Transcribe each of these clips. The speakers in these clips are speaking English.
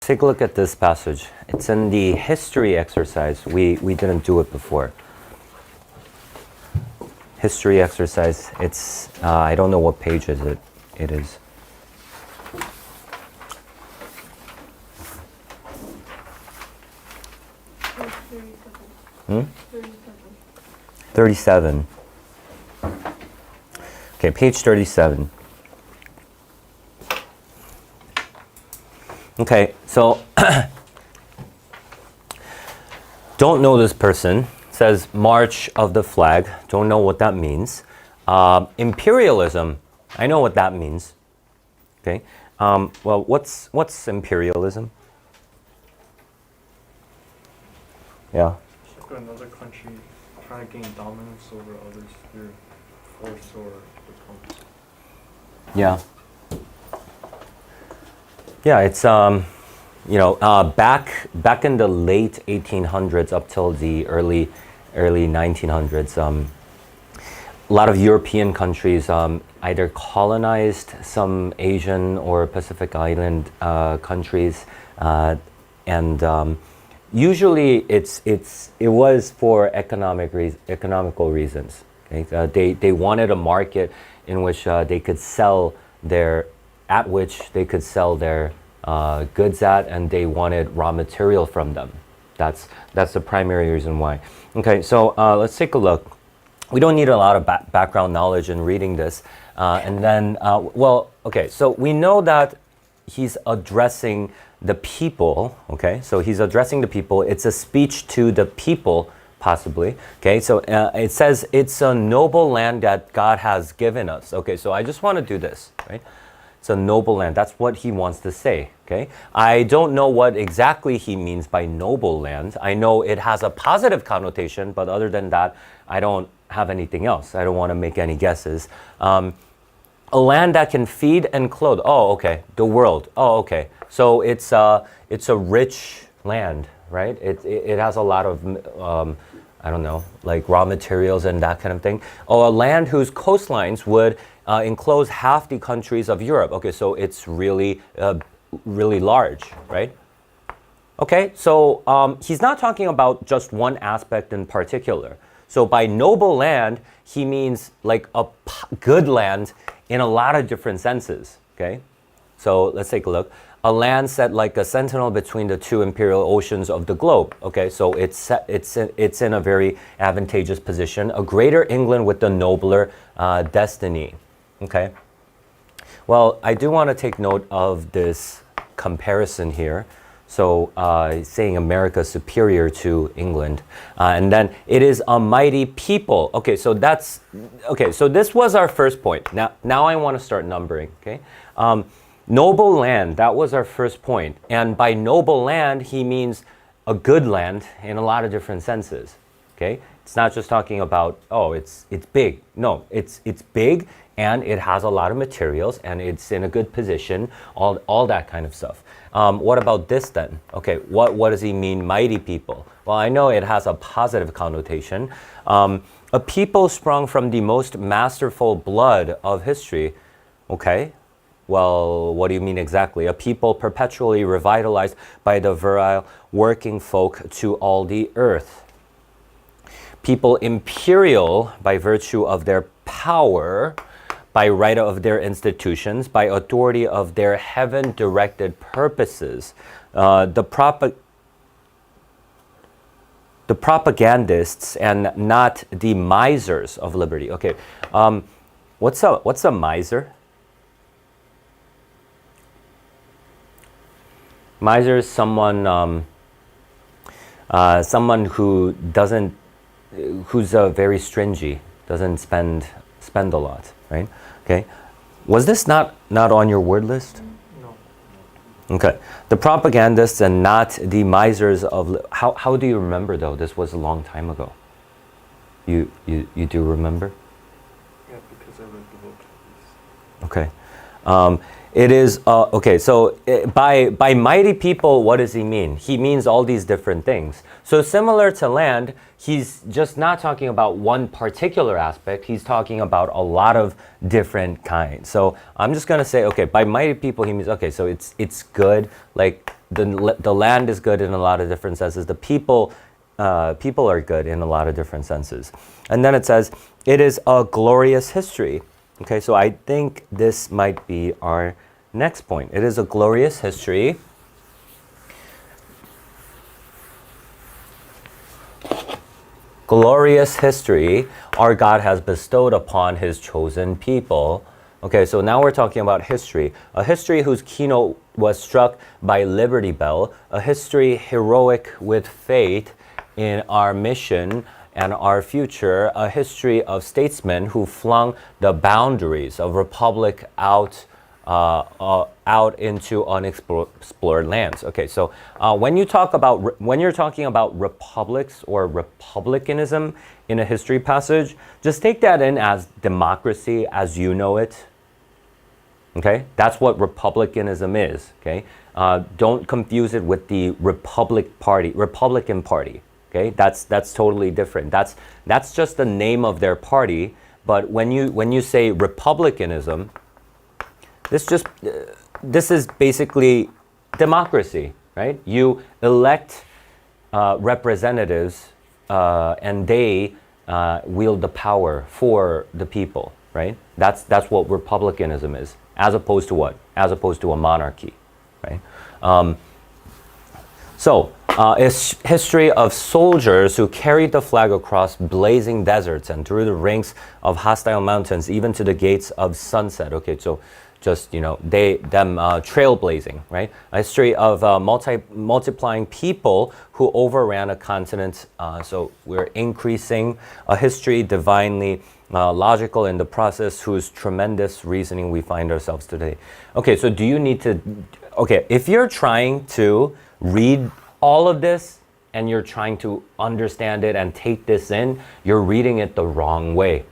Take a look at this passage. It's in the history exercise. We didn't do it before. History exercise. It's I don't know what page is it. It is. Hmm? 37. Okay, page 37. Okay, so don't know this person. Says March of the Flag. Don't know what that means. Imperialism. I know what that means. Okay. Well, what's imperialism? Yeah. Another country trying to gain dominance over others through force or diplomacy. Yeah. Yeah, it's back in the late 1800s up till the early 1900s, a lot of European countries either colonized some Asian or Pacific Island countries, and usually it was for economical reasons. Okay? They wanted a market in which they could sell their goods at, and they wanted raw material from them. That's the primary reason why. Okay, so let's take a look. We don't need a lot of background knowledge in reading this. And then, okay, so we know that he's addressing the people, okay? So he's addressing the people. It's a speech to the people, possibly, okay? So it says, it's a noble land that God has given us. Okay, so I just want to do this, right? It's a noble land. That's what he wants to say, okay? I don't know what exactly he means by noble land. I know it has a positive connotation, but other than that, I don't have anything else. I don't want to make any guesses. A land that can feed and clothe. Oh, okay. The world. Oh, okay. So it's a rich land, right? It has a lot of I don't know, like raw materials and that kind of thing. Oh, a land whose coastlines would enclose half the countries of Europe. Okay, so it's really large, right? Okay, so he's not talking about just one aspect in particular. So by noble land, he means like a good land in a lot of different senses, okay? So let's take a look. A land set like a sentinel between the two imperial oceans of the globe. Okay, so it's in a very advantageous position. A greater England with a nobler destiny. Okay. Well, I do want to take note of this comparison here. So saying America is superior to England, and then it is a mighty people. Okay, so so this was our first point. Now I want to start numbering. Okay. Noble land, that was our first point. And by noble land, he means a good land in a lot of different senses. Okay? It's not just talking about, oh, it's big. No, it's big and it has a lot of materials and it's in a good position, all that kind of stuff. What about this then? Okay, what does he mean, mighty people? Well, I know it has a positive connotation. A people sprung from the most masterful blood of history. Okay. Well, what do you mean exactly? A people perpetually revitalized by the virile working folk to all the earth. People imperial by virtue of their power, by right of their institutions, by authority of their heaven-directed purposes. The propagandists and not the misers of liberty. Okay, what's a miser? Miser is someone who's very stingy, doesn't spend a lot, right? Okay, was this not on your word list? No. Okay, the propagandists and not the misers of. How do you remember though? This was a long time ago. You do remember? Yeah, because I read the book. Okay. It is, okay, so by mighty people, what does he mean? He means all these different things. So similar to land, he's just not talking about one particular aspect. He's talking about a lot of different kinds. So I'm just going to say, okay, by mighty people, he means, okay, so it's good, like the land is good in a lot of different senses. The people are good in a lot of different senses. And then it says, it is a glorious history. Okay, so I think this might be our next point. It is a glorious history. Glorious history our God has bestowed upon his chosen people. Okay, so now we're talking about history. A history whose keynote was struck by Liberty Bell. A history heroic with faith in our mission and our future. A history of statesmen who flung the boundaries of republic out into unexplored lands. Okay, so when you're talking about republics or republicanism in a history passage, just take that in as democracy as you know it. Okay, that's what republicanism is. Okay, don't confuse it with the Republican Party. Okay, that's totally different. That's just the name of their party. But when you say republicanism, this is basically democracy, right? You elect representatives and they wield the power for the people, right? That's what republicanism is, as opposed to what? As opposed to a monarchy, right? It's history of soldiers who carried the flag across blazing deserts and through the ranks of hostile mountains, even to the gates of sunset. Okay, so just, them trailblazing, right? A history of multiplying people who overran a continent. So we're increasing a history divinely logical in the process, whose tremendous reasoning we find ourselves today. Okay, so do you need to, if you're trying to read all of this and you're trying to understand it and take this in, you're reading it the wrong way,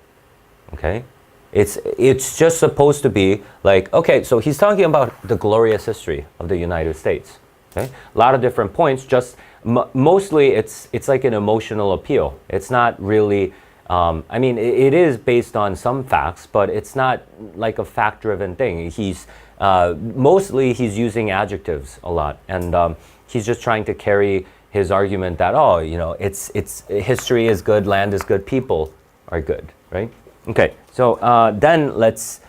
okay? It's just supposed to be like, okay, so he's talking about the glorious history of the United States. Okay, a lot of different points. Just mostly, it's like an emotional appeal. It's not really. It is based on some facts, but it's not like a fact-driven thing. He's using adjectives a lot, and he's just trying to carry his argument that it's history is good, land is good, people are good, right? Okay, so then let's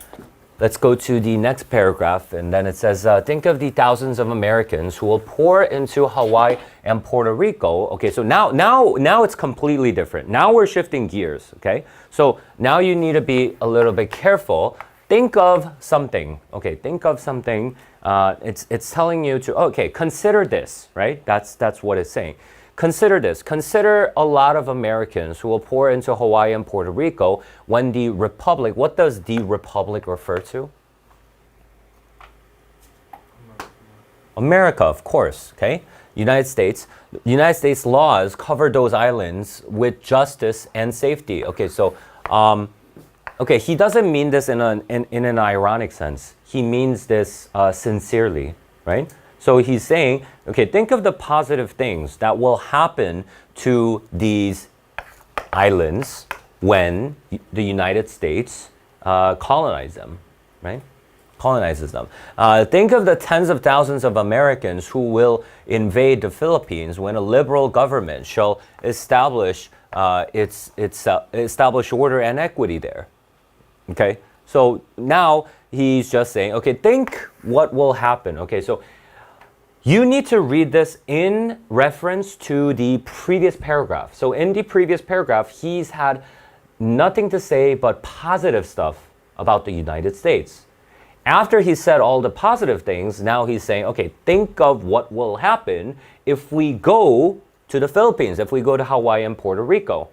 go to the next paragraph, and then it says, think of the thousands of Americans who will pour into Hawaii and Puerto Rico. Okay, so now it's completely different. Now we're shifting gears, okay? So now you need to be a little bit careful. Think of something, okay? Think of something. It's telling you to, consider this, right? That's what it's saying. Consider this. Consider a lot of Americans who will pour into Hawaii and Puerto Rico when the Republic, what does the Republic refer to? America, of course, okay? United States. United States laws cover those islands with justice and safety. Okay, so, he doesn't mean this in an ironic sense. He means this sincerely, right? So he's saying, think of the positive things that will happen to these islands when the United States colonizes them, right? Colonizes them. Think of the tens of thousands of Americans who will invade the Philippines when a liberal government shall establish establish order and equity there. Okay, so now he's just saying, think what will happen. Okay, so you need to read this in reference to the previous paragraph. So in the previous paragraph, he's had nothing to say but positive stuff about the United States. After he said all the positive things, now he's saying, think of what will happen if we go to the Philippines, if we go to Hawaii and Puerto Rico.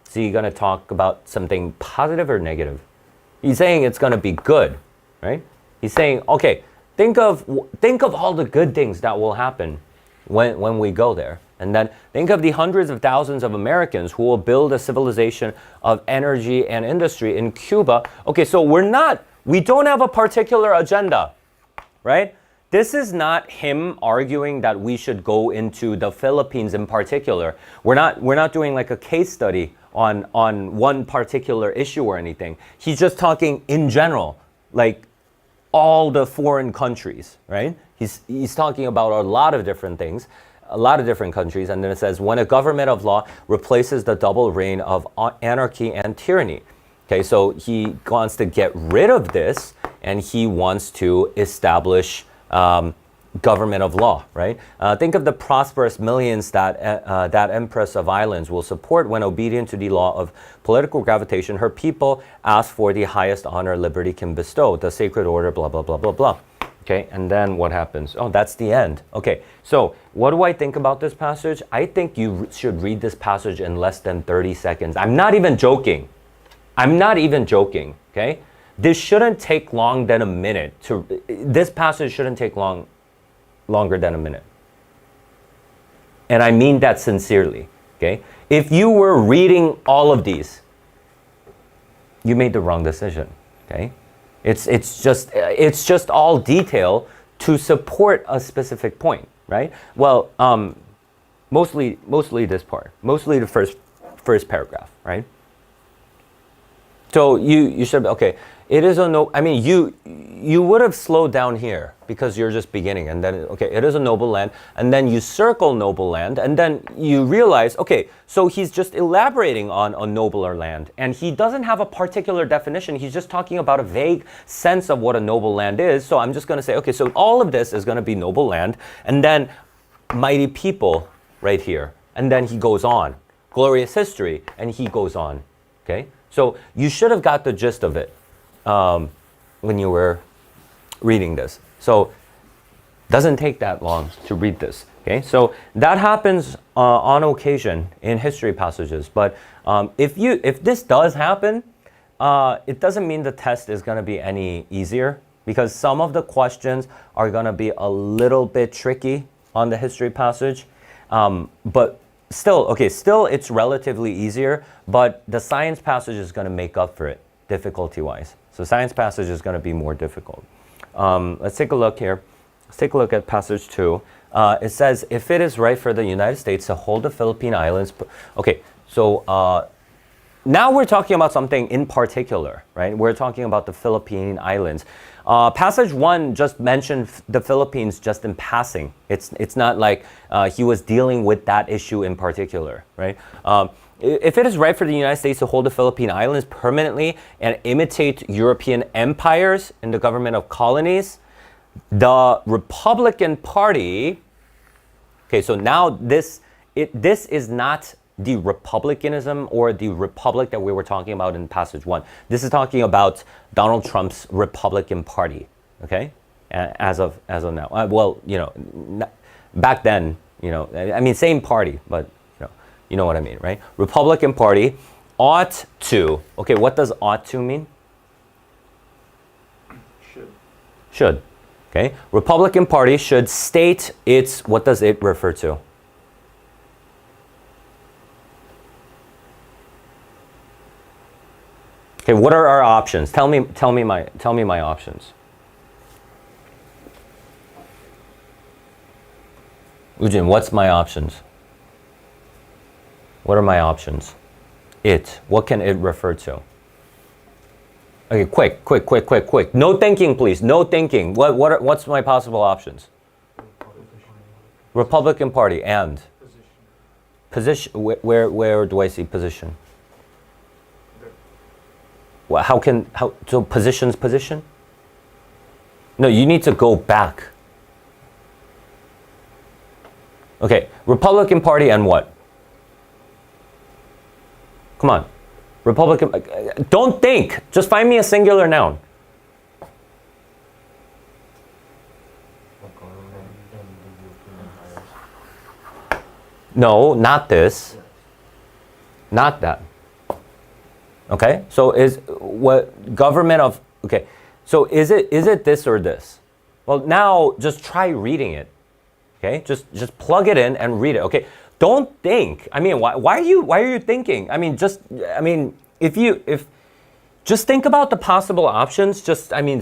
So you're going to talk about something positive or negative? He's saying it's going to be good, right? He's saying, think of all the good things that will happen when we go there. And then think of the hundreds of thousands of Americans who will build a civilization of energy and industry in Cuba. So we don't have a particular agenda, right? This is not him arguing that we should go into the Philippines in particular. We're not doing like a case study on one particular issue or anything. He's just talking in general, like all the foreign countries, right? He's talking about a lot of different things, a lot of different countries. And then it says, when a government of law replaces the double reign of anarchy and tyranny. Okay, so he wants to get rid of this, and he wants to establish government of law, right? Think of the prosperous millions that that Empress of Islands will support when, obedient to the law of political gravitation, her people ask for the highest honor liberty can bestow, the sacred order, blah, blah, blah, blah, blah. Okay, and then what happens? Oh, that's the end. Okay, so what do I think about this passage? I think you should read this passage in less than 30 seconds. I'm not even joking. I'm not even joking, okay? This shouldn't take long than a minute. This passage shouldn't take longer than a minute. And I mean that sincerely, okay? If you were reading all of these, you made the wrong decision, okay? It's just all detail to support a specific point, right? Well, mostly this part, mostly the first paragraph, right? So you should, okay, it is a no, I mean, you would have slowed down here because you're just beginning, and then, okay, it is a noble land, and then you circle noble land, and then you realize, okay, so he's just elaborating on a nobler land, and he doesn't have a particular definition, he's just talking about a vague sense of what a noble land is. So I'm just going to say, okay, so all of this is going to be noble land, and then mighty people right here, and then he goes on, glorious history, and he goes on, okay? So you should have got the gist of it when you were reading this. So doesn't take that long to read this. Okay, so that happens on occasion in history passages. But if this does happen, it doesn't mean the test is going to be any easier, because some of the questions are going to be a little bit tricky on the history passage. But still, okay, still it's relatively easier, but the science passage is going to make up for it difficulty-wise. So science passage is going to be more difficult. Let's take a look here. Let's take a look at passage 2. It says, if it is right for the United States to hold the Philippine Islands. Okay, so now we're talking about something in particular, right? We're talking about the Philippine Islands. Passage 1 just mentioned the Philippines just in passing. It's not like he was dealing with that issue in particular, right? If it is right for the United States to hold the Philippine Islands permanently and imitate European empires in the government of colonies, the Republican Party, okay, so now this is not the republicanism or the republic that we were talking about in passage 1. This is talking about Donald Trump's Republican Party, okay, as of now. Well, you know, back then, you know, I mean, same party, but you know what I mean, right? Republican Party ought to, okay, what does ought to mean? Should, okay? Republican Party should state its, what does it refer to? Okay, what are our options? Tell me my options. Ujin, what's my options? What are my options? It. What can it refer to? Okay, quick. No thinking, please. No thinking. What's my possible options? Republican Party and position. Where do I see position? Well, so position? No, you need to go back. Okay, Republican Party and what? Come on. Republican, don't think. Just find me a singular noun. No, not this. Not that. Okay? So is what government of, okay. So is it this or this? Well, now just try reading it. Okay? Just plug it in and read it. Okay? Don't think. I mean, why are you thinking? I mean, just think about the possible options.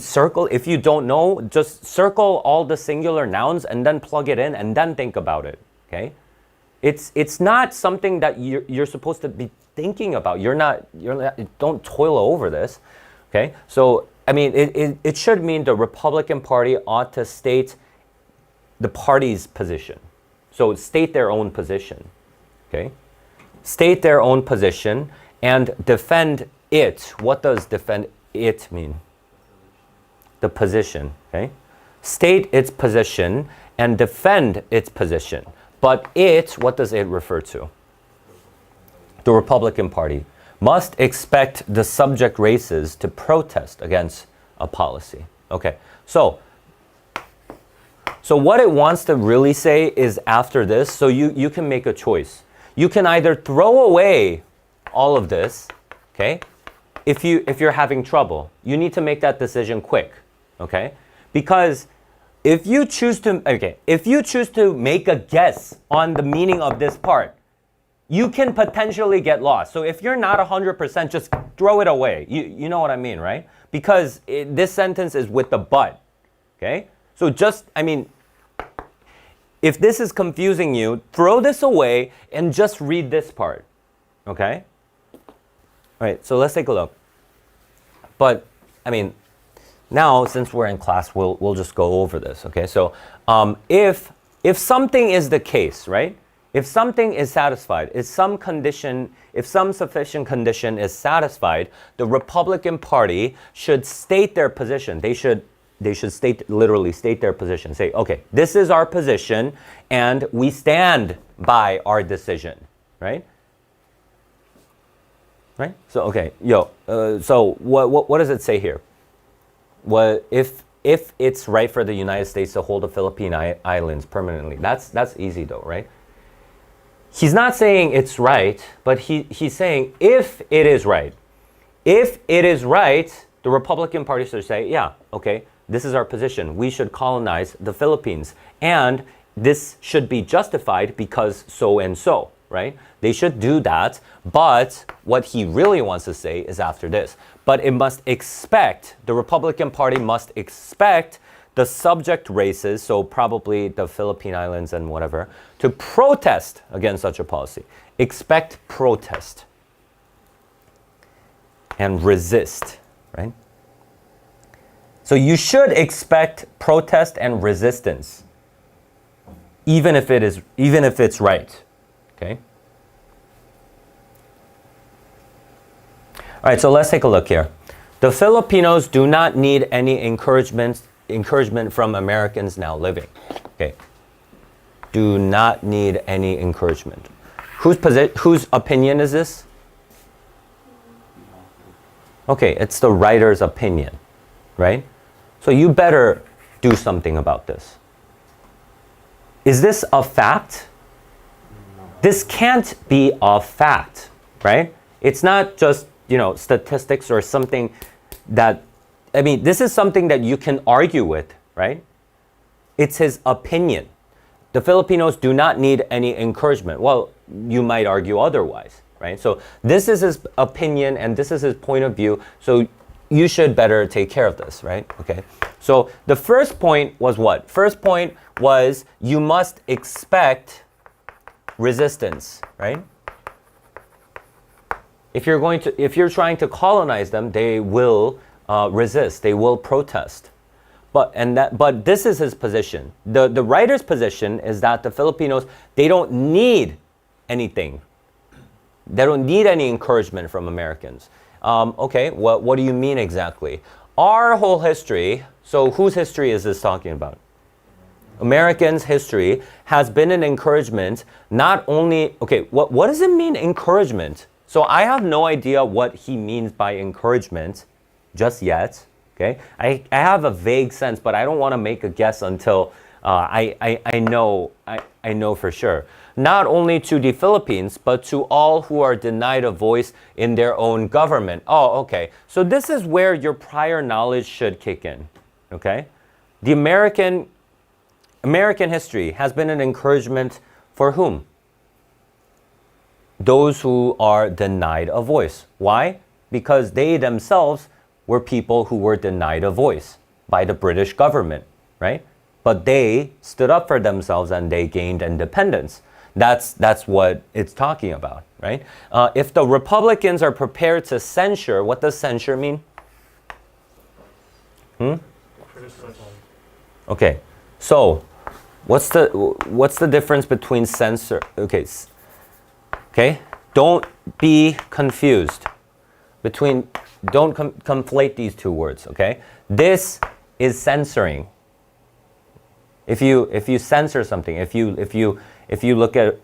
Circle. If you don't know, just circle all the singular nouns and then plug it in and then think about it. Okay? It's not something that you're supposed to be thinking about. You're not. Don't toil over this. Okay? So I mean, it should mean the Republican Party ought to state the party's position. So state their own position. Okay? State their own position and defend it. What does defend it mean? The position. Okay? State its position and defend its position. But it, what does it refer to? The Republican Party must expect the subject races to protest against a policy. Okay, so what it wants to really say is after this, so you can make a choice. You can either throw away all of this, okay? If you're having trouble, you need to make that decision quick, okay? Because if you choose to make a guess on the meaning of this part, you can potentially get lost. So if you're not 100%, just throw it away. You know what I mean, right? Because this sentence is with the but, okay? So if this is confusing you, throw this away and just read this part, okay? All right, so let's take a look. But, now since we're in class, we'll just go over this, okay? So if something is the case, right? If something is satisfied, if some sufficient condition is satisfied, the Republican Party should state their position. They should literally state their position. Say, okay, this is our position, and we stand by our decision, right? Right? So okay, so what does it say here? What if it's right for the United States to hold the Philippine Islands permanently? That's easy though, right? He's not saying it's right, but he's saying if it is right. If it is right, the Republican Party should say, yeah, okay, this is our position. We should colonize the Philippines. And this should be justified because so and so, right? They should do that. But what he really wants to say is after this. But the Republican Party must expect the subject races, so probably the Philippine Islands and whatever, to protest against such a policy. Expect protest and resist, right? So you should expect protest and resistance, even if it's right, okay? All right, so let's take a look here. The Filipinos do not need any encouragement from Americans now living. Okay. Do not need any encouragement. Whose opinion is this? Okay, it's the writer's opinion, right? So you better do something about this. Is this a fact? This can't be a fact, right? It's not just, statistics or something that this is something that you can argue with, right? It's his opinion. The Filipinos do not need any encouragement. Well, you might argue otherwise, right? So this is his opinion and this is his point of view. So you should better take care of this, right? Okay. So the first point was what? First point was you must expect resistance, right? If you're trying to colonize them, they will resist. They will protest. But this is his position. The writer's position is that the Filipinos, they don't need anything. They don't need any encouragement from Americans. Okay, what do you mean exactly? Our whole history, so whose history is this talking about? Americans' history has been an encouragement, not only, okay, what does it mean, encouragement? So I have no idea what he means by encouragement just yet, okay? I have a vague sense, but I don't want to make a guess until I know for sure. Not only to the Philippines, but to all who are denied a voice in their own government. Oh, okay. So this is where your prior knowledge should kick in, okay? The American history has been an encouragement for whom? Those who are denied a voice. Why? Because they themselves were people who were denied a voice by the British government, right? But they stood up for themselves and they gained independence. That's what it's talking about, right? If the Republicans are prepared to censure, what does censure mean? Criticize. Okay, so What's the difference between censor? Okay, okay. Don't be confused between. Don't conflate these two words. Okay, this is censoring. If you censor something, if you look at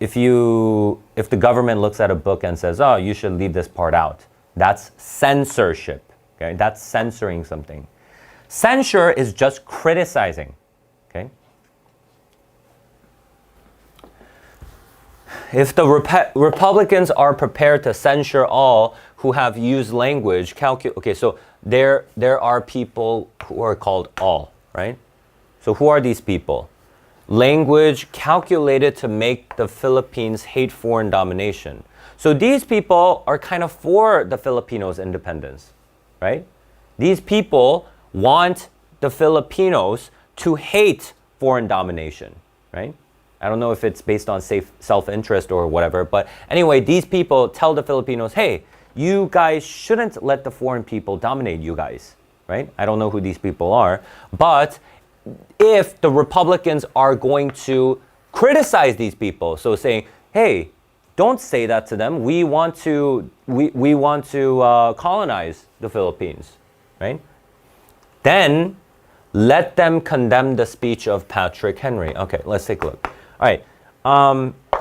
if the government looks at a book and says, oh, you should leave this part out, that's censorship. Okay, that's censoring something. Censure is just criticizing. Okay. If the Republicans are prepared to censure all who have used language, okay, so there are people who are called all, right? So who are these people? Language calculated to make the Philippines hate foreign domination. So these people are kind of for the Filipinos' independence, right? These people want the Filipinos to hate foreign domination, right? I don't know if it's based on self-interest or whatever, but anyway, these people tell the Filipinos, hey, you guys shouldn't let the foreign people dominate you guys, right? I don't know who these people are, but if the Republicans are going to criticize these people, so saying, hey, don't say that to them. We want to colonize the Philippines, right? Then let them condemn the speech of Patrick Henry. Okay, let's take a look. All right,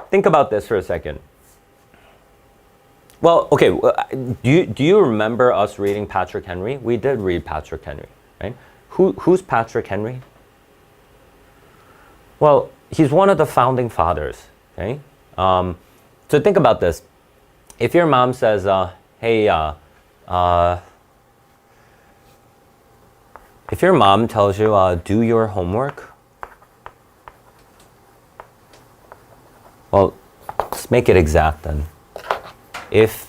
think about this for a second. Well, okay, do you remember us reading Patrick Henry? We did read Patrick Henry, right? Who's Patrick Henry? Well, he's one of the founding fathers, okay? So think about this. If your mom says, hey, if your mom tells you, do your homework, well, let's make it exact then. If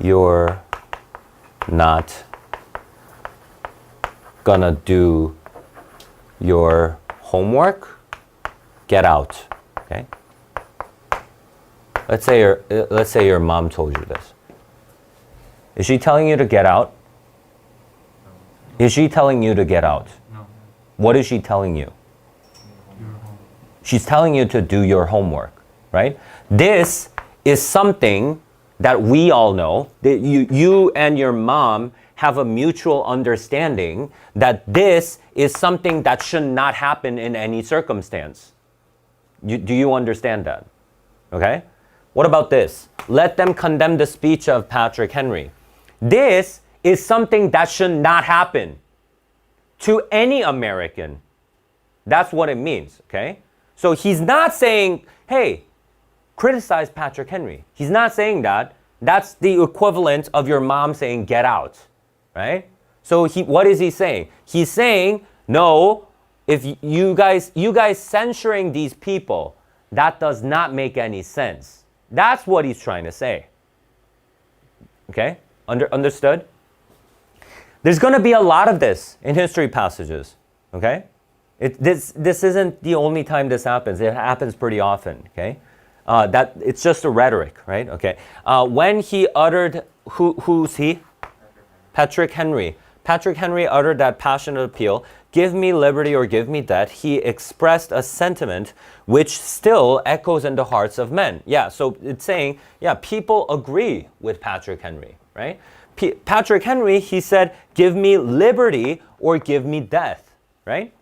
you're not gonna do your homework, get out, okay? Let's say your mom told you this. Is she telling you to get out? Is she telling you to get out? No. What is she telling you? She's telling you to do your homework, right? This is something that we all know, that you and your mom have a mutual understanding that this is something that should not happen in any circumstance. Do you understand that? Okay? What about this? Let them condemn the speech of Patrick Henry. This is something that should not happen to any American. That's what it means, okay? So he's not saying, hey, criticize Patrick Henry. He's not saying that. That's the equivalent of your mom saying, get out, right? So what is he saying? He's saying, no, if you guys censoring these people, that does not make any sense. That's what he's trying to say. Okay? Understood? There's going to be a lot of this in history passages. Okay? This isn't the only time this happens. It happens pretty often. Okay? That it's just a rhetoric, right? Okay. When he uttered, who's he? Patrick Henry. Patrick Henry uttered that passionate appeal, give me liberty or give me death. He expressed a sentiment which still echoes in the hearts of men. Yeah, so it's saying, yeah, people agree with Patrick Henry, right? Patrick Henry, he said, give me liberty or give me death, right?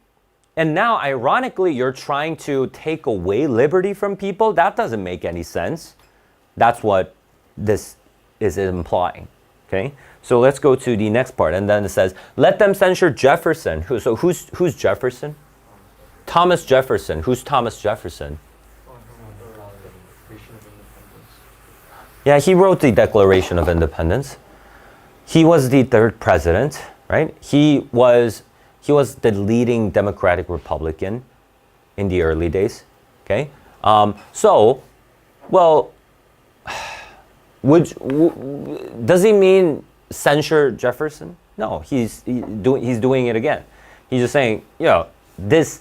And now, ironically, you're trying to take away liberty from people. That doesn't make any sense. That's what this is implying, okay? So let's go to the next part. And then it says, let them censure Jefferson. Who's Jefferson? Thomas Jefferson. Who's Thomas Jefferson? Yeah, he wrote the Declaration of Independence. He was the third president, right? He was the leading Democratic Republican in the early days, okay? Does he mean censure Jefferson? No, he's doing it again. He's just saying, this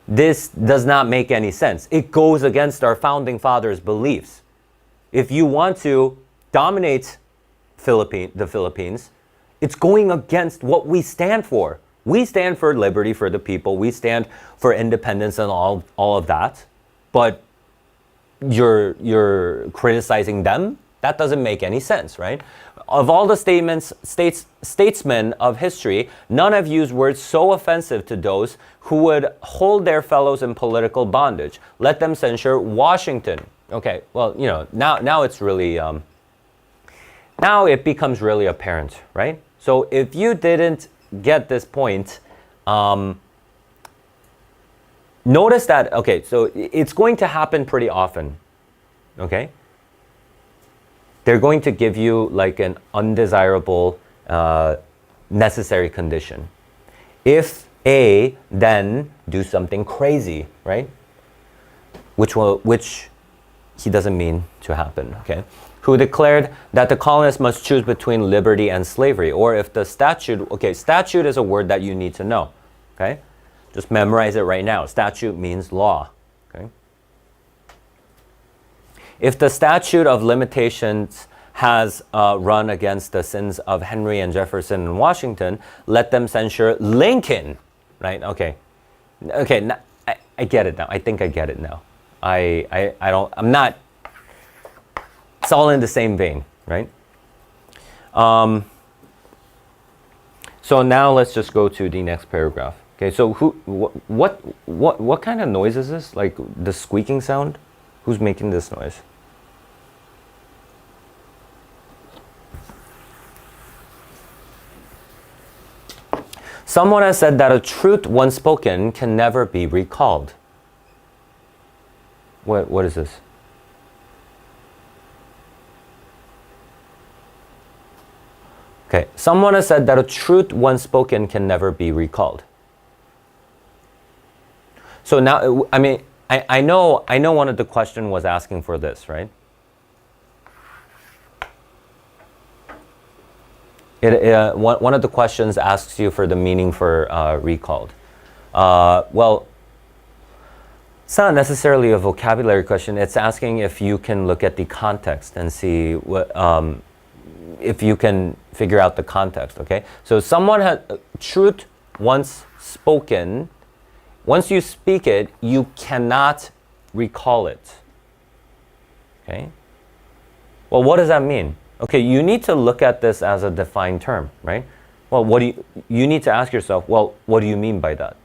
does not make any sense. It goes against our founding fathers' beliefs. If you want to dominate the Philippines, it's going against what we stand for. We stand for liberty for the people. We stand for independence and all of that. But you're criticizing them? That doesn't make any sense, right? Of all the statesmen of history, none have used words so offensive to those who would hold their fellows in political bondage. Let them censure Washington. Okay, well, now it's really, now it becomes really apparent, right? So if you didn't get this point, notice that, okay, so it's going to happen pretty often, okay? They're going to give you like an undesirable necessary condition. If A, then do something crazy, right? Which he doesn't mean to happen, okay? Who declared that the colonists must choose between liberty and slavery. Or if the statute, okay, statute is a word that you need to know, okay? Just memorize it right now. Statute means law, okay? If the statute of limitations has run against the sins of Henry and Jefferson and Washington, let them censure Lincoln, right? Okay, now, I get it now. I think I get it now. I'm not, it's all in the same vein, right? So now let's just go to the next paragraph. Okay, so what kind of noise is this? Like the squeaking sound? Who's making this noise? Someone has said that a truth once spoken can never be recalled. What is this? Okay, someone has said that a truth once spoken can never be recalled. So now, I mean, I know one of the questions was asking for this, right? One of the questions asks you for the meaning for recalled. Well, it's not necessarily a vocabulary question. It's asking if you can look at the context and see what, if you can figure out the context, okay? So someone had truth once spoken. Once you speak it, you cannot recall it, okay? Well, what does that mean? Okay, you need to look at this as a defined term, right? Well, you need to ask yourself, well, what do you mean by that?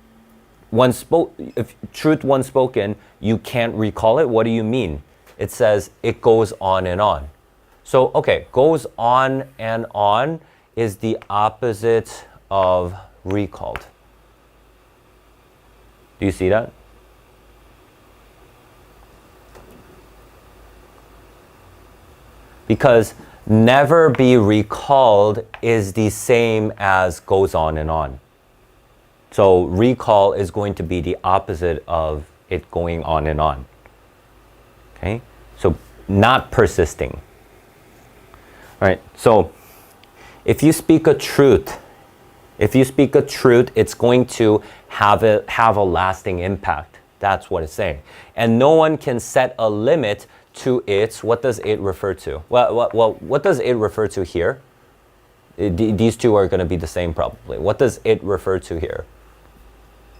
If truth once spoken, you can't recall it, what do you mean? It says it goes on and on. So, okay, goes on and on is the opposite of recalled. Do you see that? Because never be recalled is the same as goes on and on. So recall is going to be the opposite of it going on and on. Okay? So not persisting. All right, so if you speak a truth, it's going to have a lasting impact. That's what it's saying. And no one can set a limit to it. What does it refer to? Well, what does it refer to here? These two are going to be the same probably. What does it refer to here?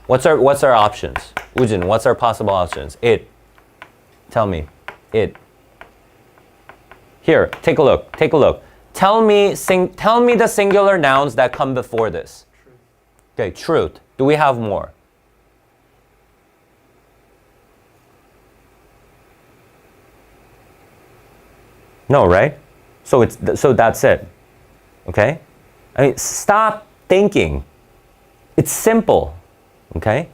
What's our options? Woojin, what's our possible options? It. Tell me. It. Here, take a look. Tell me the singular nouns that come before this. Truth. Okay, truth. Do we have more? No, right? So that's it. Okay? I mean, stop thinking. It's simple. Okay?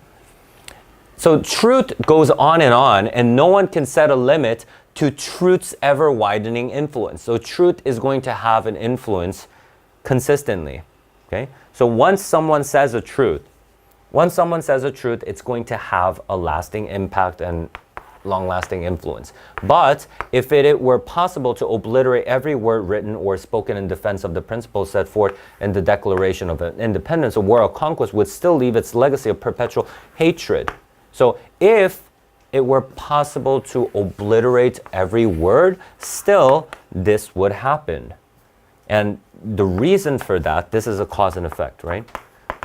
So truth goes on, and no one can set a limit to truth's ever-widening influence. So truth is going to have an influence consistently. Okay? So once someone says a truth, it's going to have a lasting impact and long-lasting influence. But if it were possible to obliterate every word written or spoken in defense of the principles set forth in the Declaration of Independence, a war of conquest would still leave its legacy of perpetual hatred. So if it were possible to obliterate every word, still this would happen. And the reason for that, this is a cause and effect, right?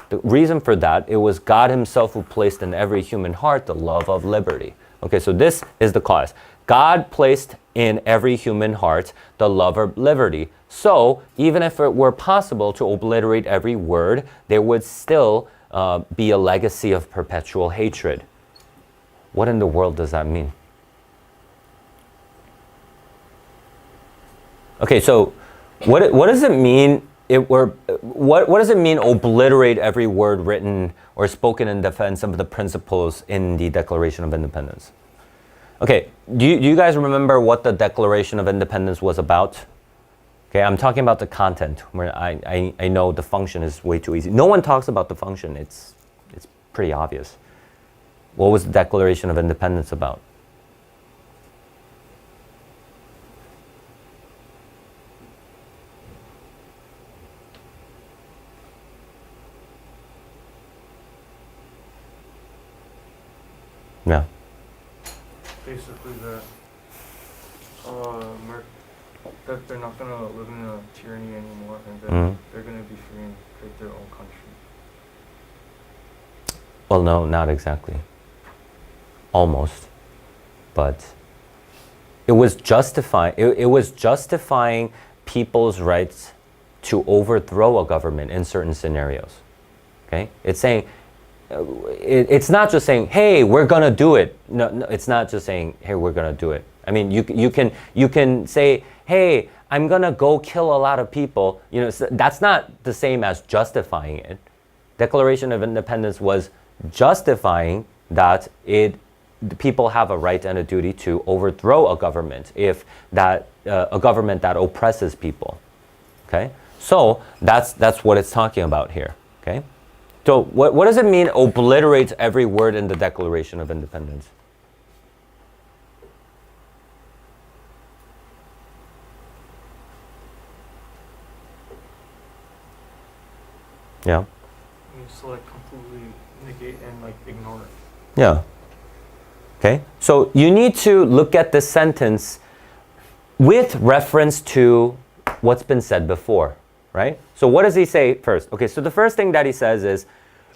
The reason for that, it was God himself who placed in every human heart the love of liberty. Okay, so this is the cause. God placed in every human heart the love of liberty. So even if it were possible to obliterate every word, there would still be a legacy of perpetual hatred. What in the world does that mean? Okay, so what does it mean? What does it mean obliterate every word written or spoken in defense of the principles in the Declaration of Independence? Okay, do you guys remember what the Declaration of Independence was about? Okay, I'm talking about the content, where I know the function is way too easy. No one talks about the function. It's pretty obvious. What was the Declaration of Independence about? Yeah. Basically that they're not gonna live in a tyranny anymore, and then they're gonna be free and create their own country. Well, no, not exactly. Almost, but it was justifying. It was justifying people's rights to overthrow a government in certain scenarios. Okay, it's saying. It's not just saying, "Hey, we're gonna do it." No, it's not just saying, "Hey, we're gonna do it." I mean, you can say, "Hey, I'm gonna go kill a lot of people." You know, that's not the same as justifying it. Declaration of Independence was justifying that the people have a right and a duty to overthrow a government if a government that oppresses people. Okay, so that's what it's talking about here. Okay. So what does it mean obliterates every word in the Declaration of Independence? Yeah. So like completely negate and like ignore it. Yeah. Okay. So you need to look at this sentence with reference to what's been said before, right? So what does he say first? Okay, so the first thing that he says is,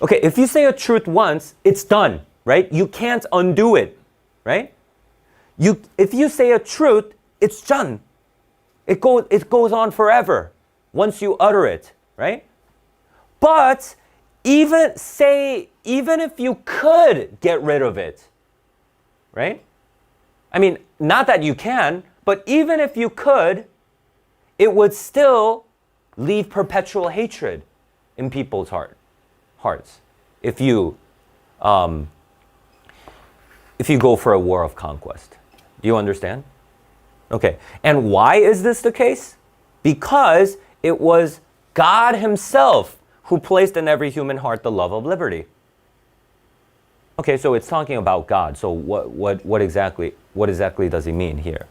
okay, if you say a truth once, it's done, right? You can't undo it, right? If you say a truth, it's done. It goes on forever once you utter it, right? But even if you could get rid of it, right? I mean, not that you can, but even if you could, it would still leave perpetual hatred in people's hearts if you go for a war of conquest. Do you understand? Okay. And why is this the case? Because it was God himself who placed in every human heart the love of liberty. Okay, so it's talking about God. So what exactly does he mean here?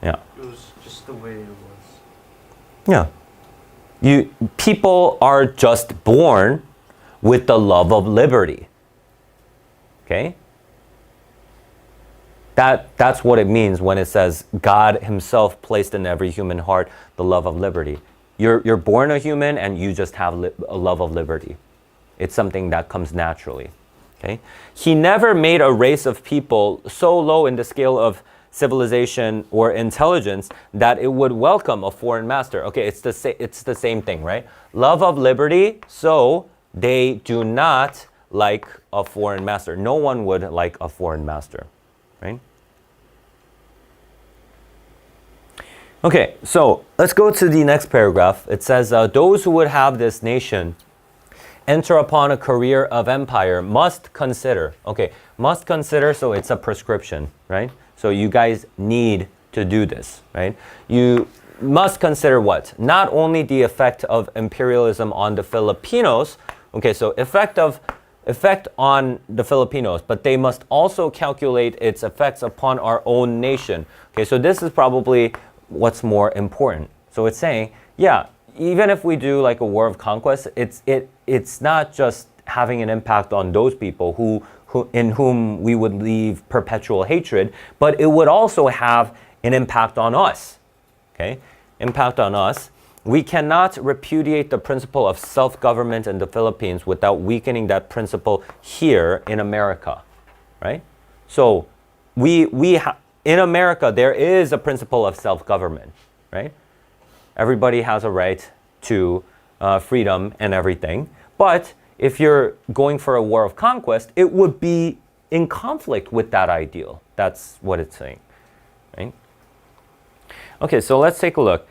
Yeah. It was just the way it was. Yeah. People are just born with the love of liberty. Okay? That's what it means when it says God himself placed in every human heart the love of liberty. You're born a human and you just have a love of liberty. It's something that comes naturally. Okay? He never made a race of people so low in the scale of civilization or intelligence that it would welcome a foreign master. Okay, it's the same thing, right? Love of liberty, so they do not like a foreign master. No one would like a foreign master, right? Okay, so let's go to the next paragraph. It says, those who would have this nation enter upon a career of empire must consider. Okay, must consider, so it's a prescription, right? So you guys need to do this, right? You must consider what? Not only the effect of imperialism on the Filipinos, okay, so effect on the Filipinos, but they must also calculate its effects upon our own nation. Okay, so this is probably what's more important. So it's saying, yeah, even if we do like a war of conquest, it's not just having an impact on those people in whom we would leave perpetual hatred, but it would also have an impact on us. Okay? Impact on us. We cannot repudiate the principle of self-government in the Philippines without weakening that principle here in America, right? So in America, there is a principle of self-government, right? Everybody has a right to freedom and everything. But if you're going for a war of conquest, it would be in conflict with that ideal. That's what it's saying, right? Okay, so let's take a look.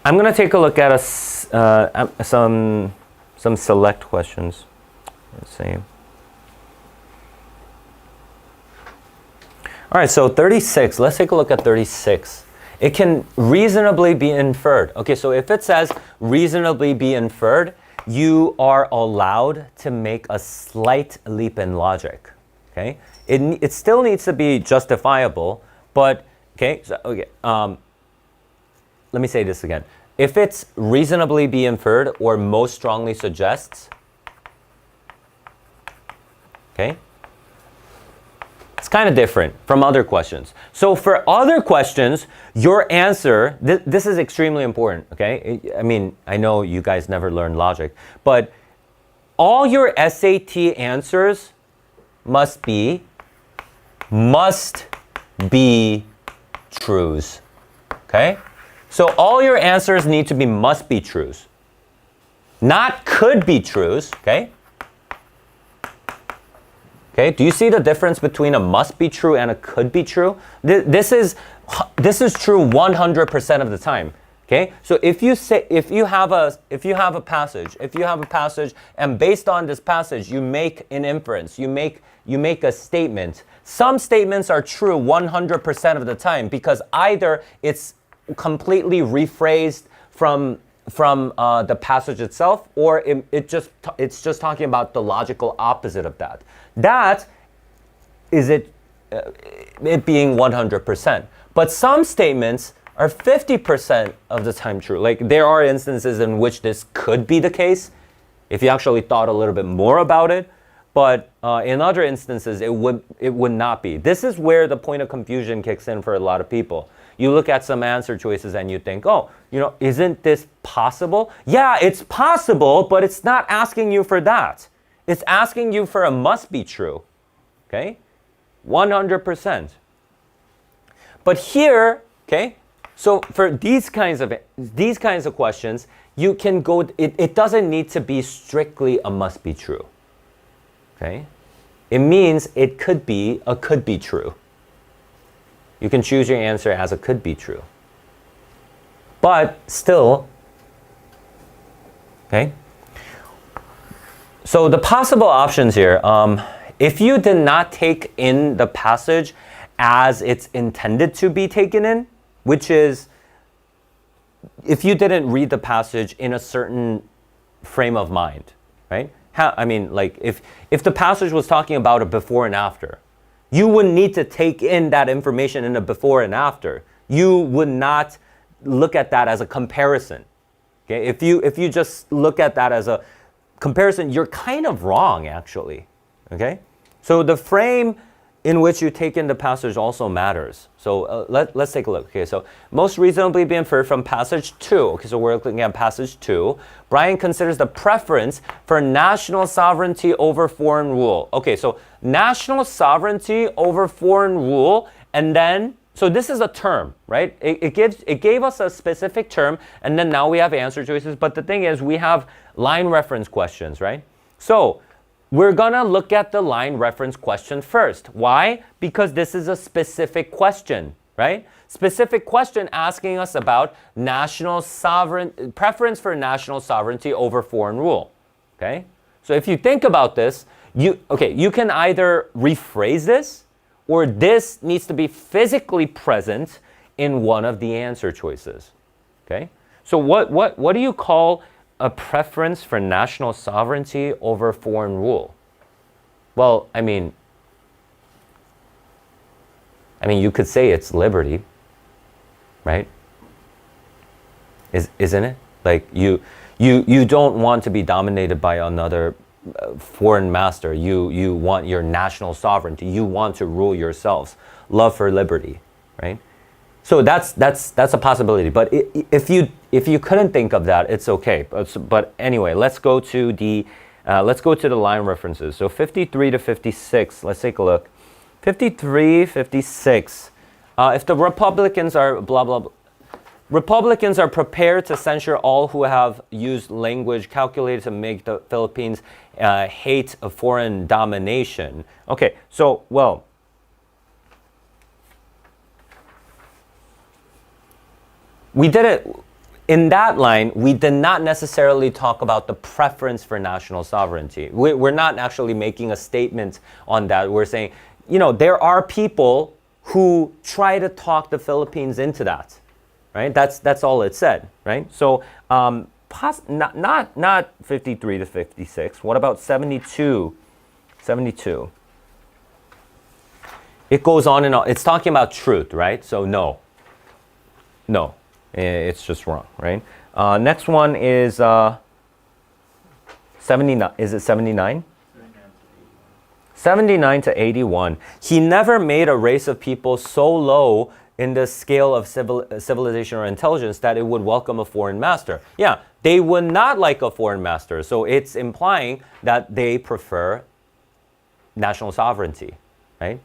I'm going to take a look at some select questions. Let's see. All right, so 36. Let's take a look at 36. It can reasonably be inferred. Okay, so if it says reasonably be inferred, you are allowed to make a slight leap in logic. Okay, it still needs to be justifiable, but okay. So, okay. Let me say this again. If it's reasonably be inferred or most strongly suggests, okay, it's kind of different from other questions. So for other questions, your answer, this is extremely important, okay? I mean, I know you guys never learned logic, but all your SAT answers must be trues, okay? So all your answers need to be must be trues, not could be trues, okay? Okay, do you see the difference between a must be true and a could be true? This is true 100% of the time. Okay, so if you have a passage, and based on this passage you make an inference, you make a statement. Some statements are true 100% of the time because either it's completely rephrased from the passage itself, or it's just talking about the logical opposite of that. That is it being 100%. But some statements are 50% of the time true. Like there are instances in which this could be the case if you actually thought a little bit more about it. But in other instances, it would not be. This is where the point of confusion kicks in for a lot of people. You look at some answer choices and you think, oh, isn't this possible? Yeah, it's possible, but it's not asking you for that. It's asking you for a must be true, okay? 100%. But here, okay, so for these kinds of questions, you can go, it doesn't need to be strictly a must be true, okay? It means it could be true. You can choose your answer as a could be true. But still, okay? So the possible options here, if you did not take in the passage as it's intended to be taken in, which is if you didn't read the passage in a certain frame of mind, right? If the passage was talking about a before and after, you would need to take in that information in the before and after. You would not look at that as a comparison. Okay? If you just look at that as a comparison, you're kind of wrong, actually. Okay? So the frame in which you take in the passage also matters. So let's take a look. Okay, so most reasonably be inferred from passage 2. Okay, so we're looking at passage 2. Brian considers the preference for national sovereignty over foreign rule. Okay, so national sovereignty over foreign rule, and then, so this is a term, right? It gave us a specific term, and then now we have answer choices, but the thing is we have line reference questions, right? So we're gonna look at the line reference question first. Why? Because this is a specific question, right? Specific question asking us about preference for national sovereignty over foreign rule, okay? So if you think about this, you can either rephrase this, or this needs to be physically present in one of the answer choices, okay? So what do you call a preference for national sovereignty over foreign rule? Well, I mean, you could say it's liberty, right? Isn't it? Like you don't want to be dominated by another foreign master. You want your national sovereignty. You want to rule yourselves. Love for liberty, right? So that's a possibility. But if you couldn't think of that, it's okay. But anyway, let's go to the line references. So 53 to 56. Let's take a look. 53, 56. If the Republicans are blah blah blah. Republicans are prepared to censure all who have used language calculated to make the Philippines hate a foreign domination. Okay, so, well, we did it, in that line, we did not necessarily talk about the preference for national sovereignty. We're not actually making a statement on that. We're saying, you know, there are people who try to talk the Philippines into that. Right? That's all it said, right? So not 53 to 56. What about 72? 72. It goes on and on. It's talking about truth, right? So no, it's just wrong, right? Next one is 79. Is it 79? 79 to 81. He never made a race of people so low in the scale of civilization or intelligence that it would welcome a foreign master. Yeah, they would not like a foreign master. So it's implying that they prefer national sovereignty, right?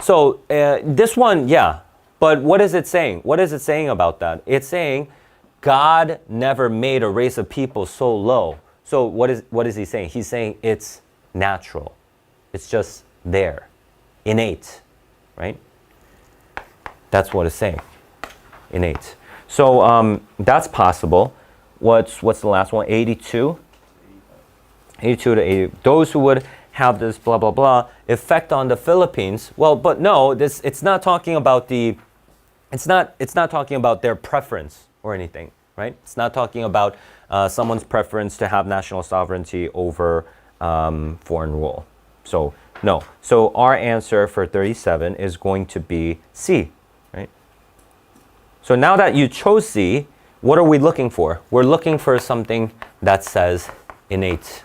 So this one, yeah. But what is it saying? What is it saying about that? It's saying God never made a race of people so low. So what is he saying? He's saying it's natural. It's just there, innate, right? That's what it's saying, innate. So that's possible. What's the last one? 82? 82 to 80. Those who would have this blah, blah, blah effect on the Philippines. Well, but no, it's not talking about it's not talking about their preference or anything, right? It's not talking about someone's preference to have national sovereignty over foreign rule. So no. So our answer for 37 is going to be C. So now that you chose C, what are we looking for? We're looking for something that says innate.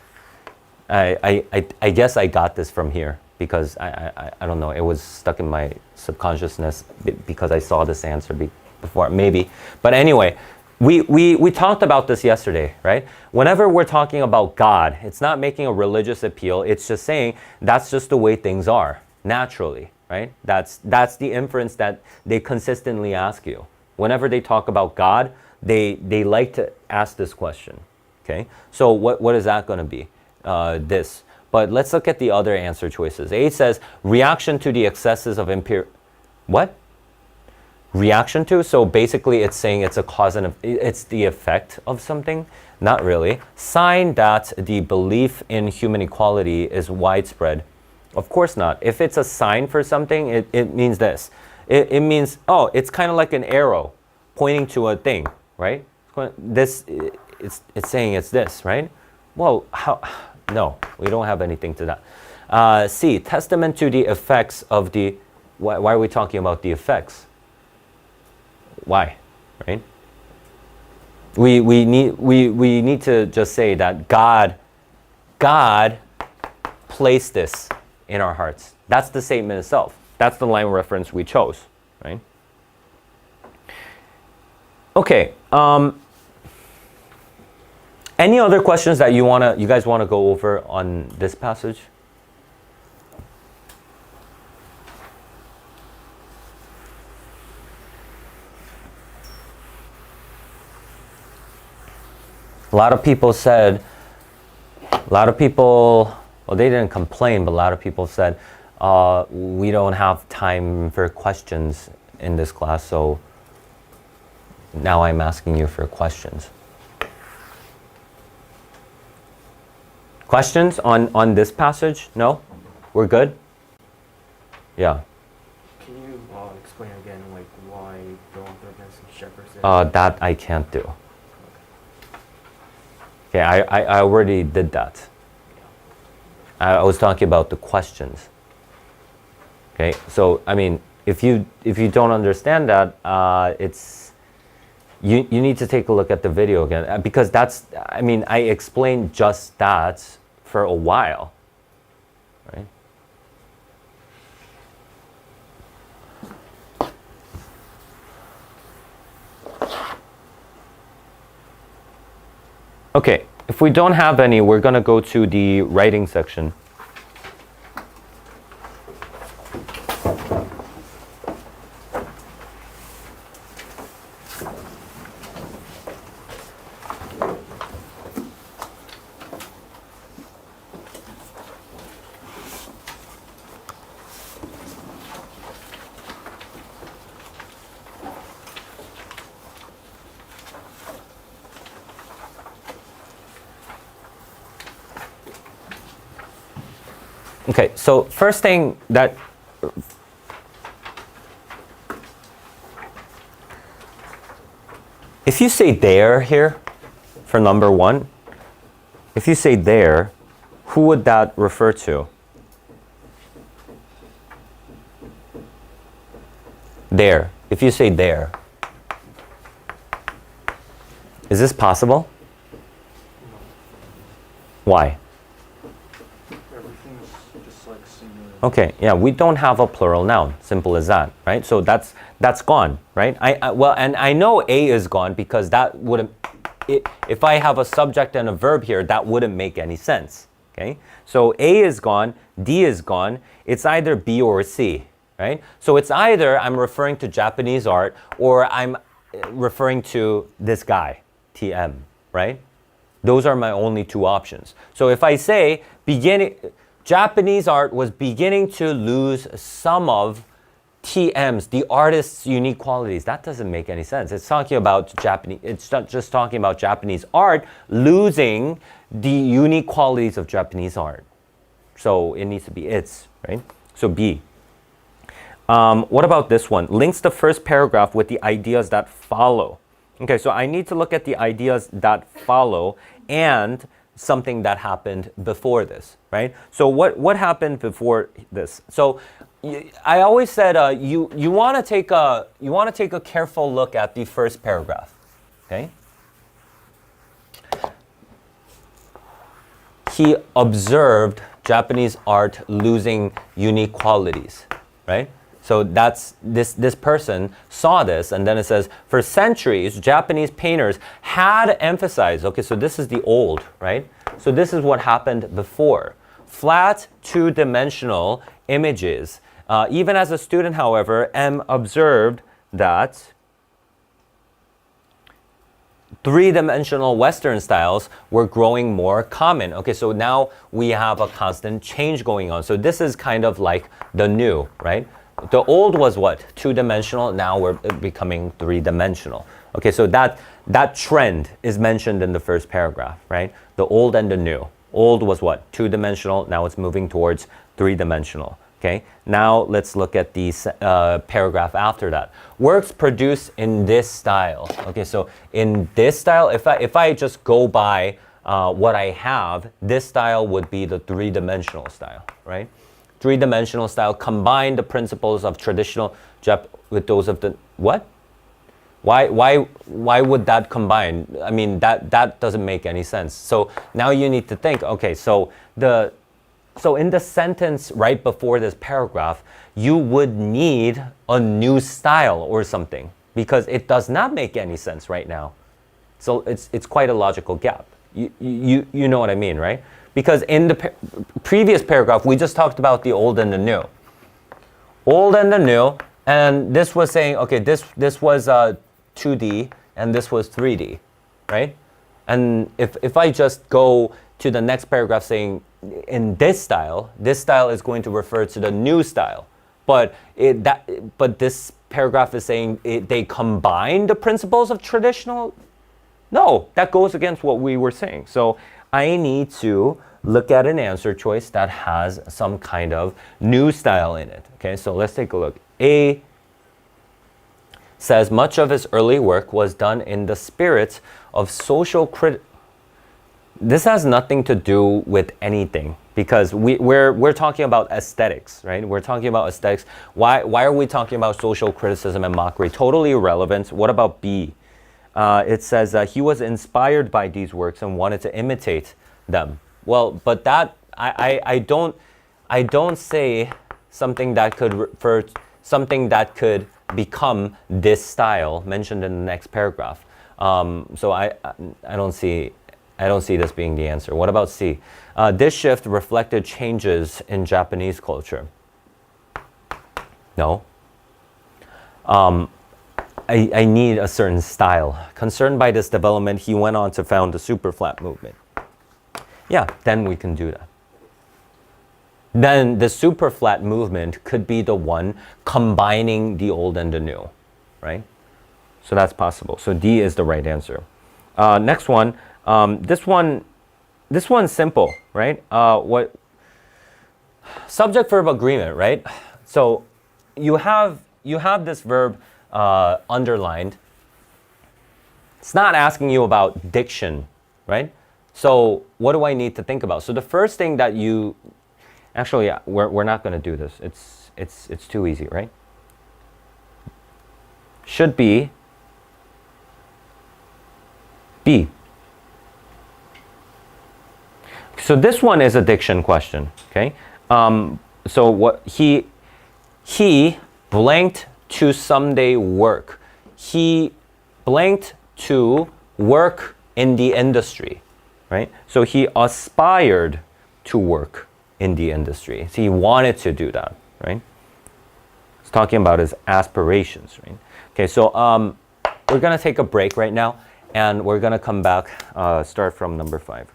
I guess I got this from here because I don't know. It was stuck in my subconsciousness because I saw this answer before, maybe. But anyway, we talked about this yesterday, right? Whenever we're talking about God, it's not making a religious appeal. It's just saying that's just the way things are, naturally, right? That's the inference that they consistently ask you. Whenever they talk about God, they like to ask this question, okay? So what is that going to be? This. But let's look at the other answer choices. A says, reaction to the excesses of What? Reaction to? So basically it's saying it's a cause and it's the effect of something? Not really. Sign that the belief in human equality is widespread. Of course not. If it's a sign for something, it means this. It means, oh, it's kind of like an arrow pointing to a thing, right? It's saying it's this, right? Well, how? No, we don't have anything to that. C, testament to the effects of the. Why are we talking about the effects? Why, right? We need to just say that God placed this in our hearts. That's the statement itself. That's the line reference we chose, right? Okay. Any other questions that you guys wanna go over on this passage? A lot of people, well, they didn't complain, but a lot of people said, we don't have time for questions in this class, so now I'm asking you for questions. Questions on this passage? No? We're good? Yeah. Can you explain again, like, why the author against Shepherd said? That I can't do. Okay, I already did that. I was talking about the questions. Okay, so I mean, if you don't understand that, You need to take a look at the video again because I explained just that for a while, right? Okay, if we don't have any, we're gonna go to the writing section. Okay, so first thing that if you say there here for number 1, if you say there, who would that refer to? There. If you say there. Is this possible? Why? Everything is just like singular. Okay, yeah, we don't have a plural noun. Simple as that, right? So that's gone, right? I know A is gone because that wouldn't, if I have a subject and a verb here, that wouldn't make any sense, okay? So A is gone, D is gone. It's either B or C, right? So it's either I'm referring to Japanese art or I'm referring to this guy, TM, right? Those are my only two options. So if I say Japanese art was beginning to lose some of TM's, the artist's unique qualities, that doesn't make any sense. It's talking about Japanese, it's not just talking about Japanese art losing the unique qualities of Japanese art. So it needs to be its, right? So B. What about this one? Links the first paragraph with the ideas that follow. Okay, so I need to look at the ideas that follow and something that happened before this, right? So what happened before this? So I always said you want to take a careful look at the first paragraph, okay? He observed Japanese art losing unique qualities, right? So that's this person saw this, and then it says, for centuries, Japanese painters had emphasized, okay, so this is the old, right? So this is what happened before. Flat, two-dimensional images. Even as a student, however, M observed that three-dimensional Western styles were growing more common. Okay, so now we have a constant change going on. So this is kind of like the new, right? The old was what? Two-dimensional. Now we're becoming three-dimensional. Okay, so that trend is mentioned in the first paragraph, right? The old and the new. Old was what? Two-dimensional. Now it's moving towards three-dimensional. Okay, now let's look at the paragraph after that. Works produced in this style. Okay, so in this style, if I just go by what I have, this style would be the three-dimensional style, right? Three-dimensional style, combine the principles of traditional Jap with those of the, what? Why would that combine? I mean, that doesn't make any sense. So now you need to think, okay, so in the sentence right before this paragraph, you would need a new style or something because it does not make any sense right now. So it's quite a logical gap. You know what I mean, right? Because in the previous paragraph, we just talked about the old and the new. Old and the new, and this was saying, okay, this was 2D and this was 3D, right? And if I just go to the next paragraph saying, in this style is going to refer to the new style. But this paragraph is saying they combine the principles of traditional. No, that goes against what we were saying. So I need to look at an answer choice that has some kind of new style in it. Okay, so let's take a look. A says much of his early work was done in the spirit of social criticism. This has nothing to do with anything because we're talking about aesthetics, right? We're talking about aesthetics. Why are we talking about social criticism and mockery? Totally irrelevant. What about B? It says he was inspired by these works and wanted to imitate them. Well, but that I don't say something that could refer something that could become this style mentioned in the next paragraph. So I don't see this being the answer. What about C? This shift reflected changes in Japanese culture. No. I need a certain style. Concerned by this development, he went on to found the superflat movement. Yeah, then we can do that. Then the superflat movement could be the one combining the old and the new, right? So that's possible. So D is the right answer. Next one. This one's simple, right? What subject verb agreement, right? So you have this verb underlined. It's not asking you about diction, right? So what do I need to think about? So the first thing that you actually, yeah, we're not going to do this. It's too easy, right? Should be B. So this one is a diction question, okay? So what he blanked to someday work. He blanked to work in the industry, right? So he aspired to work in the industry. So he wanted to do that, right? He's talking about his aspirations, right? Okay, so we're gonna take a break right now, and we're gonna come back, start from number 5.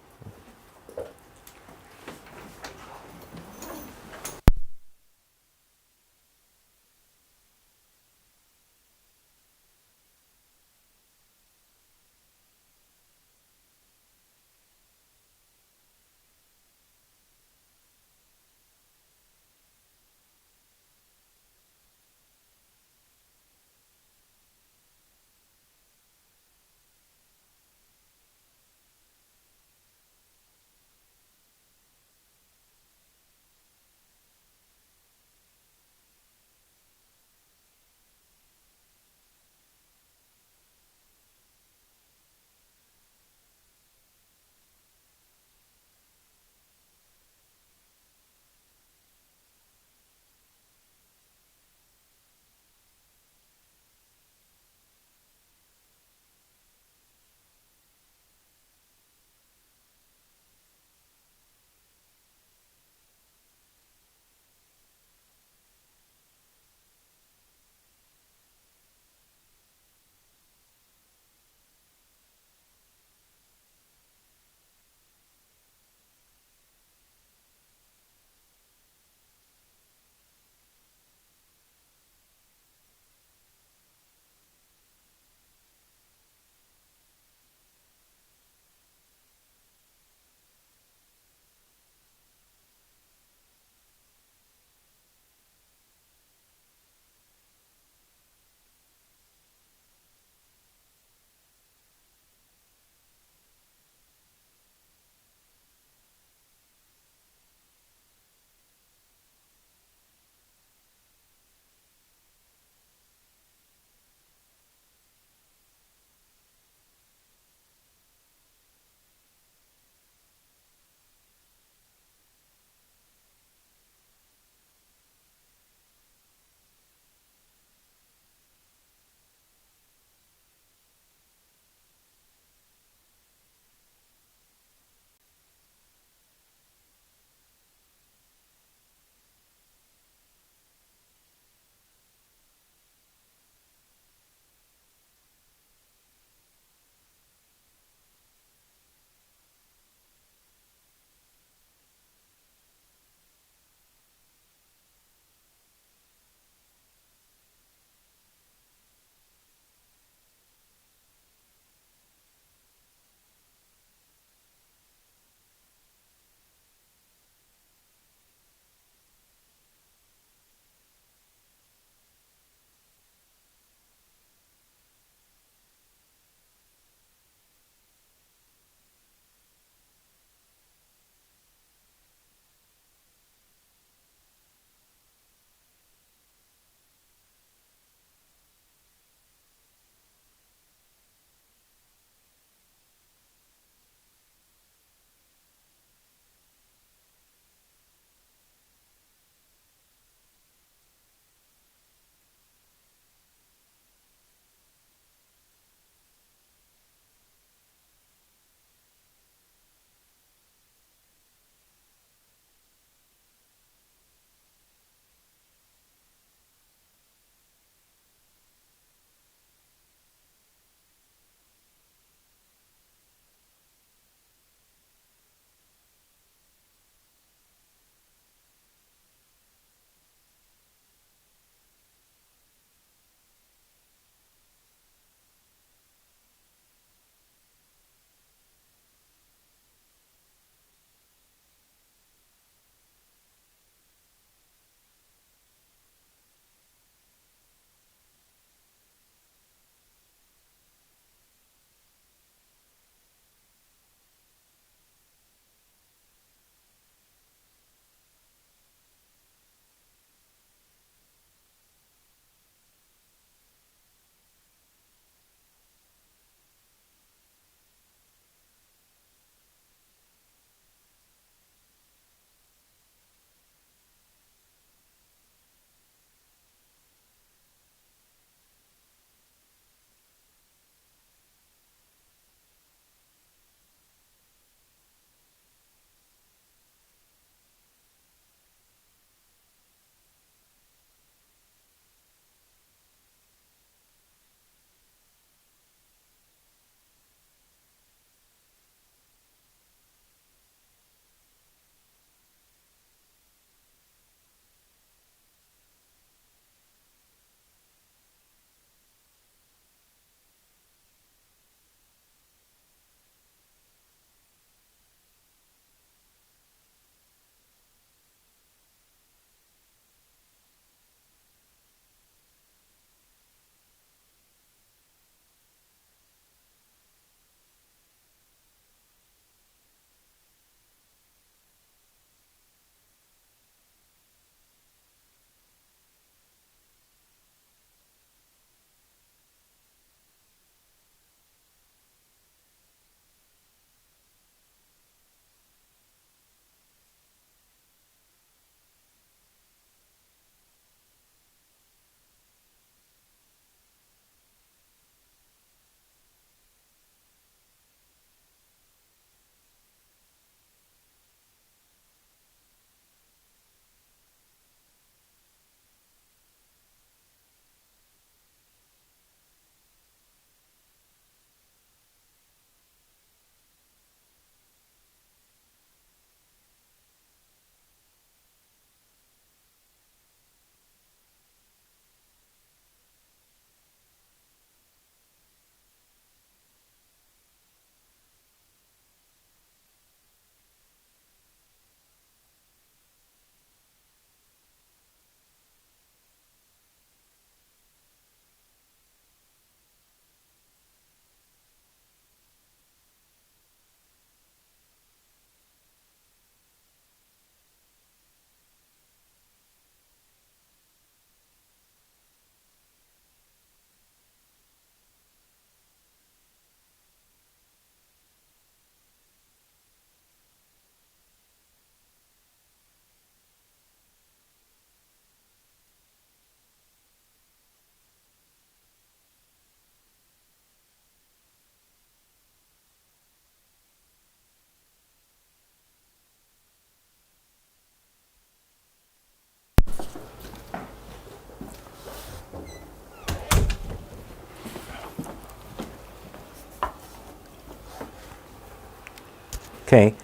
Okay.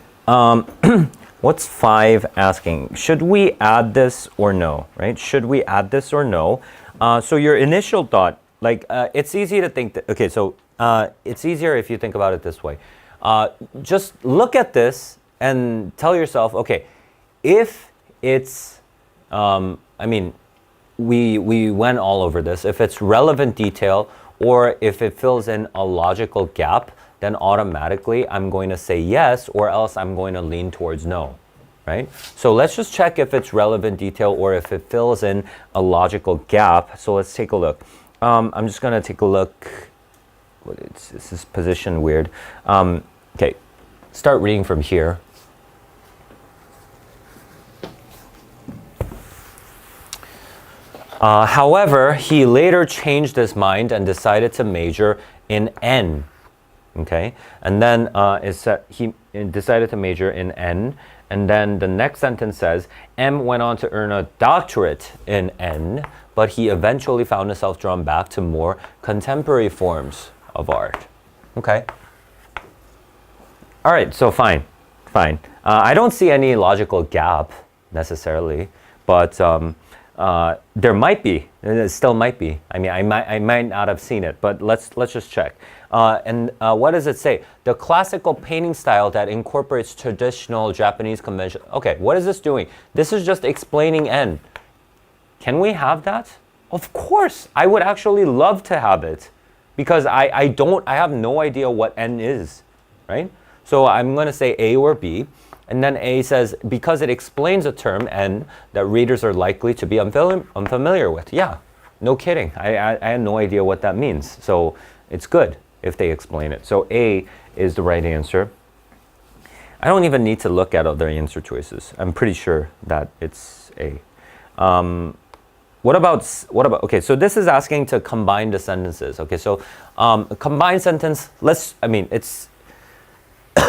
What's 5 asking? Should we add this or no, right? Should we add this or no? So your initial thought, like, it's easy to think that, okay, so it's easier if you think about it this way. Just look at this and tell yourself, okay, if it's, I mean, we went all over this. If it's relevant detail or if it fills in a logical gap, then automatically I'm going to say yes, or else I'm going to lean towards no, right? So let's just check if it's relevant detail or if it fills in a logical gap. So let's take a look. I'm just going to take a look. This is positioned weird. Okay, start reading from here. However, he later changed his mind and decided to major in N. Okay, and then he decided to major in N, and then the next sentence says, M went on to earn a doctorate in N, but he eventually found himself drawn back to more contemporary forms of art. Okay. All right, so fine. I don't see any logical gap necessarily, but there might be. It still might be. I mean, I might not have seen it, but let's just check. And what does it say? The classical painting style that incorporates traditional Japanese convention. Okay, what is this doing? This is just explaining N. Can we have that? Of course, I would actually love to have it, because I have no idea what N is, right? So I'm going to say A or B. And then A says, because it explains a term, N, that readers are likely to be unfamiliar with. Yeah, no kidding. I had no idea what that means. So it's good if they explain it. So A is the right answer. I don't even need to look at other answer choices. I'm pretty sure that it's A. What about, okay, so this is asking to combine the sentences. Okay, so combined sentence, it's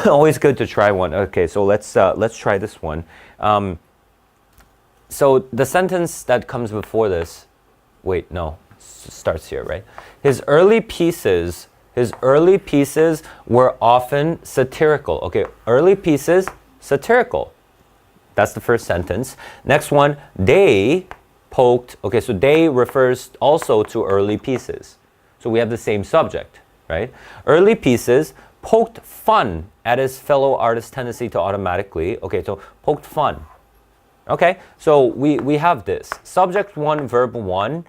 always good to try one. Okay, so let's try this one. So the sentence that comes before this, starts here, right? His early pieces were often satirical. Okay, early pieces, satirical. That's the first sentence. Next one, they poked. Okay, so they refers also to early pieces. So we have the same subject, right? Early pieces poked fun at his fellow artist's tendency to automatically, okay, so poked fun. Okay, so we have this. Subject 1, verb 1,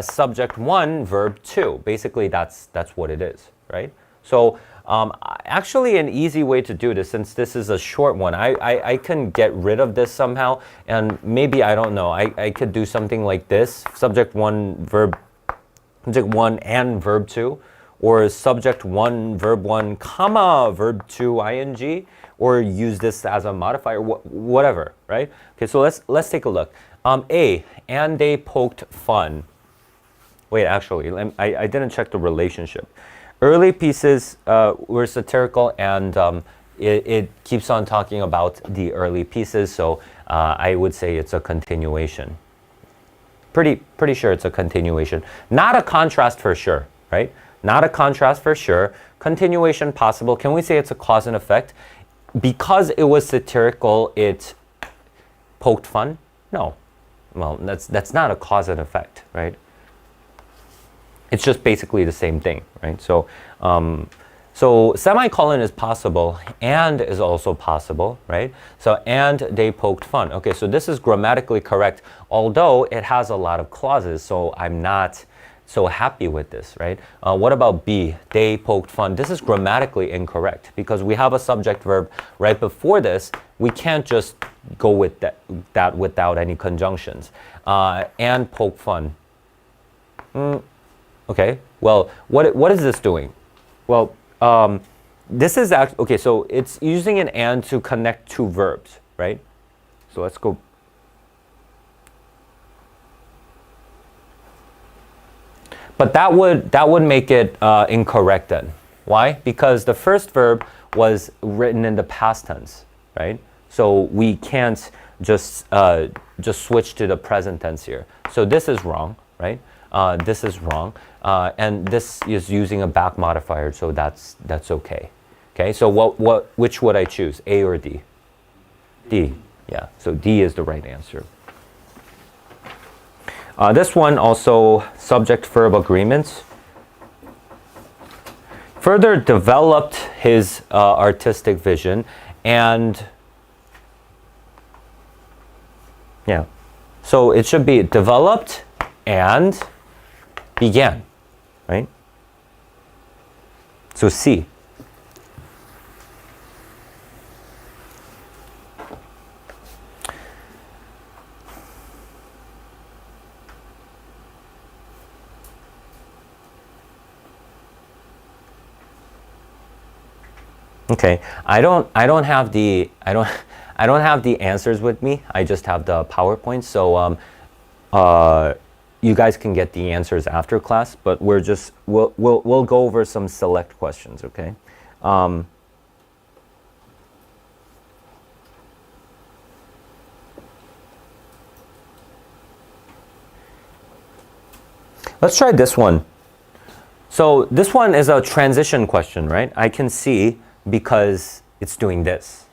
subject 1, verb 2. Basically, that's what it is, right? So actually an easy way to do this, since this is a short one, I can get rid of this somehow, and maybe, I don't know, I could do something like this. Subject 1 and verb 2. Or subject 1, verb 1, comma, verb 2, ing, or use this as a modifier, whatever, right? Okay, so let's take a look. A, and they poked fun. Wait, actually, I didn't check the relationship. Early pieces were satirical, and it keeps on talking about the early pieces, so I would say it's a continuation. Pretty sure it's a continuation. Not a contrast for sure, right? Not a contrast for sure. Continuation possible. Can we say it's a cause and effect? Because it was satirical, it poked fun? No. Well, that's not a cause and effect, right? It's just basically the same thing, right? So semicolon is possible, and is also possible, right? So, and they poked fun. Okay, so this is grammatically correct, although it has a lot of clauses, so I'm not so happy with this, right? What about B? They poked fun. This is grammatically incorrect because we have a subject verb right before this. We can't just go with that without any conjunctions. And poke fun. Okay, well, what is this doing? Well, this is okay, so it's using an and to connect two verbs, right? So let's go. But that would make it incorrect then. Why? Because the first verb was written in the past tense, right? So we can't just switch to the present tense here. So this is wrong, right? This is wrong, and this is using a back modifier, so that's okay. Okay, so which would I choose, A or D? D, yeah, so D is the right answer. This one also subject-verb agreements. Further developed his artistic vision and yeah, so it should be developed and began, right? So C. Okay, I don't have the answers with me. I just have the PowerPoint. So you guys can get the answers after class, but we'll go over some select questions, okay? Let's try this one. So this one is a transition question, right? I can see because it's doing this,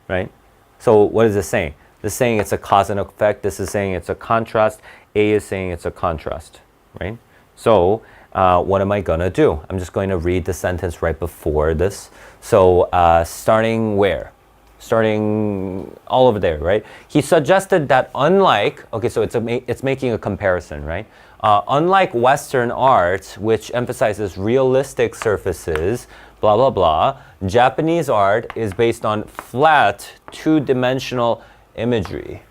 right? So what is this saying? This is saying it's a cause and effect. This is saying it's a contrast. A is saying it's a contrast, right? So what am I going to do? I'm just going to read the sentence right before this. So starting where? Starting all over there, right? He suggested that unlike, okay, so it's making a comparison, right? Unlike Western art, which emphasizes realistic surfaces, blah, blah, blah, Japanese art is based on flat, two-dimensional imagery,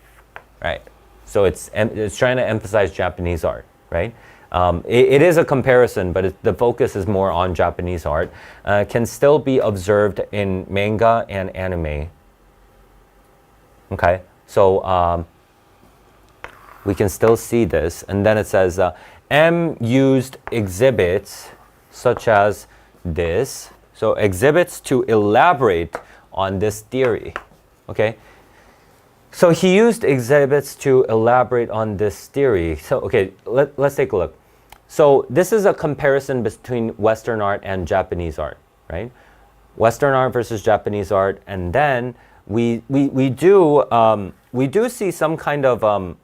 right? So it's trying to emphasize Japanese art, right? It is a comparison, but the focus is more on Japanese art. Can still be observed in manga and anime. Okay, so we can still see this. And then it says, M used exhibits such as this. So exhibits to elaborate on this theory. Okay, so he used exhibits to elaborate on this theory. So, okay, let's take a look. So this is a comparison between Western art and Japanese art, right? Western art versus Japanese art. And then we do see some kind of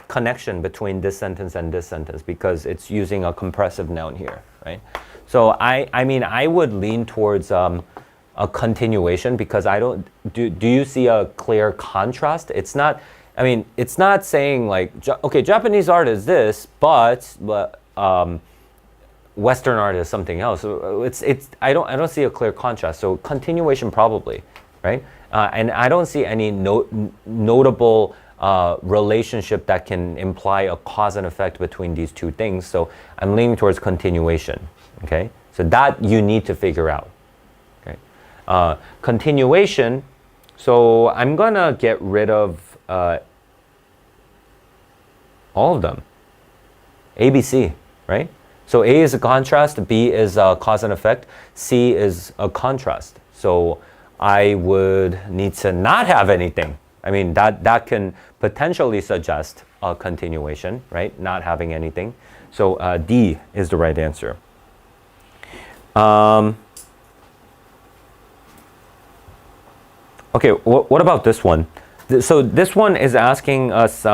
connection between this sentence and this sentence because it's using a compressive noun here, right? So I mean, I would lean towards a continuation because do you see a clear contrast? It's not, I mean, it's not saying like, okay, Japanese art is this, but Western art is something else. So I don't see a clear contrast. So continuation probably, right? And I don't see any notable relationship that can imply a cause and effect between these two things. So I'm leaning towards continuation. Okay, so that you need to figure out. Okay, continuation. So I'm gonna get rid of all of them. A, B, C, right? So A is a contrast, B is a cause and effect, C is a contrast. So I would need to not have anything. I mean, that can potentially suggest a continuation, right? Not having anything. So D is the right answer. Okay, what about this one? So this one is asking us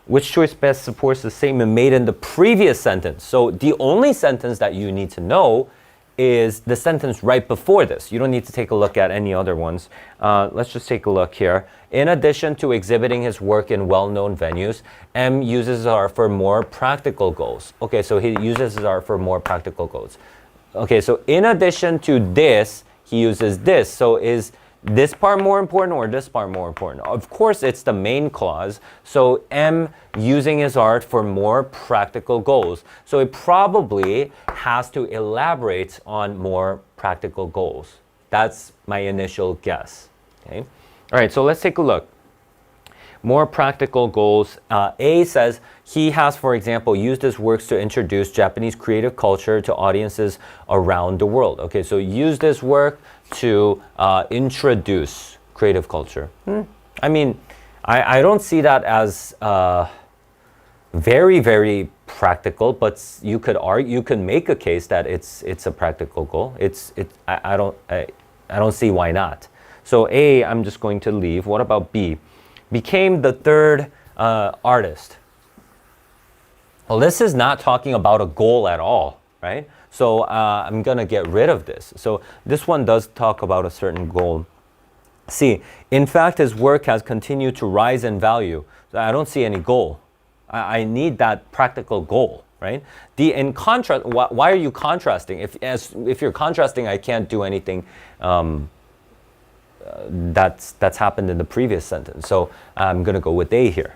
which choice best supports the statement made in the previous sentence. So the only sentence that you need to know is the sentence right before this. You don't need to take a look at any other ones. Let's just take a look here. In addition to exhibiting his work in well-known venues, M uses art for more practical goals. Okay, so he uses his art for more practical goals. Okay, so in addition to this, he uses this. So is this part more important or this part more important? Of course, it's the main clause. So M using his art for more practical goals. So it probably has to elaborate on more practical goals. That's my initial guess. Okay. All right, so let's take a look. More practical goals. A says he has, for example, used his works to introduce Japanese creative culture to audiences around the world. Okay, so use this work to introduce creative culture. I mean, I don't see that as very, very practical, but you could make a case that it's a practical goal. I don't see why not. So A, I'm just going to leave. What about B? Became the third artist. Well, this is not talking about a goal at all, right? So I'm going to get rid of this. So this one does talk about a certain goal. C, in fact, his work has continued to rise in value. So I don't see any goal. I need that practical goal, right? D, in contrast, why are you contrasting? If you're contrasting, I can't do anything that's happened in the previous sentence. So I'm going to go with A here.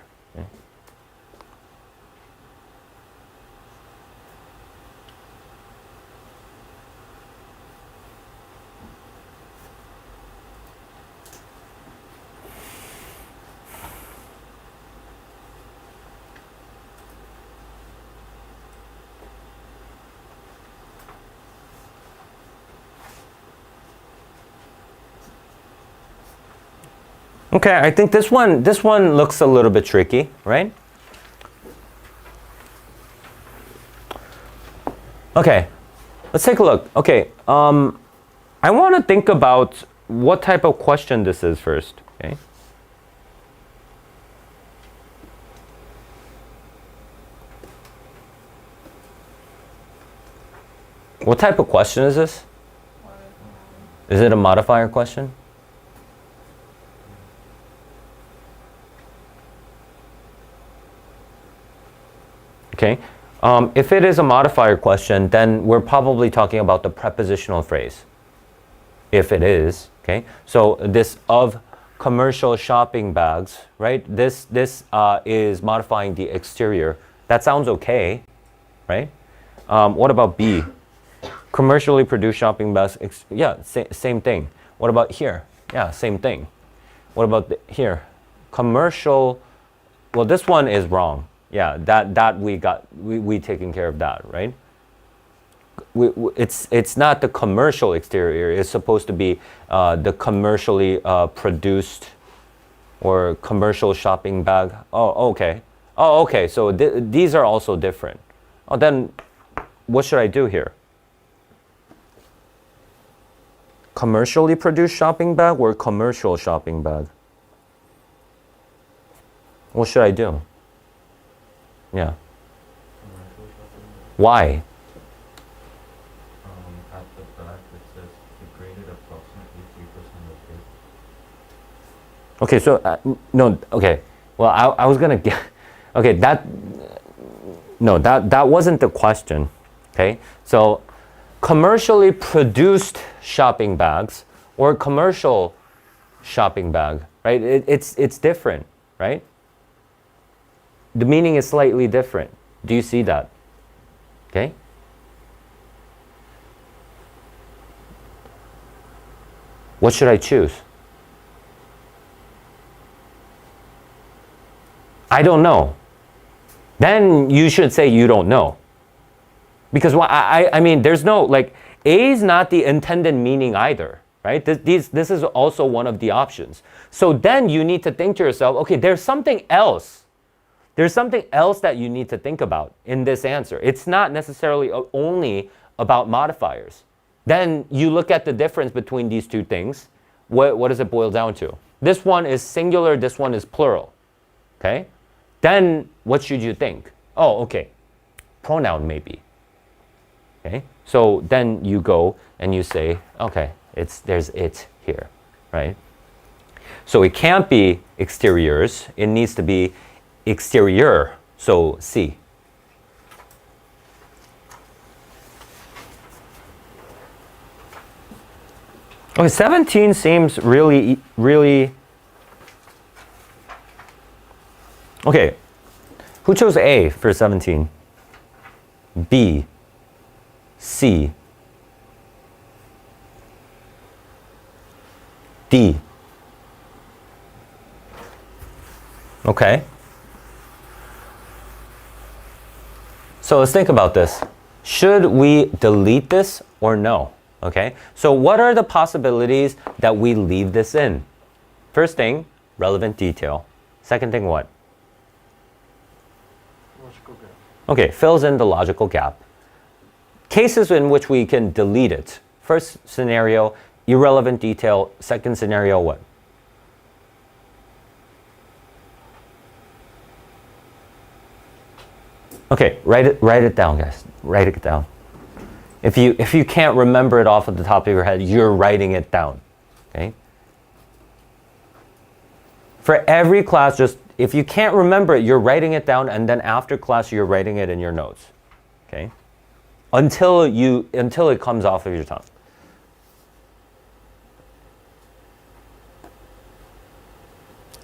Okay, I think this one looks a little bit tricky, right? Okay, let's take a look. Okay, I want to think about what type of question this is first. Okay. What type of question is this? Is it a modifier question? Okay. If it is a modifier question, then we're probably talking about the prepositional phrase. If it is, okay. So this of commercial shopping bags, right? This is modifying the exterior. That sounds okay, right? What about B? Commercially produced shopping bags. Yeah, same thing. What about here? Yeah, same thing. What about here? Commercial. Well, this one is wrong. Yeah, that we taken care of that, right? It's not the commercial exterior. It's supposed to be the commercially produced or commercial shopping bag. Oh, okay. Oh, okay. So these are also different. Oh, then what should I do here? Commercially produced shopping bag or commercial shopping bag? What should I do? Yeah. Why? At the back it says degraded approximately 3% of weight. Okay, so no. Okay. Well, I was gonna get. Okay, that wasn't the question. Okay, so commercially produced shopping bags or commercial shopping bag, right? It's different, right? The meaning is slightly different. Do you see that? Okay? What should I choose? I don't know. Then you should say you don't know. Because I mean, there's no, like, A is not the intended meaning either, right? This is also one of the options. So then you need to think to yourself, okay, there's something else. There's something else that you need to think about in this answer. It's not necessarily only about modifiers. Then you look at the difference between these two things. What does it boil down to? This one is singular, this one is plural. Okay? Then what should you think? Oh, okay. Pronoun maybe. Okay? So then you go and you say, okay, there's it here, right? So it can't be exteriors. It needs to be exterior, so C. Okay, 17 seems really. Okay, who chose A for 17? B, C, D. Okay. So let's think about this. Should we delete this or no? Okay, so what are the possibilities that we leave this in? First thing, relevant detail. Second thing, what? Logical gap. Okay, fills in the logical gap. Cases in which we can delete it. First scenario, irrelevant detail. Second scenario, what? Okay, write it down, guys. Write it down. If you can't remember it off of the top of your head, you're writing it down. Okay? For every class, just if you can't remember it, you're writing it down, and then after class you're writing it in your notes. Okay? Until it comes off of your tongue.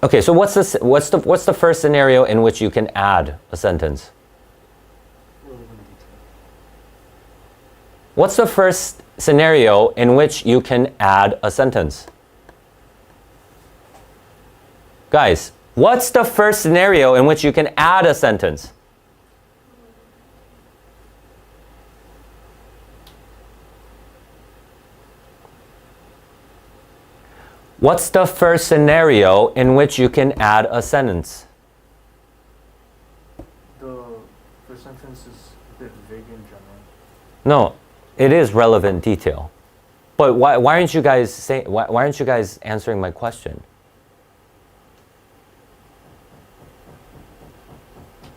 Okay, so what's the first scenario in which you can add a sentence? What's the first scenario in which you can add a sentence? Guys, what's the first scenario in which you can add a sentence? What's the first scenario in which you can add a sentence? The first sentence is a bit vague in general. No, it is relevant detail. But why aren't you guys why aren't you guys answering my question?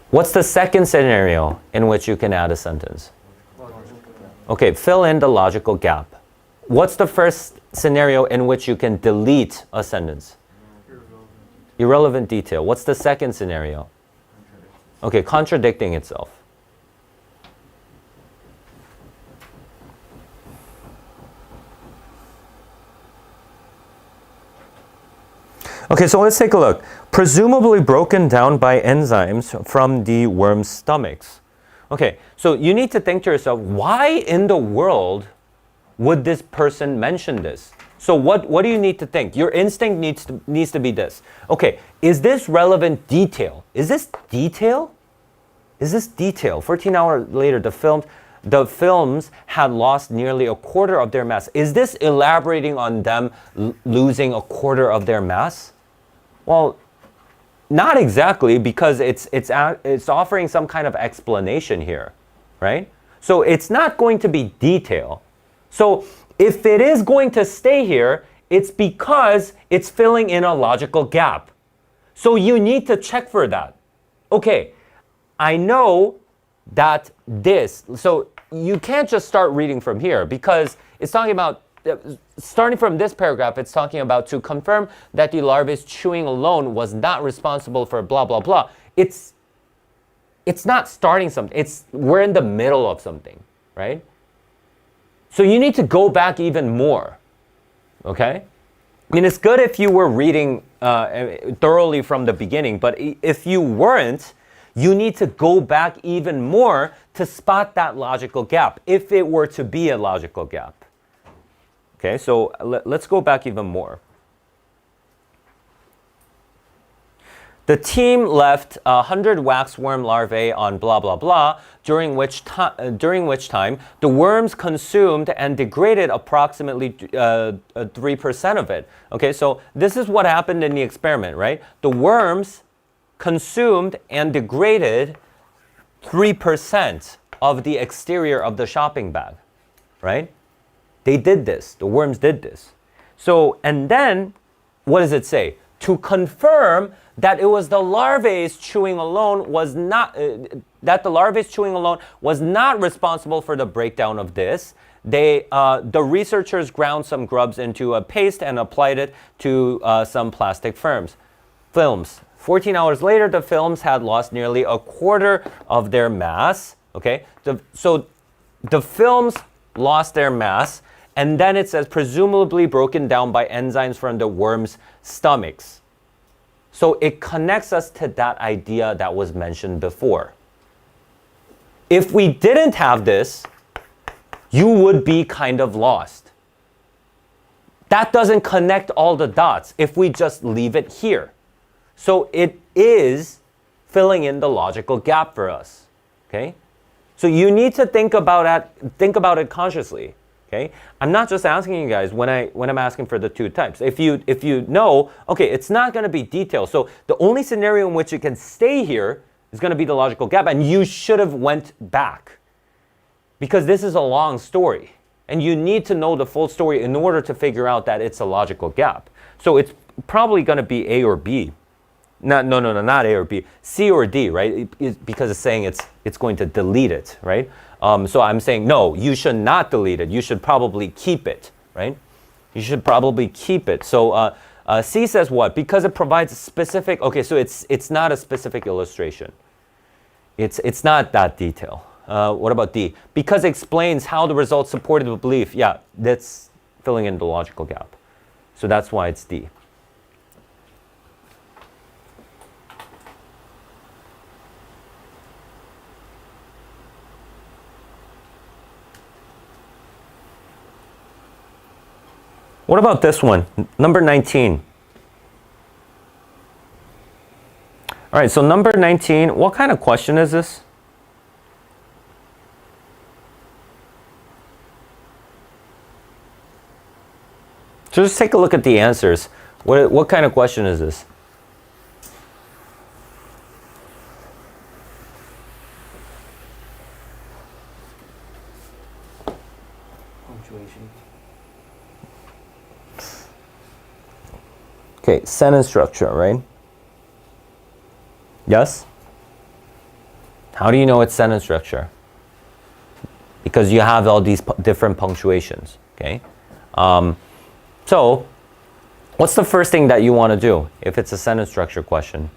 What's the second scenario in which you can add a sentence? Okay, fill in the logical gap. What's the first scenario in which you can delete a sentence? Irrelevant detail. What's the second scenario? Okay, contradicting itself. Okay, so let's take a look. Presumably broken down by enzymes from the worm's stomachs. Okay, so you need to think to yourself, why in the world would this person mention this? So what do you need to think? Your instinct needs to be this. Okay, is this relevant detail? Is this detail? Is this detail? 14 hours later, the films had lost nearly a quarter of their mass. Is this elaborating on them losing a quarter of their mass? Well, not exactly, because it's offering some kind of explanation here, right? So it's not going to be detail. So if it is going to stay here, it's because it's filling in a logical gap. So you need to check for that. Okay, I know that this, so you can't just start reading from here, because it's talking about, starting from this paragraph, it's talking about to confirm that the larvae's chewing alone was not responsible for blah, blah, blah. It's not starting something. We're in the middle of something, right? So you need to go back even more, okay? I mean, it's good if you were reading thoroughly from the beginning, but if you weren't, you need to go back even more to spot that logical gap, if it were to be a logical gap. Okay, so let's go back even more. The team left 100 waxworm larvae on blah, blah, blah, during which time the worms consumed and degraded approximately 3% of it. Okay, so this is what happened in the experiment, right? The worms consumed and degraded 3% of the exterior of the shopping bag, right? They did this. The worms did this. So, and then, what does it say? To confirm that it was the larvae's chewing alone was not, that the larvae's chewing alone was not responsible for the breakdown of this. The researchers ground some grubs into a paste and applied it to some plastic films. 14 hours later, the films had lost nearly a quarter of their mass. Okay, so the films lost their mass. And then it says, presumably broken down by enzymes from the worm's stomachs. So it connects us to that idea that was mentioned before. If we didn't have this, you would be kind of lost. That doesn't connect all the dots if we just leave it here. So it is filling in the logical gap for us. Okay? So you need to think about it consciously. Okay? I'm not just asking you guys when I'm asking for the two types. If you know, okay, it's not going to be detailed. So the only scenario in which it can stay here is going to be the logical gap, and you should have went back, because this is a long story. And you need to know the full story in order to figure out that it's a logical gap. So it's probably going to be A or B. Not A or B. C or D, right? Because it's saying it's going to delete it, right? So I'm saying, no, you should not delete it. You should probably keep it, right? You should probably keep it. So C says what? Because it provides a specific, okay, so it's not a specific illustration. It's not that detail. What about D? Because it explains how the results supported the belief. Yeah, that's filling in the logical gap. So that's why it's D. What about this one? Number 19. All right, so number 19, what kind of question is this? So just take a look at the answers. What kind of question is this? Punctuation. Okay, sentence structure, right? Yes? How do you know it's sentence structure? Because you have all these different punctuations, okay? So, what's the first thing that you want to do if it's a sentence structure question?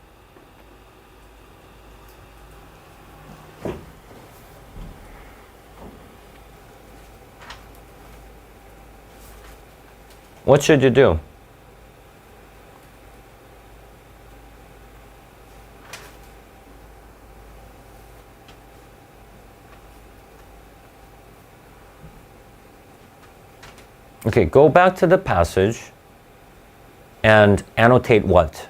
What should you do? Okay, go back to the passage and annotate what?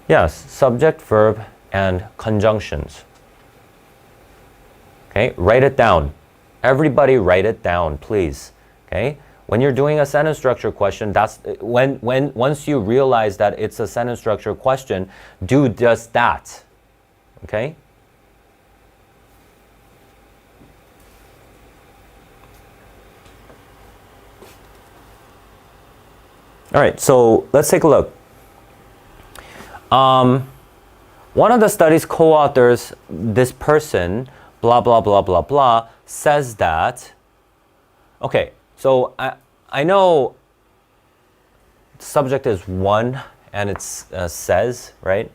Yes, subject, verb, and conjunctions. Okay, write it down. Everybody write it down, please. Okay, when you're doing a sentence structure question, that's once you realize that it's a sentence structure question, do just that. Okay? All right, so let's take a look. One of the study's co-authors, this person, blah, blah, blah, blah, blah, says that, okay, so I know subject is one and it's says, right?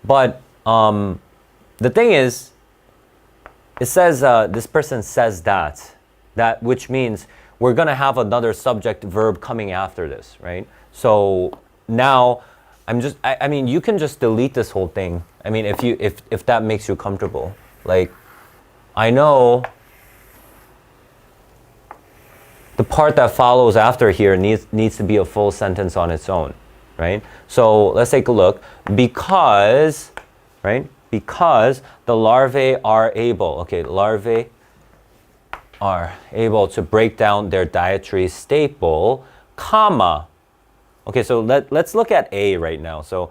But the thing is, it says, this person says that which means we're going to have another subject verb coming after this, right? So now I mean, you can just delete this whole thing. I mean, if that makes you comfortable. Like, I know the part that follows after here needs to be a full sentence on its own, right? So let's take a look. Because, right? Because the larvae are able, okay, larvae are able to break down their dietary staple, comma. Okay, so let's look at A right now. So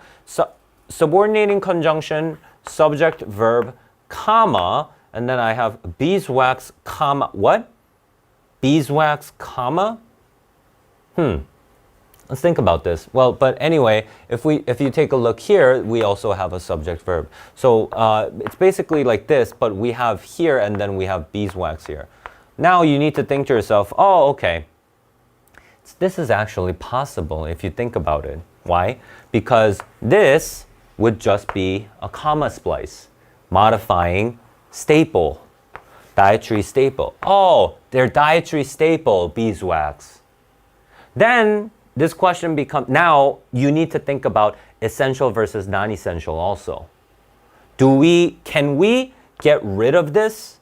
subordinating conjunction, subject, verb, comma, and then I have beeswax, comma, what? Beeswax, comma? Let's think about this. Well, but anyway, if you take a look here, we also have a subject verb. So it's basically like this, but we have here and then we have beeswax here. Now you need to think to yourself, oh, okay. This is actually possible if you think about it. Why? Because this would just be a comma splice, modifying staple, dietary staple. Oh, their dietary staple, beeswax. Then this question becomes, now you need to think about essential versus non-essential also. Can we get rid of this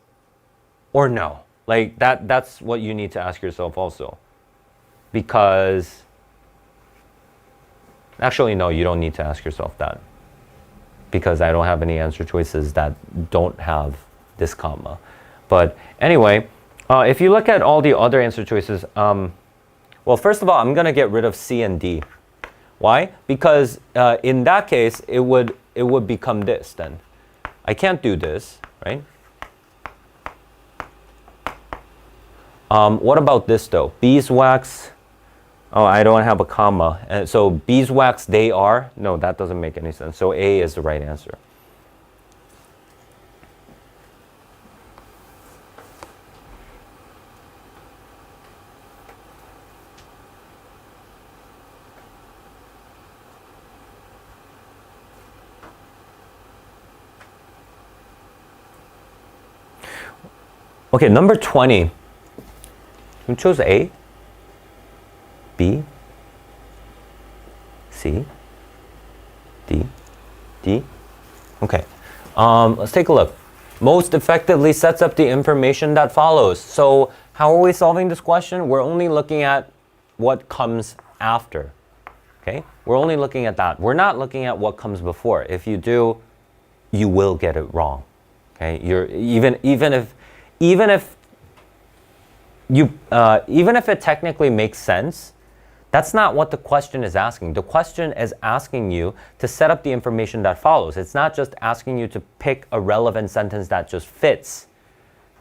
or no? Like that's what you need to ask yourself also. Because, actually, no, you don't need to ask yourself that. Because I don't have any answer choices that don't have this comma. But anyway, if you look at all the other answer choices, well, first of all, I'm going to get rid of C and D. Why? Because in that case, it would become this then. I can't do this, right? What about this though? Beeswax. Oh, I don't have a comma. And so beeswax they are. No, that doesn't make any sense. So A is the right answer. Okay, number 20. Who chose A? B? C? D? D? Okay. Let's take a look. Most effectively sets up the information that follows. So how are we solving this question? We're only looking at what comes after. Okay? We're only looking at that. We're not looking at what comes before. If you do, you will get it wrong. Okay? Even if it technically makes sense, that's not what the question is asking. The question is asking you to set up the information that follows. It's not just asking you to pick a relevant sentence that just fits.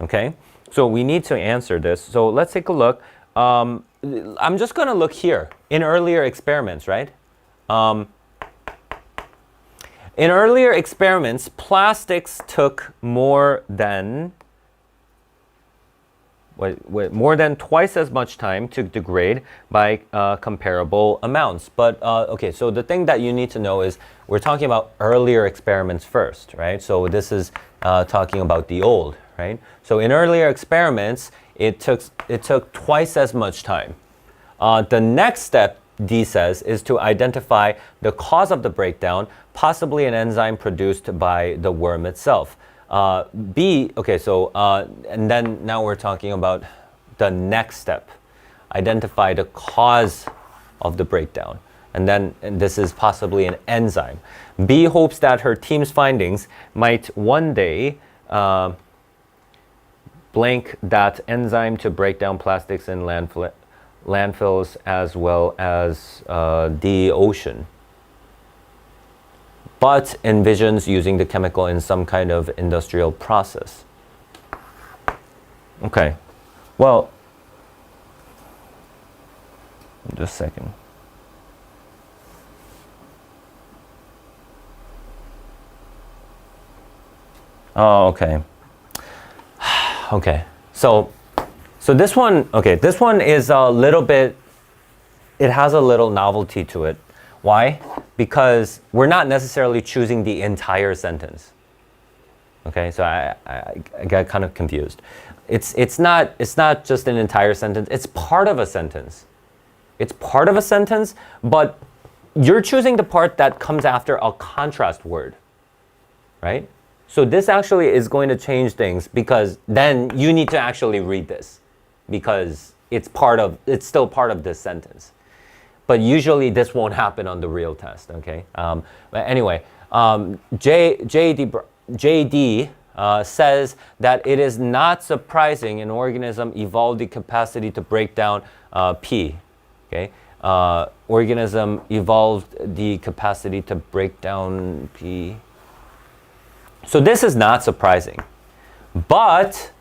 Okay? So we need to answer this. So let's take a look. I'm just going to look here in earlier experiments, right? In earlier experiments, plastics took more than twice as much time to degrade by comparable amounts. But okay, so the thing that you need to know is we're talking about earlier experiments first, right? So this is talking about the old, right? So in earlier experiments, it took twice as much time. The next step, D says, is to identify the cause of the breakdown, possibly an enzyme produced by the worm itself. B, okay, so, and then now we're talking about the next step. Identify the cause of the breakdown. And this is possibly an enzyme. B hopes that her team's findings might one day blank that enzyme to break down plastics in landfills as well as the ocean, but envisions using the chemical in some kind of industrial process. Okay, well, just a second. Oh, okay. Okay, so this one, okay, this one is a little bit, it has a little novelty to it. Why? Because we're not necessarily choosing the entire sentence. Okay, so I got kind of confused. It's not just an entire sentence, it's part of a sentence. It's part of a sentence, but you're choosing the part that comes after a contrast word, right? So this actually is going to change things because then you need to actually read this because it's still part of this sentence. But usually this won't happen on the real test, okay? But anyway, JD says that it is not surprising an organism evolved the capacity to break down P, okay? Organism evolved the capacity to break down P. So this is not surprising, but,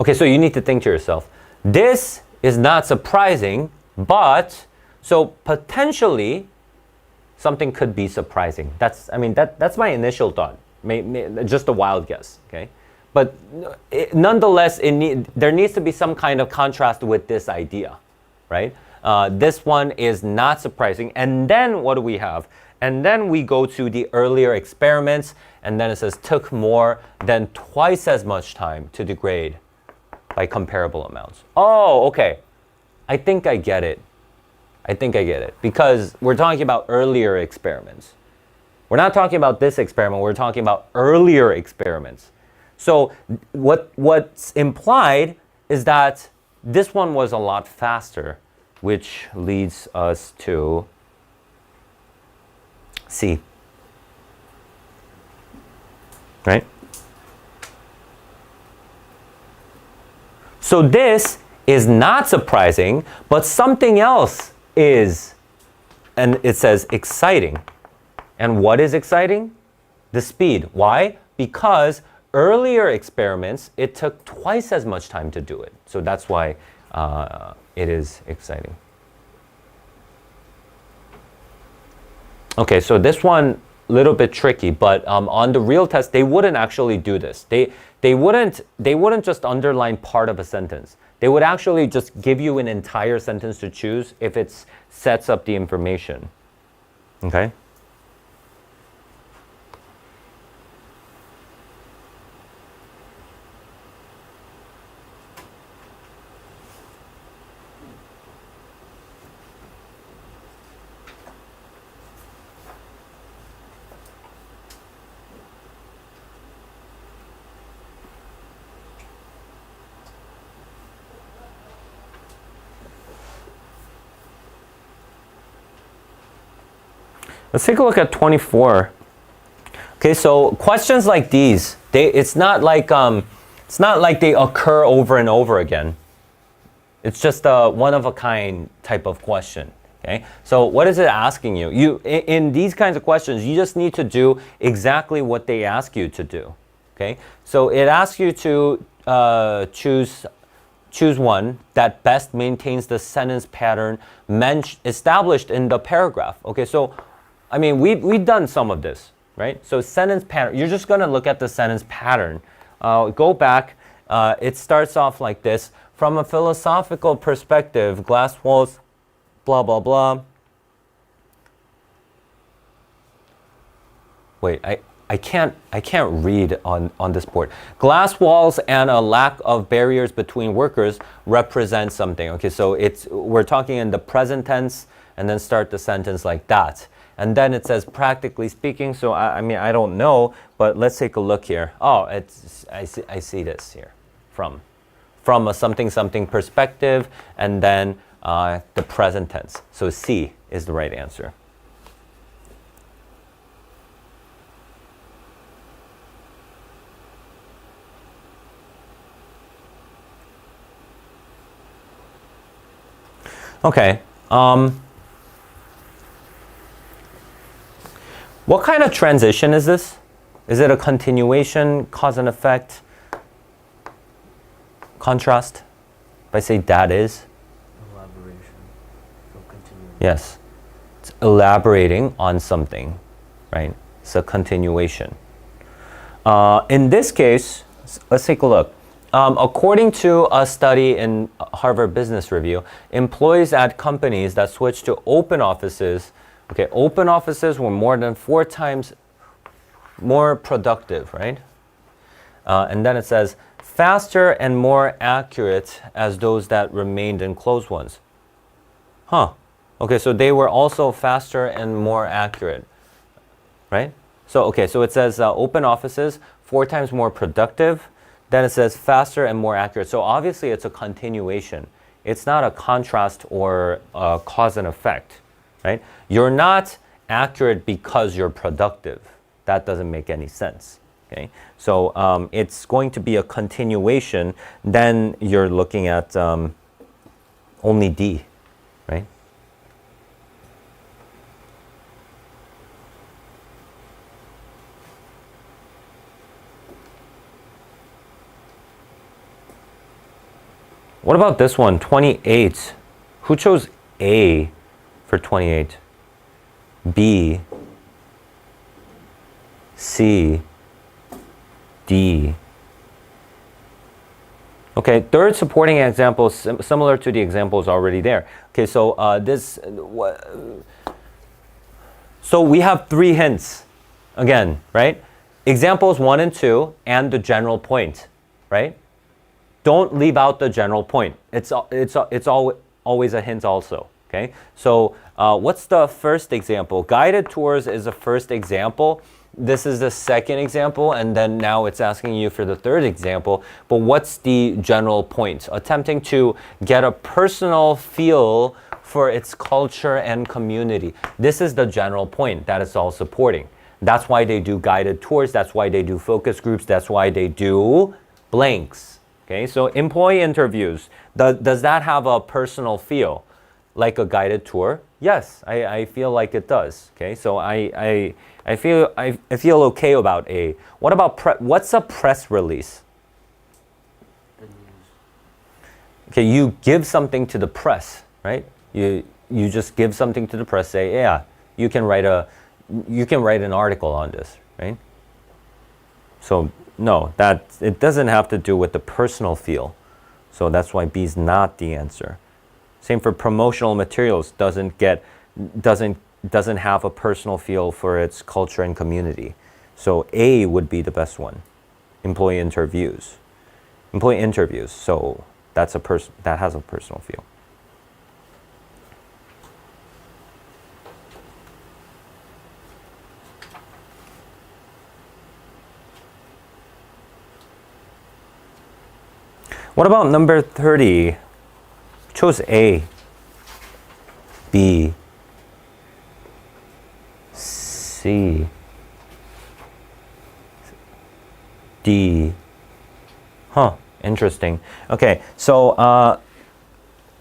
okay, so you need to think to yourself, this is not surprising, but, so potentially something could be surprising. That's my initial thought, just a wild guess, okay? But nonetheless, there needs to be some kind of contrast with this idea, right? This one is not surprising, and then what do we have? And then we go to the earlier experiments, and then it says took more than twice as much time to degrade by comparable amounts. Oh, okay. I think I get it. Because we're talking about earlier experiments. We're not talking about this experiment, we're talking about earlier experiments. So what's implied is that this one was a lot faster, which leads us to C. Right? So this is not surprising, but something else is, and it says exciting. And what is exciting? The speed. Why? because earlier experiments, it took twice as much time to do it. So that's why it is exciting. Okay, so this one, a little bit tricky, but on the real test, they wouldn't actually do this. They wouldn't just underline part of a sentence. They would actually just give you an entire sentence to choose if it sets up the information. Okay? Let's take a look at 24. Okay, so questions like these, it's not like they occur over and over again. It's just a one-of-a-kind type of question. Okay, so what is it asking you? In these kinds of questions, you just need to do exactly what they ask you to do. Okay, so it asks you to choose one that best maintains the sentence pattern established in the paragraph. Okay, so I mean, we've done some of this, right? So sentence pattern, you're just going to look at the sentence pattern. Go back. It starts off like this. From a philosophical perspective, glass walls, blah, blah, blah. Wait, I can't read on this board. Glass walls and a lack of barriers between workers represent something. Okay, so we're talking in the present tense and then start the sentence like that. And then it says, practically speaking, so I mean, I don't know, but let's take a look here. Oh, I see this here. From a something perspective, and then the present tense. So C is the right answer. Okay. What kind of transition is this? Is it a continuation, cause and effect, contrast? If I say that is? Elaboration. So continue. Yes. It's elaborating on something, right? It's a continuation. In this case, let's take a look. According to a study in Harvard Business Review, employees at companies that switched to open offices, okay, open offices were more than 4 times more productive, right? And then it says, faster and more accurate as those that remained in closed ones. Huh. Okay, so they were also faster and more accurate, right? So, okay, so it says open offices, 4 times more productive. Then it says faster and more accurate. So obviously it's a continuation. It's not a contrast or a cause and effect, right? You're not accurate because you're productive. That doesn't make any sense, okay? So it's going to be a continuation. Then you're looking at only D, right? What about this one, 28? Who chose A for 28? B, C, D. Okay, third supporting example similar to the examples already there. Okay, so so we have 3 hints again, right? Examples 1 and 2 and the general point, right? Don't leave out the general point. It's always a hint also, okay? So what's the first example? Guided tours is the first example. This is the second example, and then now it's asking you for the third example. But what's the general point? Attempting to get a personal feel for its culture and community. This is the general point that it's all supporting. That's why they do guided tours. That's why they do focus groups. That's why they do blanks. Okay, so employee interviews. Does that have a personal feel? Like a guided tour? Yes, I feel like it does. Okay, so I feel okay about A. What about what's a press release? The news. Okay, you give something to the press, right? You just give something to the press, say, yeah, you can write an article on this, right? So no, it doesn't have to do with the personal feel. So that's why B is not the answer. Same for promotional materials, doesn't have a personal feel for its culture and community. So A would be the best one. Employee interviews. So that has a personal feel. What about number 30? Chose A, B, C, D. Interesting. Okay, so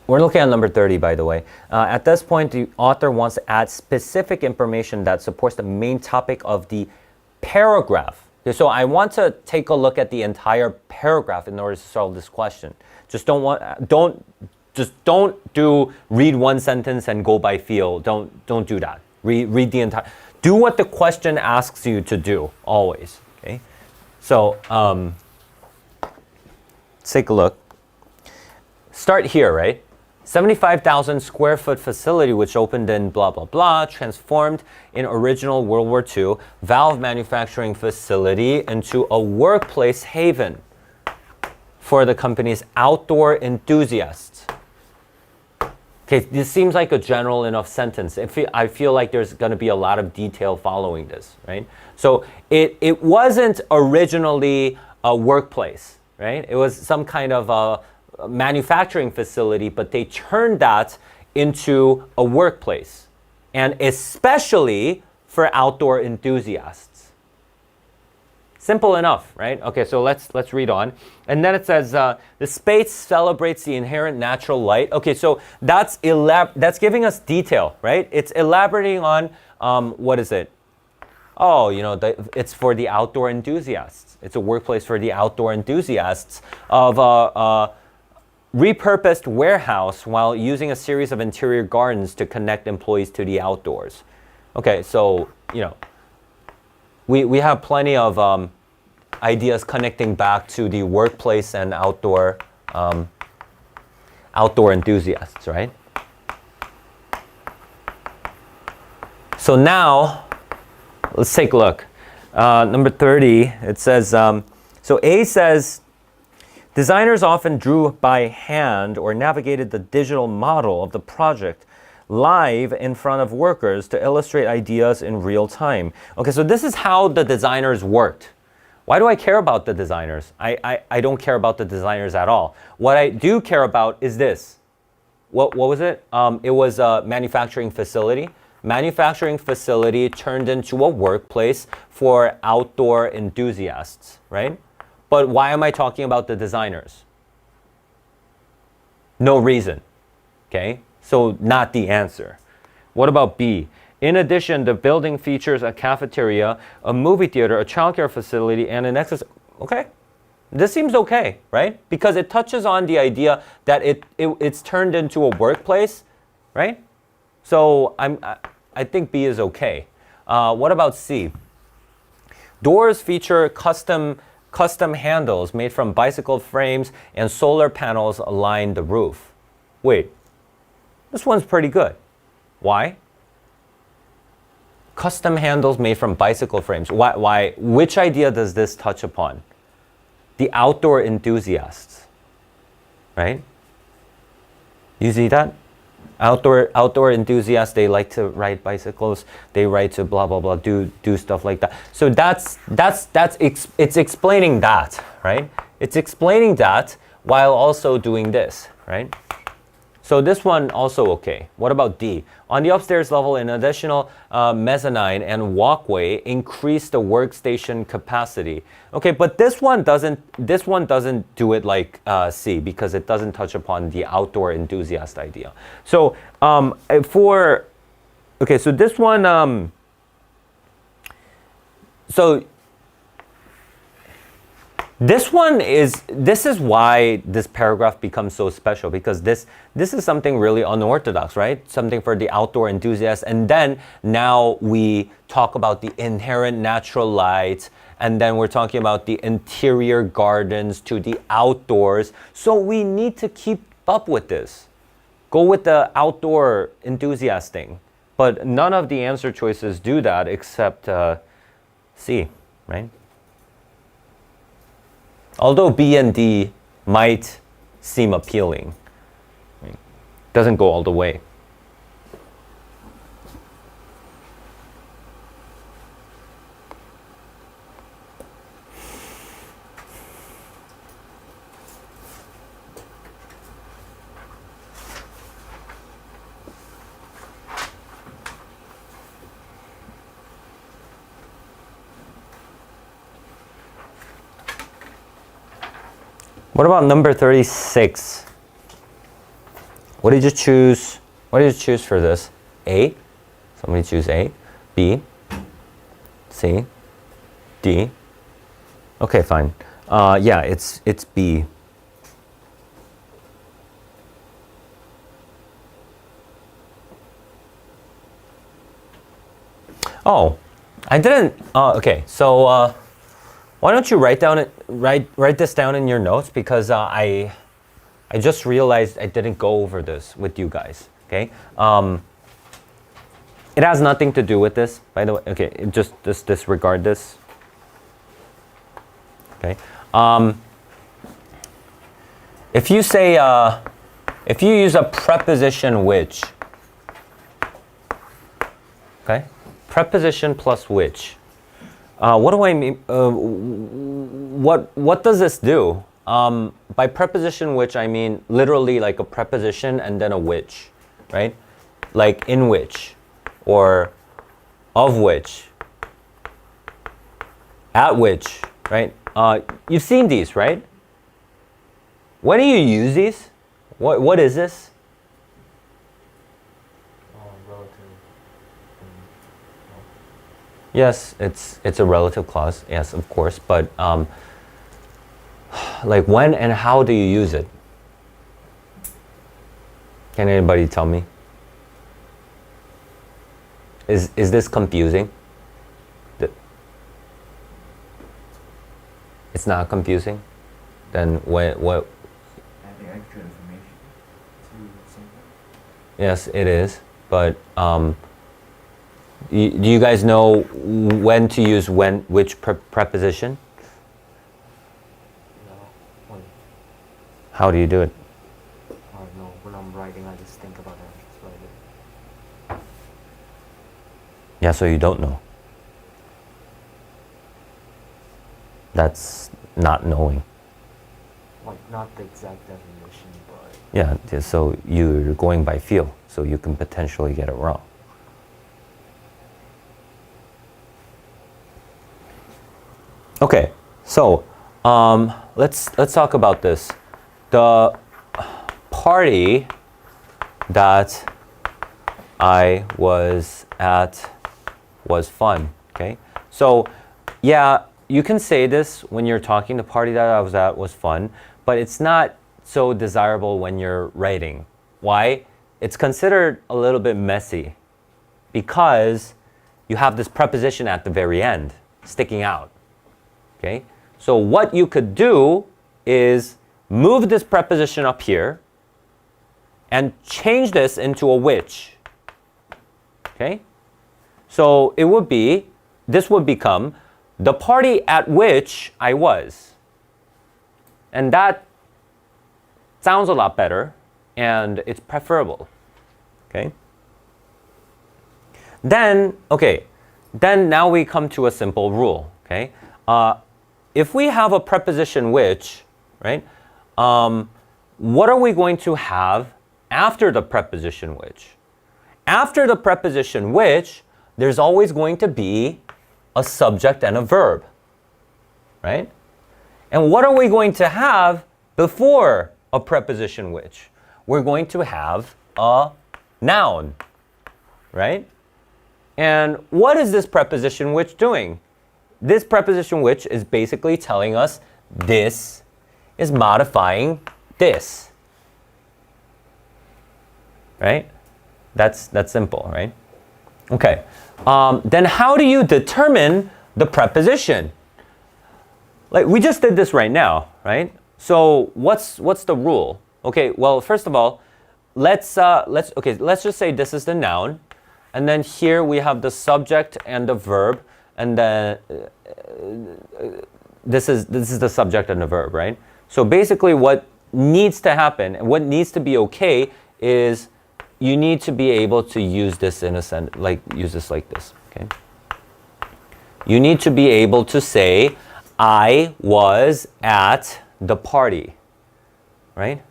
we're looking at number 30, by the way. At this point, the author wants to add specific information that supports the main topic of the paragraph. Okay, so I want to take a look at the entire paragraph in order to solve this question. Just don't do read one sentence and go by feel. Don't do that. Read the entire. Do what the question asks you to do always. Okay, so let's take a look. Start here, right? 75,000 square foot facility which opened in blah, blah, blah, transformed in original World War II valve manufacturing facility into a workplace haven for the company's outdoor enthusiasts. Okay, this seems like a general enough sentence. I feel like there's going to be a lot of detail following this, right? So it wasn't originally a workplace, right? It was some kind of a manufacturing facility, but they turned that into a workplace, and especially for outdoor enthusiasts. Simple enough, right? Okay, so let's read on. And then it says, the space celebrates the inherent natural light. Okay, so that's giving us detail, right? It's elaborating on, what is it? Oh, it's for the outdoor enthusiasts. It's a workplace for the outdoor enthusiasts of repurposed warehouse while using a series of interior gardens to connect employees to the outdoors. Okay, so, we have plenty of ideas connecting back to the workplace and outdoor enthusiasts, right? So now, let's take a look. Number 30, it says, so A says, designers often drew by hand or navigated the digital model of the project live in front of workers to illustrate ideas in real time. Okay, so this is how the designers worked. Why do I care about the designers? I don't care about the designers at all. What I do care about is this. What was it? It was a manufacturing facility. Manufacturing facility turned into a workplace for outdoor enthusiasts, right? But why am I talking about the designers? No reason, okay? So not the answer. What about B? In addition, the building features a cafeteria, a movie theater, a childcare facility, and an exercise. Okay, this seems okay, right? Because it touches on the idea that it's turned into a workplace, right? So I think B is okay. What about C? Doors feature custom handles made from bicycle frames and solar panels line the roof. Wait, this one's pretty good. Why? Custom handles made from bicycle frames. Why? Which idea does this touch upon? The outdoor enthusiasts, right? You see that? Outdoor enthusiasts, they like to ride bicycles, they like to blah blah blah, do stuff like that. So it's explaining that, right? It's explaining that while also doing this, right? So this one also okay. What about D? On the upstairs level, an additional mezzanine and walkway increase the workstation capacity. Okay, but this one doesn't do it like C, because it doesn't touch upon the outdoor enthusiast idea. So so this one So this is why this paragraph becomes so special, because this is something really unorthodox, right? Something for the outdoor enthusiast. And then now we talk about the inherent natural light, and then we're talking about the interior gardens to the outdoors. So we need to keep up with this. Go with the outdoor enthusiast thing. But none of the answer choices do that except C, right? Although B and D might seem appealing, right? Doesn't go all the way. What about number 36? What did you choose? What did you choose for this? A? Somebody choose A. B? C? D? Okay, fine. Yeah, it's B. Oh, I didn't. Okay, so why don't you write this down in your notes, because I just realized I didn't go over this with you guys. Okay, it has nothing to do with this, by the way. Okay, just disregard this. Okay, if you say if you use a preposition which, okay, preposition plus which. What do I mean? What does this do? By preposition which, I mean literally like a preposition and then a which, right? Like in which, or of which, at which, right? You've seen these, right? When do you use these? What is this? Relative. Yes, it's a relative clause. Yes, of course. But like when and how do you use it? Can anybody tell me? Is this confusing? It's not confusing? Then what? Adding extra information to something. Yes, it is. But do you guys know when to use which preposition? No. How do you do it? I don't know. When I'm writing, I just think about it and just write it. Yeah, so you don't know. That's not knowing. Like, not the exact definition, but... Yeah, so you're going by feel, so you can potentially get it wrong. Okay, so let's talk about this. The party that I was at was fun. Okay, so yeah, you can say this when you're talking. The party that I was at was fun, but it's not so desirable when you're writing. Why? It's considered a little bit messy because you have this preposition at the very end sticking out. Okay, so what you could do is move this preposition up here and change this into a which. Okay, so it would be, this would become the party at which I was. And that sounds a lot better and it's preferable. Okay, then now we come to a simple rule. Okay, if we have a preposition which, right, what are we going to have after the preposition which? After the preposition which, there's always going to be a subject and a verb, right? And what are we going to have before a preposition which? We're going to have a noun, right? And what is this preposition which doing? This preposition which is basically telling us this is modifying this. Right? That's simple, right? Okay. Then how do you determine the preposition? Like we just did this right now, right? So what's the rule? Okay, well, first of all, let's just say this is the noun, and then here we have the subject and the verb, and then this is the subject and the verb, right? So basically what needs to happen and what needs to be okay is you need to be able to use this in a sentence, like use this like this, okay? You need to be able to say, I was at the party, right?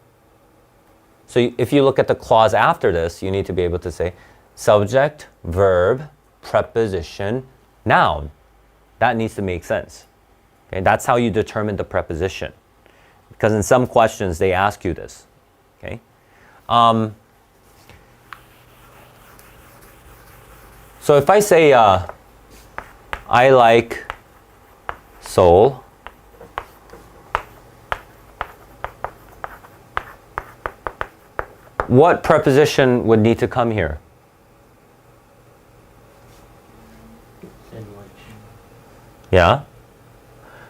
So if you look at the clause after this, you need to be able to say subject, verb, preposition, noun. That needs to make sense. Okay, that's how you determine the preposition. Because in some questions, they ask you this. Okay. So if I say, I like Seoul, what preposition would need to come here? Sandwich. Yeah?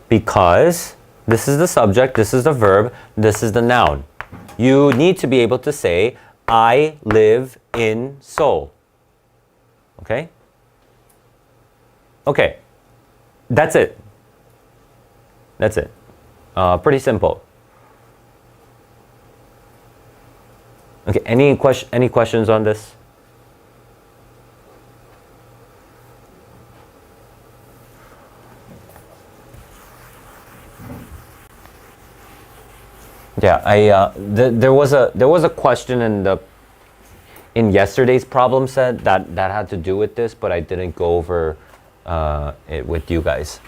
Because this is the subject, this is the verb, this is the noun. You need to be able to say, I live in Seoul. Okay? Okay. That's it. That's it. Pretty simple. Okay, any questions on this? Yeah, there was a question in yesterday's problem set that had to do with this, but I didn't go over it with you guys.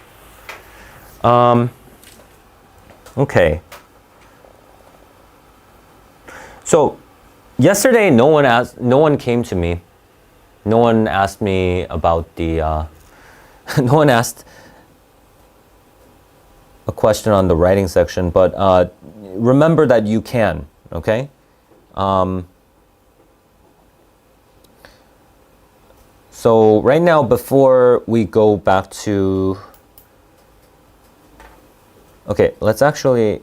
Okay. So yesterday, no one came to me. No one asked me about the. No one asked a question on the writing section, but remember that you can. Okay. So right now, before we go back to. Okay, let's actually.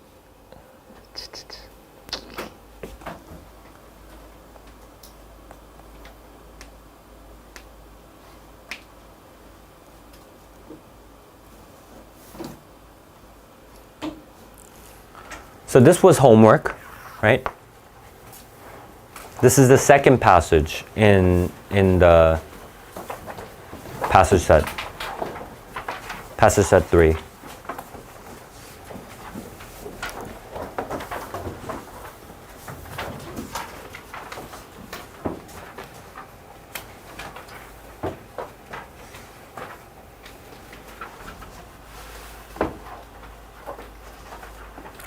So this was homework, right? This is the second passage in the passage set 3.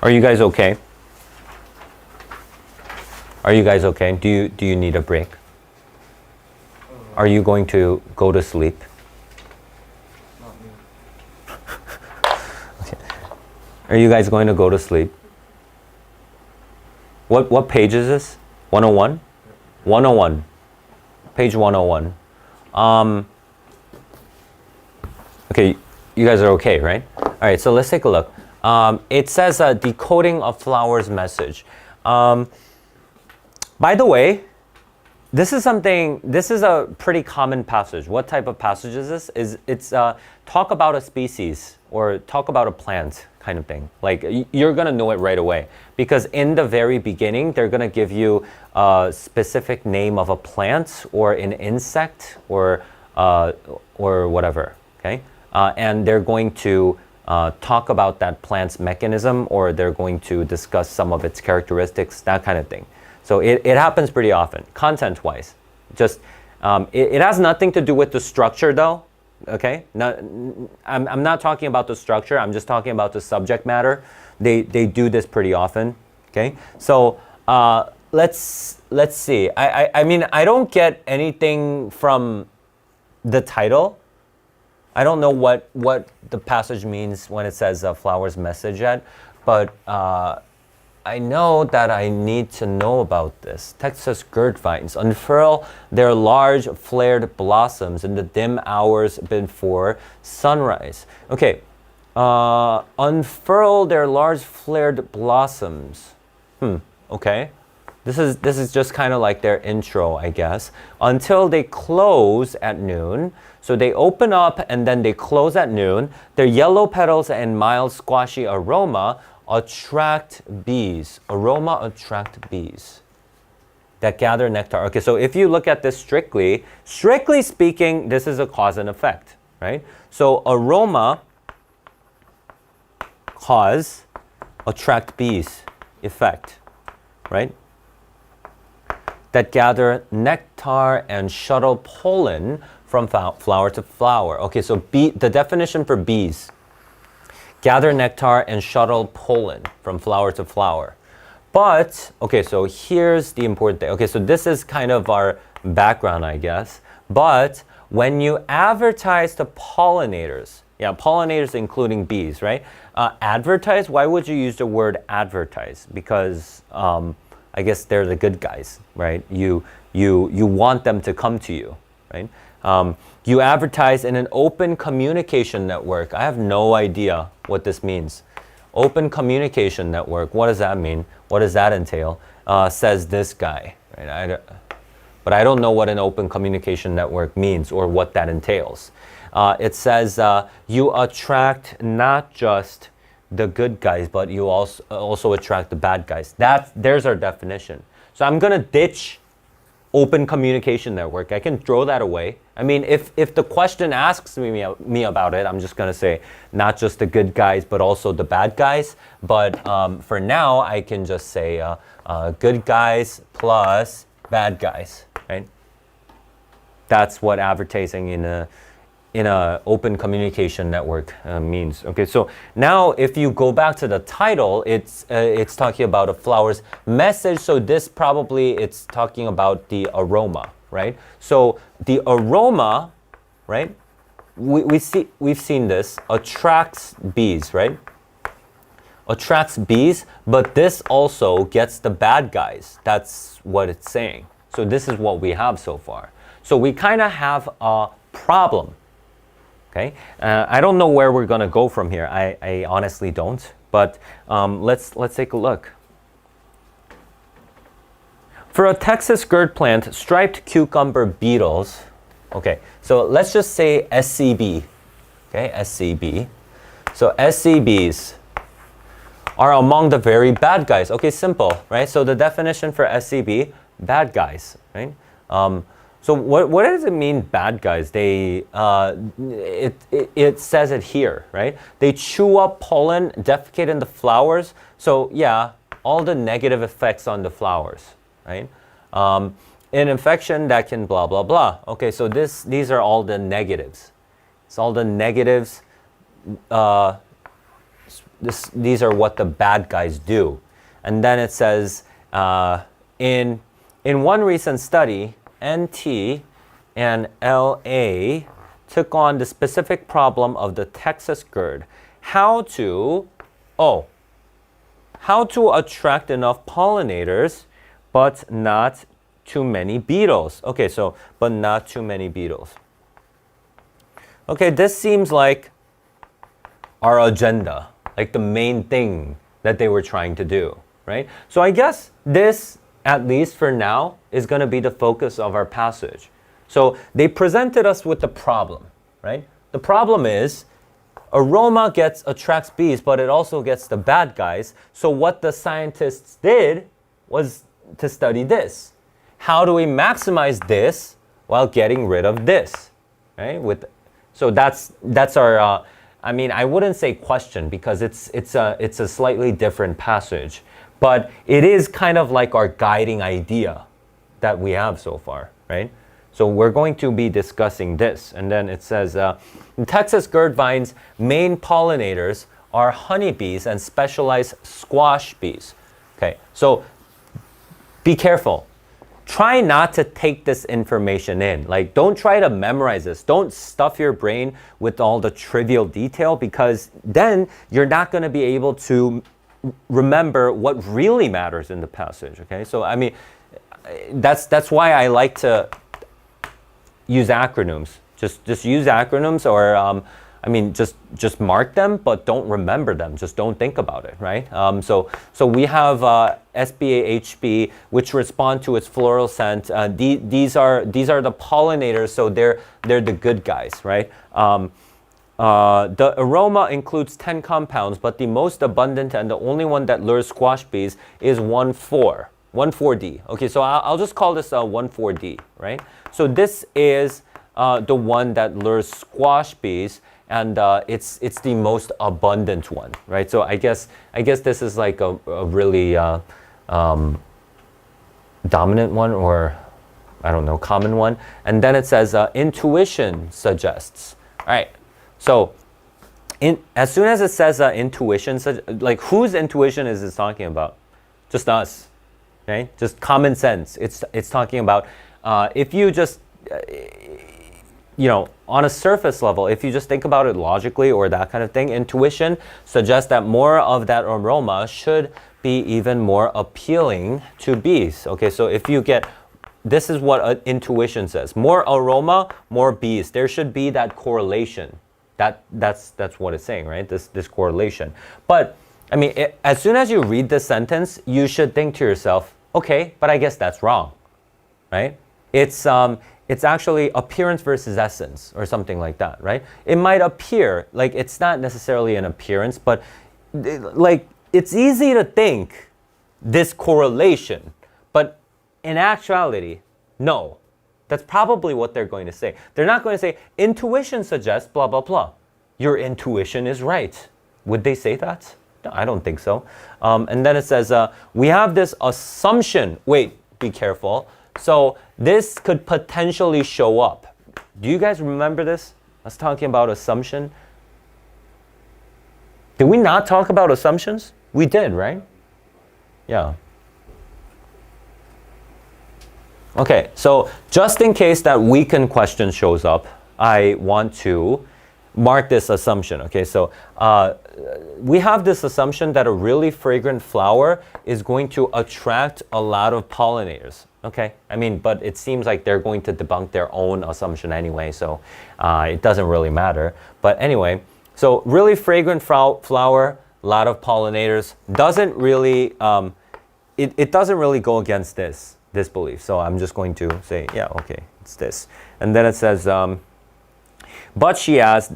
Are you guys okay? Are you guys okay? Do you need a break? Are you going to go to sleep? Not me. Okay. Are you guys going to go to sleep? What page is this? 101? 101. Page 101. Okay, you guys are okay, right? All right, so let's take a look. It says decoding a flower's message. By the way, this is a pretty common passage. What type of passage is this? It's talk about a species or talk about a plant kind of thing. Like you're gonna know it right away because in the very beginning, they're gonna give you a specific name of a plant or an insect or whatever, okay? And they're going to talk about that plant's mechanism, or they're going to discuss some of its characteristics, that kind of thing. So it happens pretty often, content-wise. Just it has nothing to do with the structure, though. Okay, I'm not talking about the structure. I'm just talking about the subject matter. They do this pretty often. Okay, so let's see. I mean, I don't get anything from the title. I don't know what the passage means when it says flower's message yet, but I know that I need to know about this. Texas girt vines unfurl their large flared blossoms in the dim hours before sunrise. Okay, unfurl their large flared blossoms. Okay. This is just kind of like their intro, I guess, until they close at noon. So they open up and then they close at noon. Their yellow petals and mild squashy aroma attract bees. Aroma attract bees that gather nectar. Okay, so if you look at this strictly speaking, this is a cause and effect, right? So aroma, cause, attract bees, effect, right? That gather nectar and shuttle pollen from flower to flower. Okay, so the definition for bees: gather nectar and shuttle pollen from flower to flower. But, okay, so here's the important thing. Okay, so this is kind of our background, I guess. But when you advertise to pollinators, pollinators including bees, right? Advertise, why would you use the word advertise? Because I guess they're the good guys, right? You want them to come to you, right? You advertise in an open communication network. I have no idea what this means. Open communication network, what does that mean? What does that entail? Says this guy, right? But I don't know what an open communication network means or what that entails. It says you attract not just the good guys, but you also attract the bad guys. There's our definition. So I'm gonna ditch open communication network. I can throw that away. I mean, if the question asks me about it, I'm just gonna say not just the good guys, but also the bad guys. But for now, I can just say good guys plus bad guys, right? That's what advertising in a open communication network means. Okay, so now if you go back to the title, it's talking about a flower's message. So this probably it's talking about the aroma, right? So the aroma, right? We've seen this attracts bees, right? Attracts bees, but this also gets the bad guys. That's what it's saying. So this is what we have so far. So we kind of have a problem. Okay, I don't know where we're gonna go from here. I honestly don't. But let's take a look. For a Texas girt plant, striped cucumber beetles. Okay, so let's just say SCB. Okay, SCB. So SCBs are among the very bad guys. Okay, simple, right? So the definition for SCB, bad guys, right? So what does it mean, bad guys? It says it here, right? They chew up pollen, defecate in the flowers. So yeah, all the negative effects on the flowers, right? An infection that can blah, blah, blah. Okay, so these are all the negatives. It's all the negatives. These are what the bad guys do. And then it says, in one recent study, NT and LA took on the specific problem of the Texas girt. How to attract enough pollinators, but not too many beetles. Okay, so, but not too many beetles. Okay, this seems like our agenda, like the main thing that they were trying to do, right? So I guess this, at least for now, is going to be the focus of our passage. So they presented us with the problem, right? The problem is aroma attracts bees, but it also gets the bad guys. So what the scientists did was to study this. How do we maximize this while getting rid of this, right? So that's our. I mean, I wouldn't say question because it's a slightly different passage. But it is kind of like our guiding idea that we have so far, right? So we're going to be discussing this. And then it says, in Texas girt vines, main pollinators are honeybees and specialized squash bees. Okay, so be careful. try not to take this information in. Like, don't try to memorize this. Don't stuff your brain with all the trivial detail, because then you're not going to be able to remember what really matters in the passage. Okay, so I mean, that's why I like to use acronyms. Just use acronyms, or I mean, just mark them, but don't remember them. Just don't think about it, right? So we have SBA, which respond to its floral scent. These are the pollinators, so they're the good guys, right? The aroma includes 10 compounds, but the most abundant and the only one that lures squash bees is 1,4-D. Okay, so I'll just call this 1,4-D, right? So this is the one that lures squash bees, and it's the most abundant one, right? So I guess this is like a really dominant one, or I don't know, common one. And then it says intuition suggests. All right. So as soon as it says intuition, like whose intuition is it talking about? Just us, right? Just common sense. It's talking about if you just on a surface level, if you just think about it logically or that kind of thing, intuition suggests that more of that aroma should be even more appealing to bees. Okay, so if you get, this is what intuition says: more aroma, more bees. There should be that correlation. That's what it's saying, right? This correlation. But I mean, as soon as you read this sentence, you should think to yourself, okay, but I guess that's wrong, right? It's actually appearance versus essence, or something like that, right? It might appear like it's not necessarily an appearance, but like it's easy to think this correlation, but in actuality, no. That's probably what they're going to say. They're not going to say, intuition suggests blah, blah, blah. Your intuition is right. Would they say that? No, I don't think so. And then it says, we have this assumption. Wait, be careful. So this could potentially show up. Do you guys remember this? I was talking about assumption. Did we not talk about assumptions? We did, right? Yeah. Okay, so just in case that weakened question shows up, I want to mark this assumption. Okay, so we have this assumption that a really fragrant flower is going to attract a lot of pollinators. Okay, I mean, but it seems like they're going to debunk their own assumption anyway, so it doesn't really matter. But anyway, so really fragrant flower, a lot of pollinators, doesn't really, it doesn't really go against this belief. So I'm just going to say, yeah, okay, it's this. And then it says, but she adds,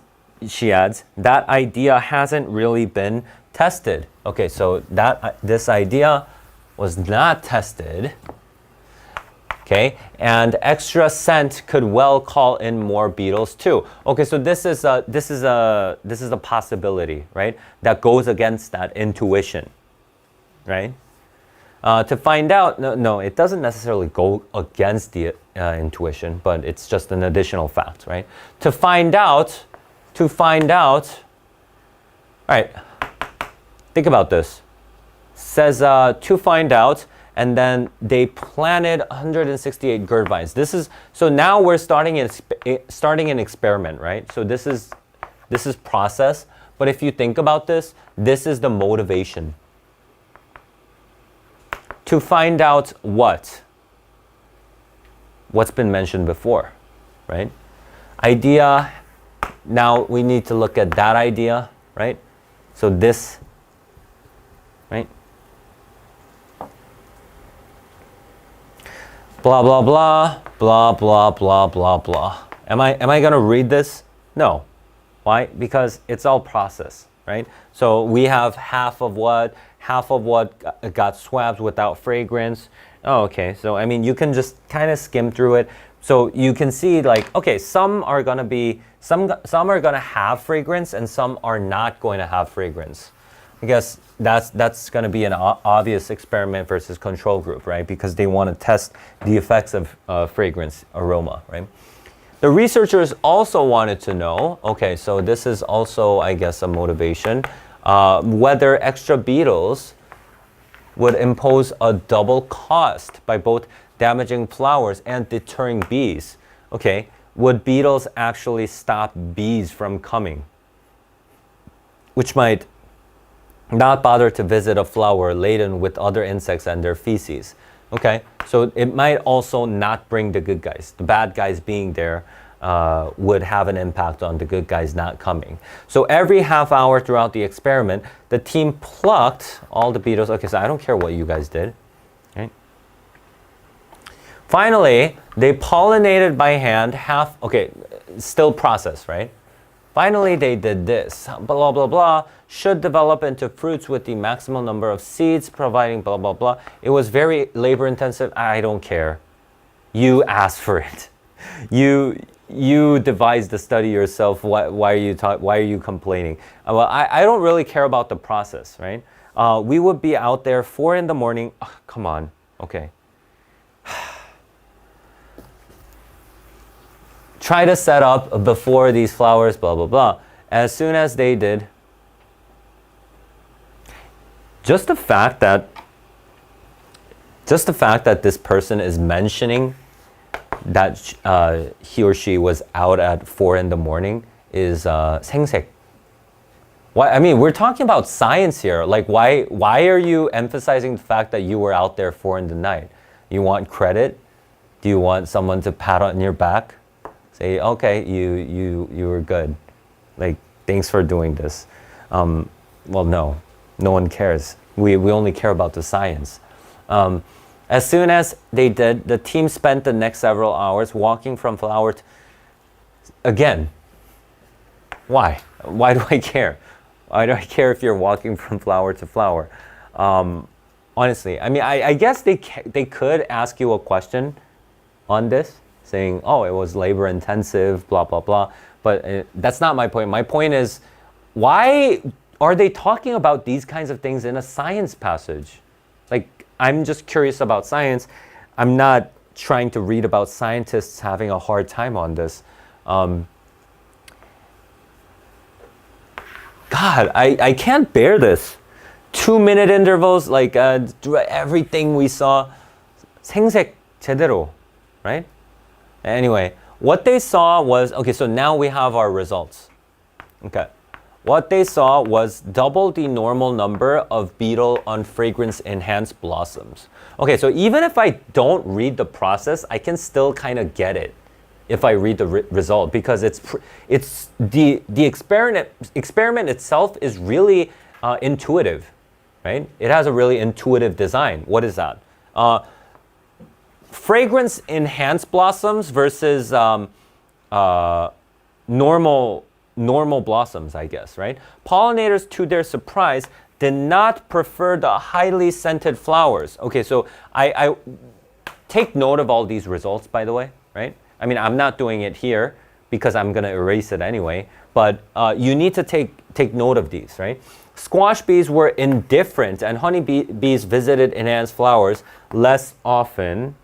that idea hasn't really been tested. Okay, so this idea was not tested. Okay, and extra scent could well call in more beetles too. Okay, so this is a possibility, right? That goes against that intuition, right? To find out, no, it doesn't necessarily go against the intuition, but it's just an additional fact, right? To find out, all right, think about this. Says to find out, and then they planted 168 gourd vines. So now we're starting an experiment, right? So this is process, but if you think about this is the motivation. To find out what's been mentioned before, right? Idea, now we need to look at that idea, right? So this, right? Blah, blah, blah, blah, blah, blah, blah, blah. Am I going to read this? No. Why? Because it's all process, right? So we have half of what got swabbed without fragrance. Oh, okay. So, I mean, you can just kind of skim through it. So you can see like, okay, some are going to have fragrance and some are not going to have fragrance. I guess that's going to be an obvious experiment versus control group, right? Because they want to test the effects of fragrance aroma, right? The researchers also wanted to know, okay, so this is also, I guess, a motivation, whether extra beetles would impose a double cost by both damaging flowers and deterring bees. Okay, would beetles actually stop bees from coming, which might not bother to visit a flower laden with other insects and their feces? Okay, so it might also not bring the good guys. The bad guys being there would have an impact on the good guys not coming. So every half hour throughout the experiment, the team plucked all the beetles. Okay, so I don't care what you guys did. Right? Finally, they pollinated by hand okay, still process, right? Finally, they did this, blah, blah, blah, should develop into fruits with the maximum number of seeds, providing blah, blah, blah. It was very labor intensive. I don't care. You asked for it. You devised the study yourself. Why are you complaining? Well, I don't really care about the process, right? We would be out there 4 in the morning. Oh, come on. Okay. Try to set up before these flowers, blah, blah, blah. As soon as they did, just the fact that this person is mentioning that he or she was out at 4 in the morning is 생색. Why? I mean, we're talking about science here. Like, why are you emphasizing the fact that you were out there 4 in the night? You want credit? Do you want someone to pat on your back? Say, okay, you were good. Like, thanks for doing this. Well, no one cares. We only care about the science. As soon as they did, the team spent the next several hours walking from flower to... Again, why? Why do I care? Why do I care if you're walking from flower to flower? Honestly, I mean, I guess they could ask you a question on this, saying, oh, it was labor intensive, blah, blah, blah. But that's not my point. My point is, why are they talking about these kinds of things in a science passage? Like, I'm just curious about science. I'm not trying to read about scientists having a hard time on this. God, I can't bear this. 2-minute intervals, like everything we saw. 생색 제대로, right? Anyway, what they saw was, okay, so now we have our results. Okay. What they saw was double the normal number of beetle on fragrance-enhanced blossoms. Okay, so even if I don't read the process, I can still kind of get it if I read the result, because it's the experiment itself is really intuitive, right? It has a really intuitive design. What is that? Fragrance-enhanced blossoms versus normal blossoms, I guess, right? Pollinators, to their surprise, did not prefer the highly scented flowers. Okay, so I take note of all these results, by the way, right? I mean, I'm not doing it here because I'm going to erase it anyway, but you need to take note of these, right? Squash bees were indifferent, and honey bees visited enhanced flowers less often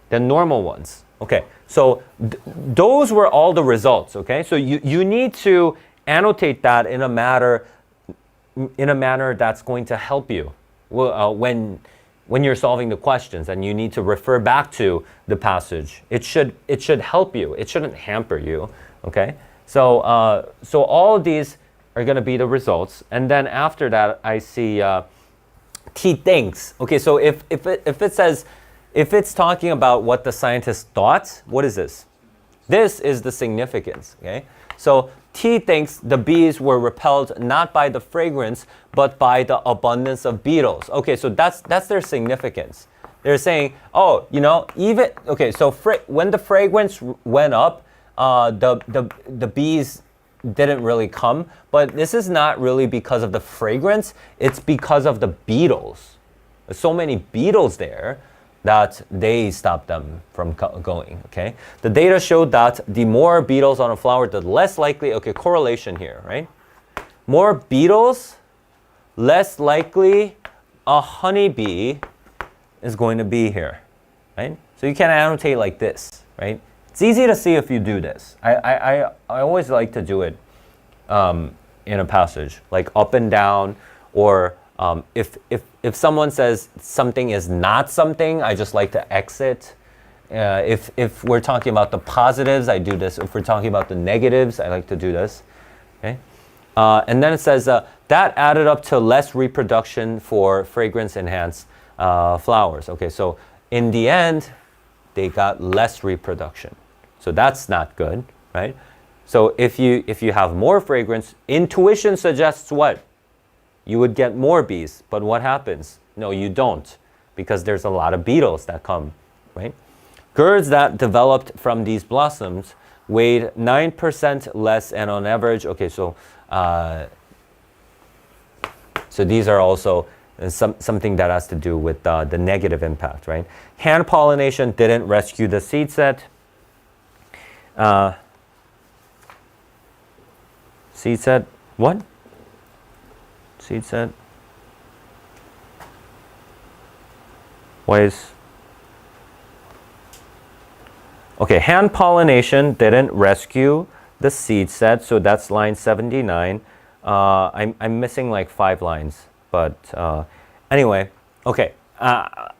than normal ones. Okay, so those were all the results, okay? So you need to annotate that in a manner that's going to help you when you're solving the questions, and you need to refer back to the passage. It should help you. It shouldn't hamper you, okay? So all of these are going to be the results, and then after that I see T thinks. Okay, so if it says, if it's talking about what the scientist thought, what is this? This is the significance, okay? So T thinks the bees were repelled not by the fragrance, but by the abundance of beetles. Okay, so that's their significance. They're saying, oh, you know, even, okay, so when the fragrance went up, the bees didn't really come, but this is not really because of the fragrance, it's because of the beetles. There's so many beetles there that they stopped them from going, okay? The data showed that the more beetles on a flower, the less likely, okay, correlation here, right? More beetles, less likely a honeybee is going to be here, right? So you can annotate like this, right? It's easy to see if you do this. I always like to do it in a passage, like up and down, or If someone says something is not something, I just like to exit. If we're talking about the positives, I do this. If we're talking about the negatives, I like to do this. Okay. And then it says that added up to less reproduction for fragrance-enhanced flowers. Okay, so in the end, they got less reproduction. So that's not good, right? So if you have more fragrance, intuition suggests what? You would get more bees. But what happens? No, you don't, because there's a lot of beetles that come, right? Gourds that developed from these blossoms weighed 9% less, and on average, okay, so these are also something that has to do with the negative impact, right? Hand pollination didn't rescue the seed set. Seed set, what? Seed set. Why is... Okay, hand pollination didn't rescue the seed set, so that's line 79. I'm missing like 5 lines, but anyway, okay. I'll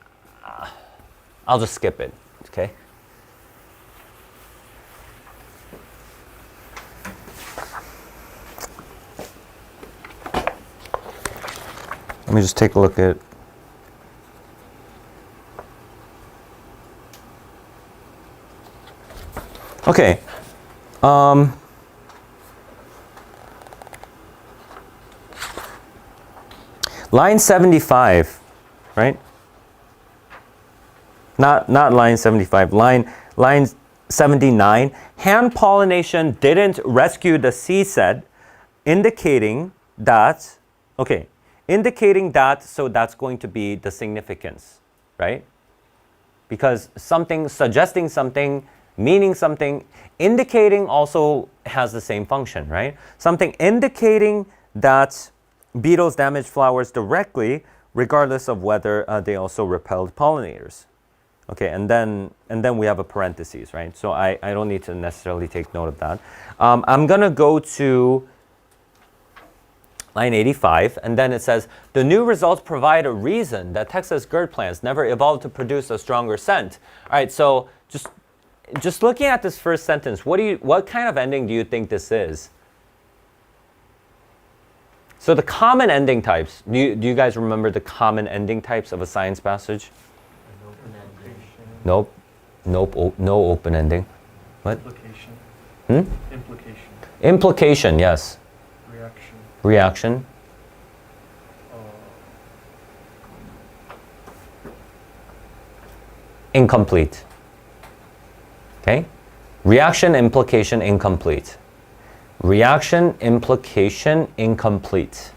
just skip it, okay? Let me just take a look at... Okay. Line 75, right? Not line 75, line 79. Hand pollination didn't rescue the seed set, indicating that, okay, indicating that, so that's going to be the significance, right? Because something, suggesting something, meaning something, indicating also has the same function, right? Something indicating that beetles damage flowers directly, regardless of whether they also repelled pollinators. Okay, and then we have a parentheses, right? So I don't need to necessarily take note of that. I'm gonna go to line 85, and then it says, the new results provide a reason that Texas gourd plants never evolved to produce a stronger scent. All right, so just looking at this first sentence, what kind of ending do you think this is? So the common ending types, do you guys remember the common ending types of a science passage? An open ending. Nope. No open ending. What? Implication. Implication. Implication, yes. Reaction. Reaction. Incomplete. Okay? Reaction, implication, incomplete. Reaction, implication, incomplete.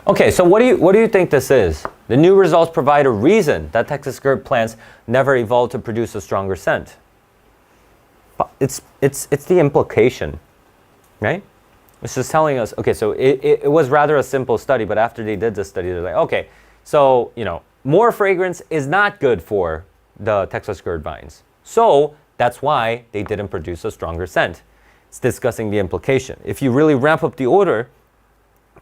Okay, so what do you think this is? The new results provide a reason that Texas gourd plants never evolved to produce a stronger scent. It's the implication, right? It's just telling us, okay, so it was rather a simple study, but after they did this study, they're like, okay, so, more fragrance is not good for the Texas gourd vines. So that's why they didn't produce a stronger scent. It's discussing the implication. If you really ramp up the odor,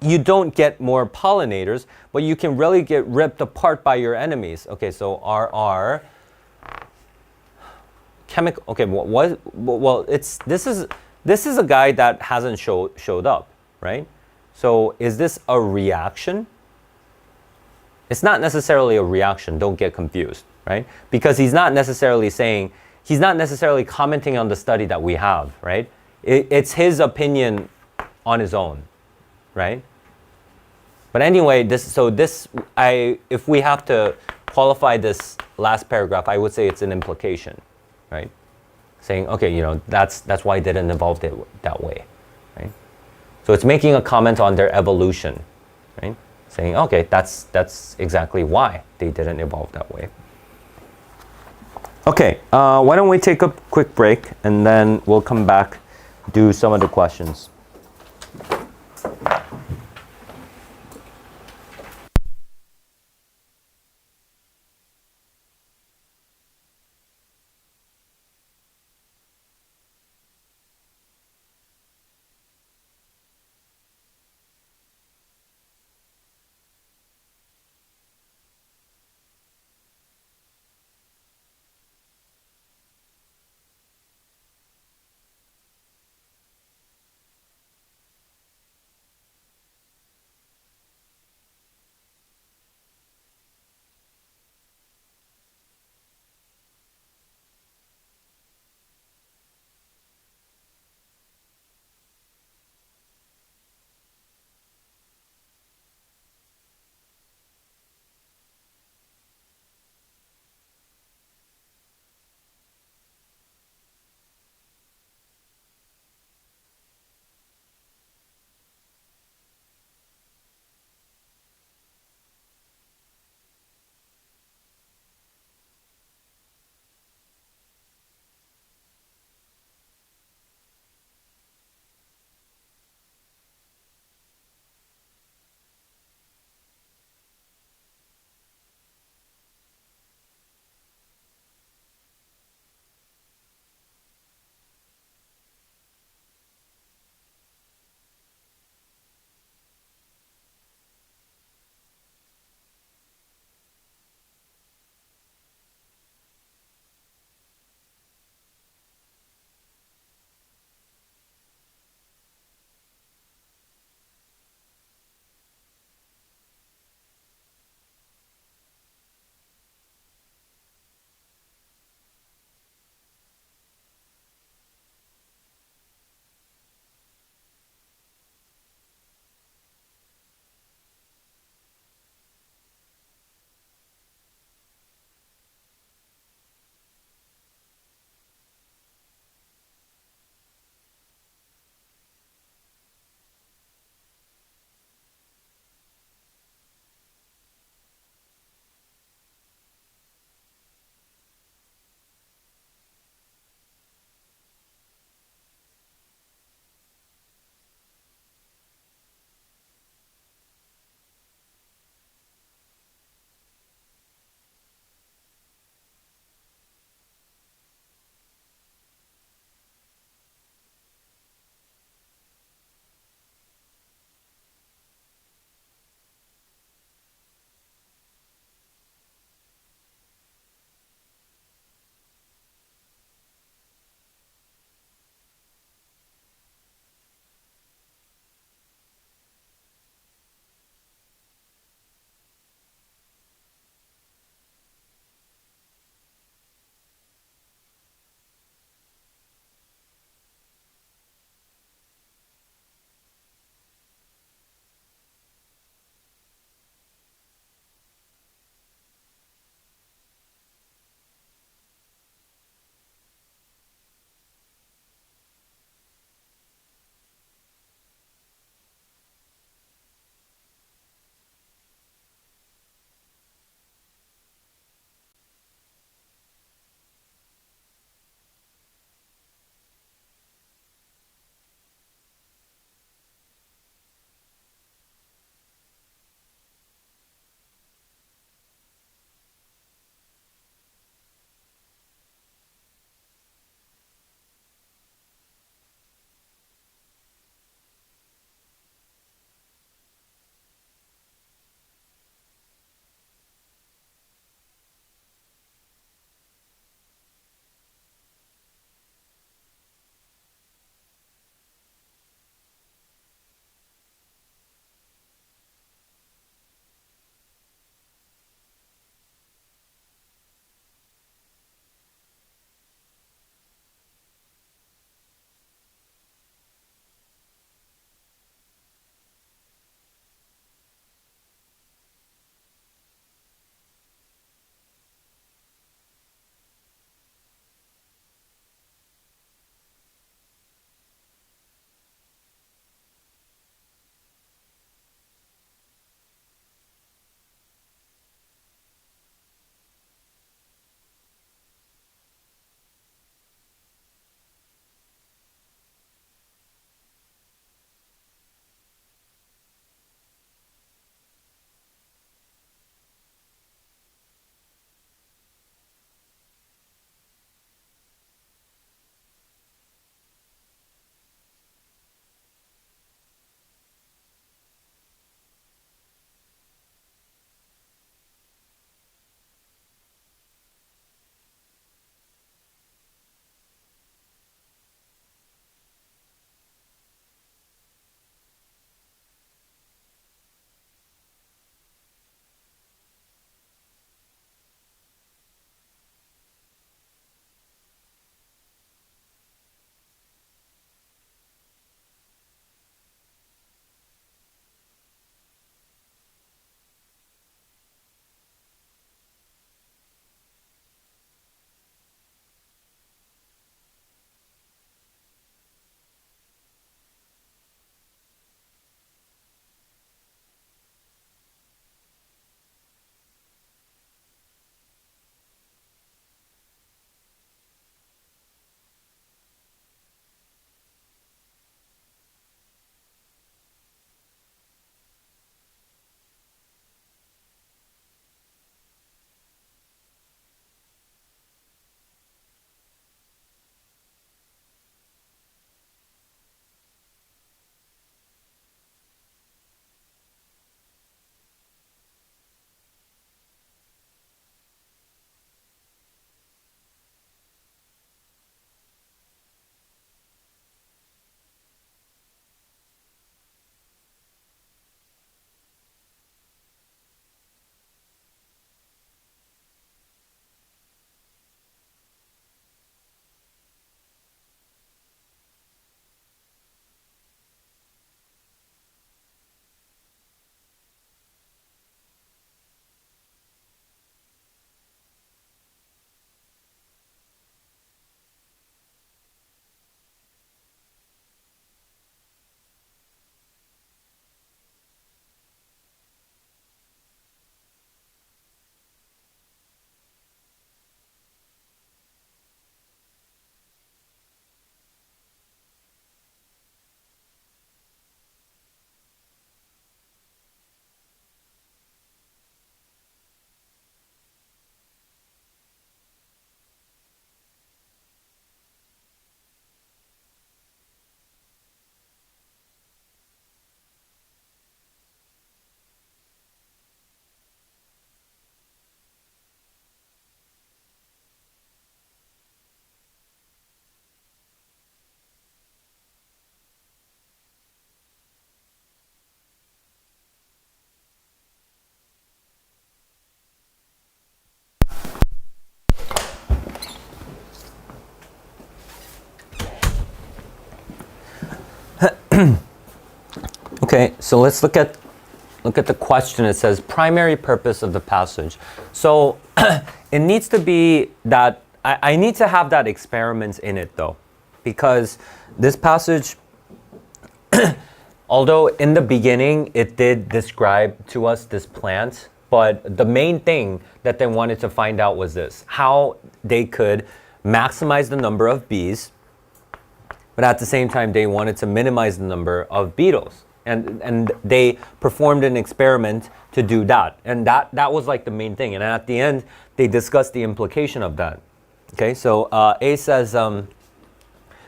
you don't get more pollinators, but you can really get ripped apart by your enemies. Okay, so RR chemical. Okay, this is a guy that hasn't showed up, right? So is this a reaction? It's not necessarily a reaction. Don't get confused, right? Because he's not necessarily commenting on the study that we have, right? It's his opinion on his own, right? But anyway, if we have to qualify this last paragraph, I would say it's an implication, right? Saying, okay, that's why it didn't evolve that way, right? So it's making a comment on their evolution, right? Saying, okay, that's exactly why they didn't evolve that way. Okay, why don't we take a quick break and then we'll come back, do some of the questions. Okay, so let's look at the question. It says primary purpose of the passage. So it needs to be that I need to have that experiment in it though, because this passage, although in the beginning it did describe to us this plant, but the main thing that they wanted to find out was this: how they could maximize the number of bees, but at the same time they wanted to minimize the number of beetles. And they performed an experiment to do that. And that was like the main thing. And at the end, they discussed the implication of that. Okay, so A says,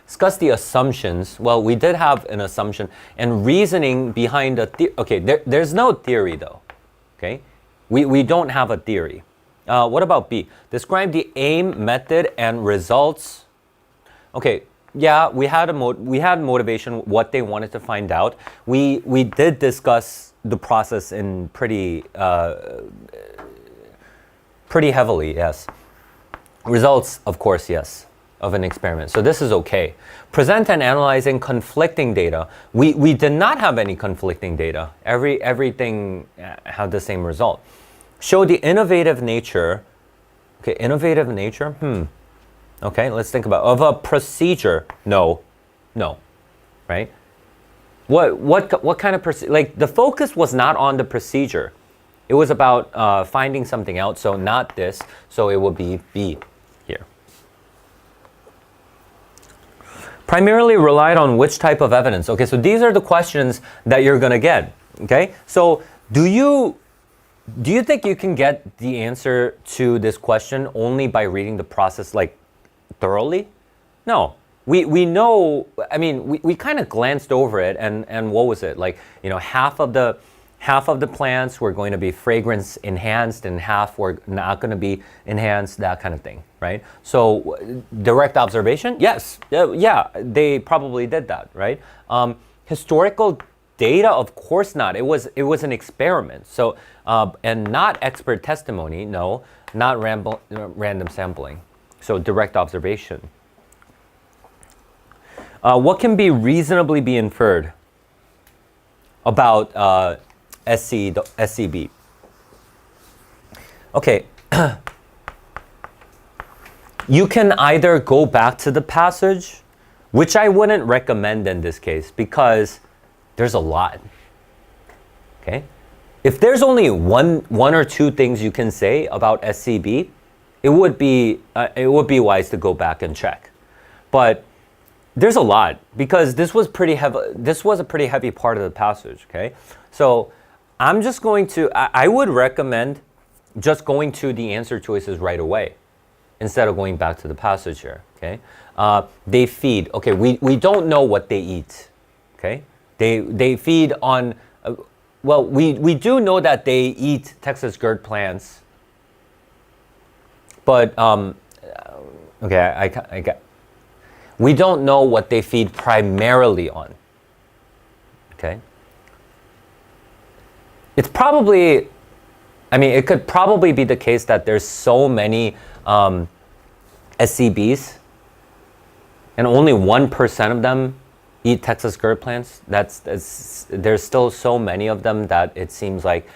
discuss the assumptions. Well, we did have an assumption and reasoning behind okay, there's no theory though. Okay, we don't have a theory. What about B? Describe the aim, method, and results. Okay. Yeah, we had motivation, what they wanted to find out. We did discuss the process in pretty heavily, yes. Results, of course, yes, of an experiment. So this is okay. Present and analyzing conflicting data. We did not have any conflicting data. Everything had the same result. Show the innovative nature. Okay, innovative nature. Okay, let's think about of a procedure. No, right? What kind of procedure? Like the focus was not on the procedure. It was about finding something out. So not this. So it would be B here. Primarily relied on which type of evidence? Okay, so these are the questions that you're gonna get. Okay, so do you think you can get the answer to this question only by reading the process like thoroughly? No. We know, I mean, we kind of glanced over it and what was it? Like, you know, half of the plants were going to be fragrance enhanced and half were not going to be enhanced, that kind of thing, right? So direct observation? Yes. Yeah, they probably did that, right? Historical data, of course not. It was an experiment. So, and not expert testimony, no, not random sampling. So direct observation. What can be reasonably be inferred about SCB? Okay. You can either go back to the passage, which I wouldn't recommend in this case because there's a lot. Okay? If there's only one or two things you can say about SCB, it would be wise to go back and check. But there's a lot because this was pretty heavy. This was a pretty heavy part of the passage. Okay, so I'm just going to. I would recommend just going to the answer choices right away instead of going back to the passage here. Okay, they feed. Okay, we don't know what they eat. Okay, they feed on. Well, we do know that they eat Texas gourd plants. But, okay, I get. We don't know what they feed primarily on. Okay? It's probably, I mean, it could probably be the case that there's so many SCBs and only 1% of them eat Texas gourd plants. There's still so many of them that it seems like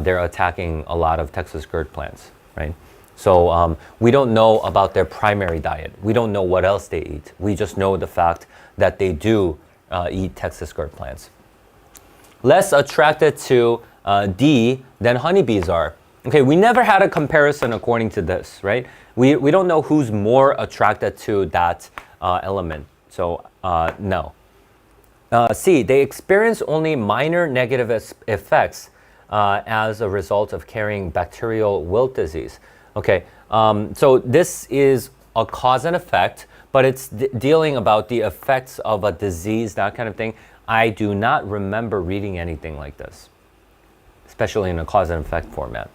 they're attacking a lot of Texas gourd plants, right? So we don't know about their primary diet. We don't know what else they eat. We just know the fact that they do eat Texas gourd plants. Less attracted to D than honeybees are. Okay, we never had a comparison according to this, right? We don't know who's more attracted to that element. So no. C, they experience only minor negative effects as a result of carrying bacterial wilt disease. Okay, so this is a cause and effect, but it's dealing about the effects of a disease, that kind of thing. I do not remember reading anything like this, especially in a cause and effect format.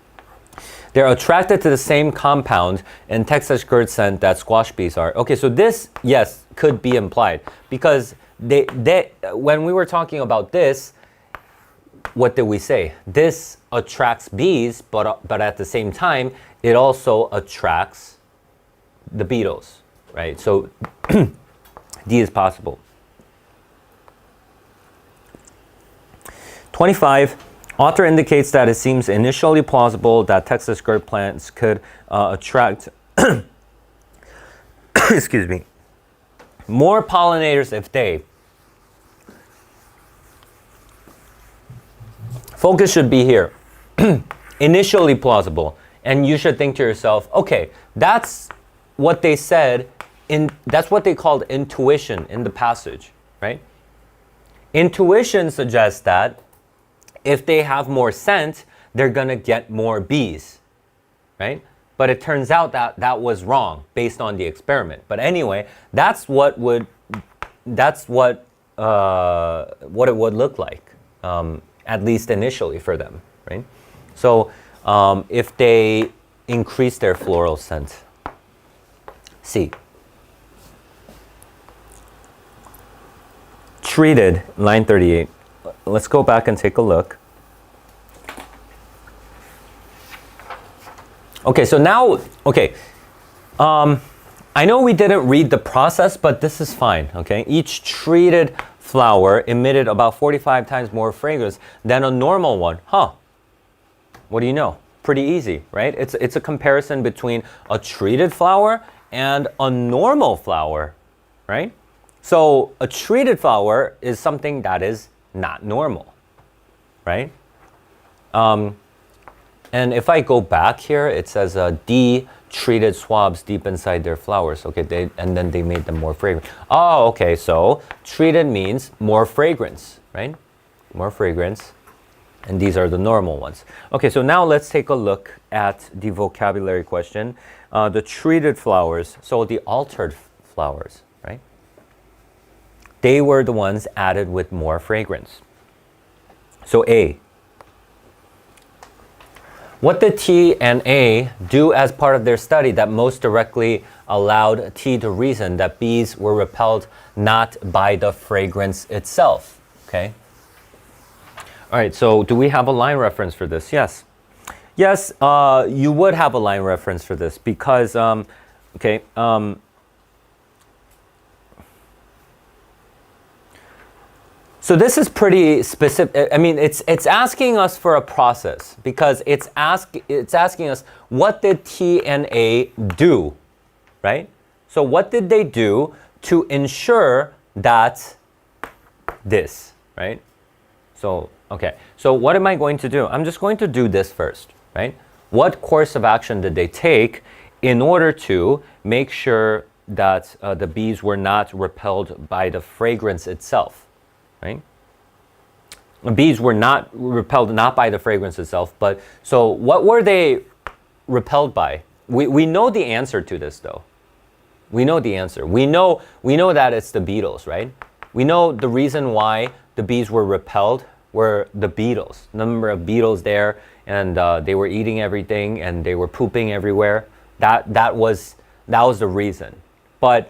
They're attracted to the same compound in Texas gourd scent that squash bees are. Okay, so this, yes, could be implied because they when we were talking about this, what did we say? This attracts bees, but at the same time, it also attracts the beetles, right? So D is possible. 25, author indicates that it seems initially plausible that Texas skirt plants could attract excuse me, more pollinators if they. Focus should be here. Initially plausible. And you should think to yourself, okay, that's what they said, that's what they called intuition in the passage, right? Intuition suggests that if they have more scent, they're gonna get more bees, right? But it turns out that that was wrong based on the experiment. But anyway, that's what it would look like, at least initially for them, right? So if they increase their floral scent. C. Treated, line 38. Let's go back and take a look. Okay, so now, okay, I know we didn't read the process, but this is fine, okay? Each treated flower emitted about 45 times more fragrance than a normal one. Huh, what do you know? Pretty easy, right? It's a comparison between a treated flower and a normal flower, right? So a treated flower is something that is not normal, right? And if I go back here, it says D treated swabs deep inside their flowers. Okay, and then they made them more fragrant. Oh, okay, so treated means more fragrance, right? More fragrance. And these are the normal ones. Okay, so now let's take a look at the vocabulary question. The treated flowers, so the altered flowers, right? They were the ones added with more fragrance. So A. What did T and A do as part of their study that most directly allowed T to reason that bees were repelled not by the fragrance itself? Okay. All right, so do we have a line reference for this? Yes. Yes, you would have a line reference for this because, okay, so this is pretty specific. I mean, it's asking us for a process because it's asking us what did T and A do, right? So what did they do to ensure that this, right? So, okay. So what am I going to do? I'm just going to do this first, right? What course of action did they take in order to make sure that the bees were not repelled by the fragrance itself? Right? Bees were not repelled not by the fragrance itself, but so what were they repelled by? We know the answer to this though. We know the answer. We know that it's the beetles, right? We know the reason why the bees were repelled were the beetles. The number of beetles there, and they were eating everything and they were pooping everywhere. That was the reason. But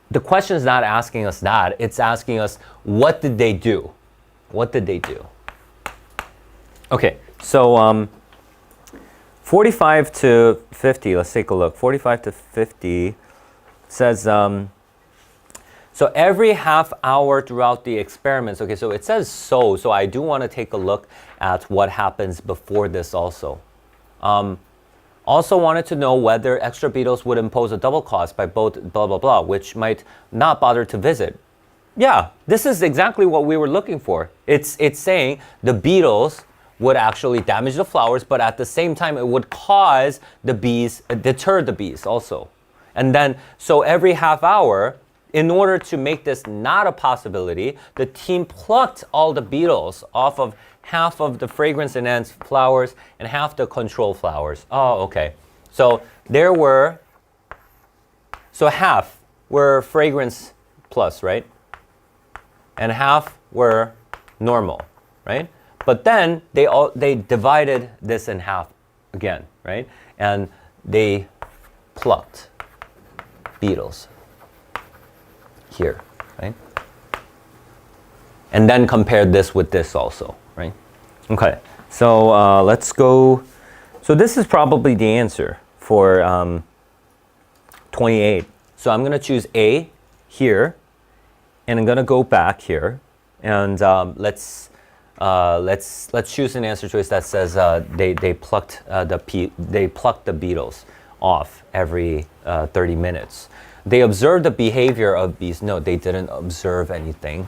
the question is not asking us that. It's asking us, what did they do? What did they do? Okay, so 45 to 50, let's take a look. 45 to 50 says, so every half hour throughout the experiments, okay, so it says so I do want to take a look at what happens before this also. Also wanted to know whether extra beetles would impose a double cost by both blah, blah, blah, which might not bother to visit. Yeah, this is exactly what we were looking for. It's saying the beetles would actually damage the flowers, but at the same time, it would cause the bees, deter the bees also. And then, so every half hour, in order to make this not a possibility, the team plucked all the beetles off of half of the fragrance-enhanced flowers and half the control flowers. Oh, okay. So there were, so half were fragrance plus, right? And half were normal, right? But then they divided this in half again, right? And they plucked beetles here, right? And then compared this with this also, right? Okay, so let's go. So this is probably the answer for 28. So I'm gonna choose A here, and I'm gonna go back here, and let's let's choose an answer choice that says they plucked the beetles off every 30 minutes. They observed the behavior of bees. No, they didn't observe anything.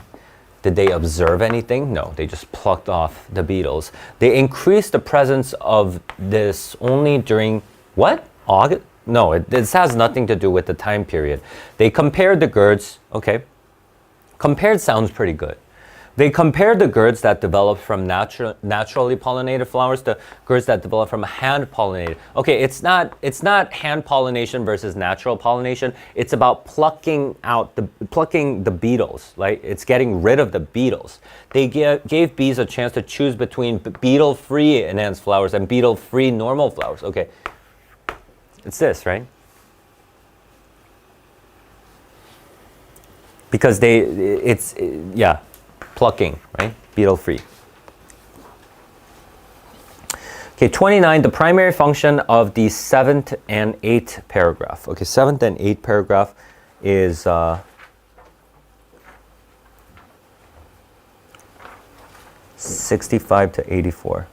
Did they observe anything? No, they just plucked off the beetles. They increased the presence of this only during what? August? No, this has nothing to do with the time period. They compared the gourds. Okay, compared sounds pretty good. They compared the gourds that developed from naturally pollinated flowers to gourds that developed from hand pollinated. Okay, it's not hand pollination versus natural pollination. It's about plucking the beetles, right? It's getting rid of the beetles. They gave bees a chance to choose between beetle-free enhanced flowers and beetle-free normal flowers. Okay, it's this, right? Because plucking, right? Beetle-free. Okay, 29, the primary function of the 7th and 8th paragraph. Okay, 7th and 8th paragraph is 65 to 84.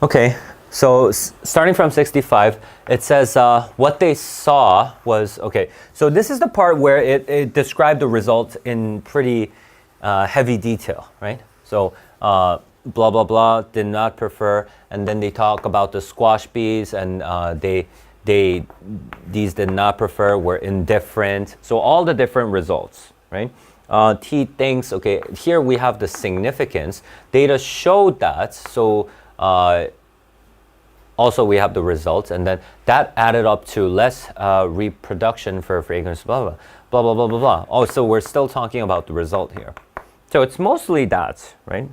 Okay. So starting from 65, it says what they saw was, okay, so this is the part where it described the results in pretty heavy detail, right? So blah, blah, blah, did not prefer, and then they talk about the squash bees, and these did not prefer, were indifferent. So all the different results, right? T thinks, okay, here we have the significance. Data showed that, so also we have the results, and then that added up to less reproduction for fragrance, blah, blah, blah, blah, blah, blah, blah. Oh, so we're still talking about the result here. So it's mostly that, right?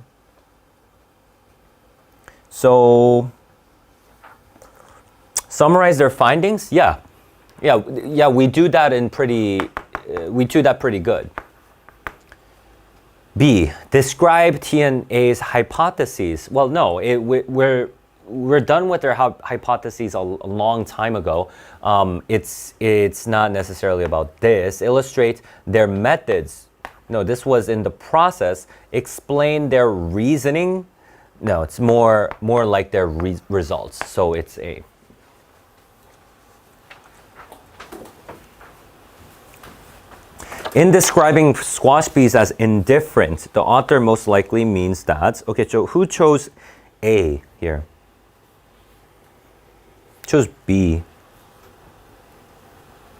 So summarize their findings? Yeah, we do that pretty good. B, describe T&A's hypotheses. Well, no, we're done with their hypotheses a long time ago. It's not necessarily about this. Illustrate their methods. No, this was in the process. Explain their reasoning. No, it's more like their results. So it's A. In describing squash bees as indifferent, the author most likely means that. Okay, so who chose A here? Chose B.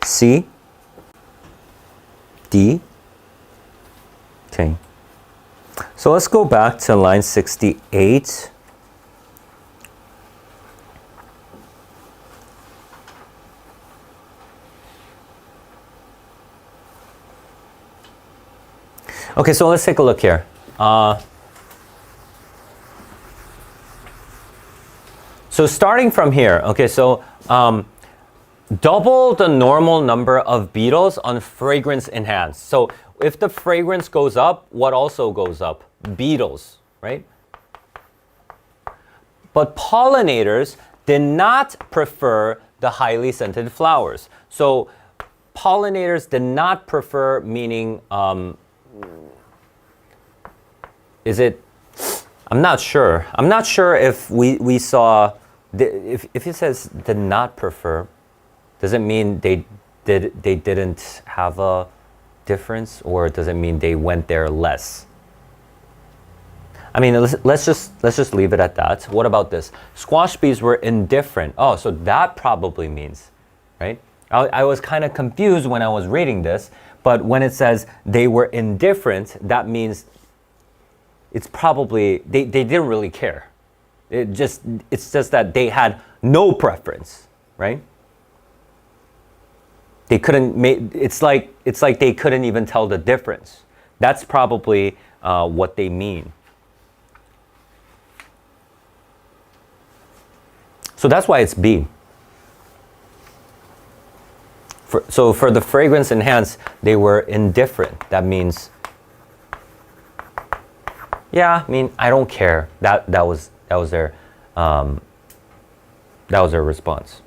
C. D. Okay. So let's go back to line 68. Okay, so let's take a look here. So starting from here, okay, so double the normal number of beetles on fragrance enhanced. So if the fragrance goes up, what also goes up? Beetles, right? But pollinators did not prefer the highly scented flowers. So pollinators did not prefer, meaning, is it, I'm not sure. I'm not sure if we saw, if it says did not prefer, does it mean they didn't have a difference, or does it mean they went there less? I mean, let's just leave it at that. What about this? Squash bees were indifferent. Oh, so that probably means, right? I was kind of confused when I was reading this, but when it says they were indifferent, that means it's probably they didn't really care. It's just that they had no preference, right? They couldn't make, it's like they couldn't even tell the difference. That's probably what they mean. So that's why it's B. So for the fragrance enhanced, they were indifferent. That means, yeah, I mean, I don't care. That was their response.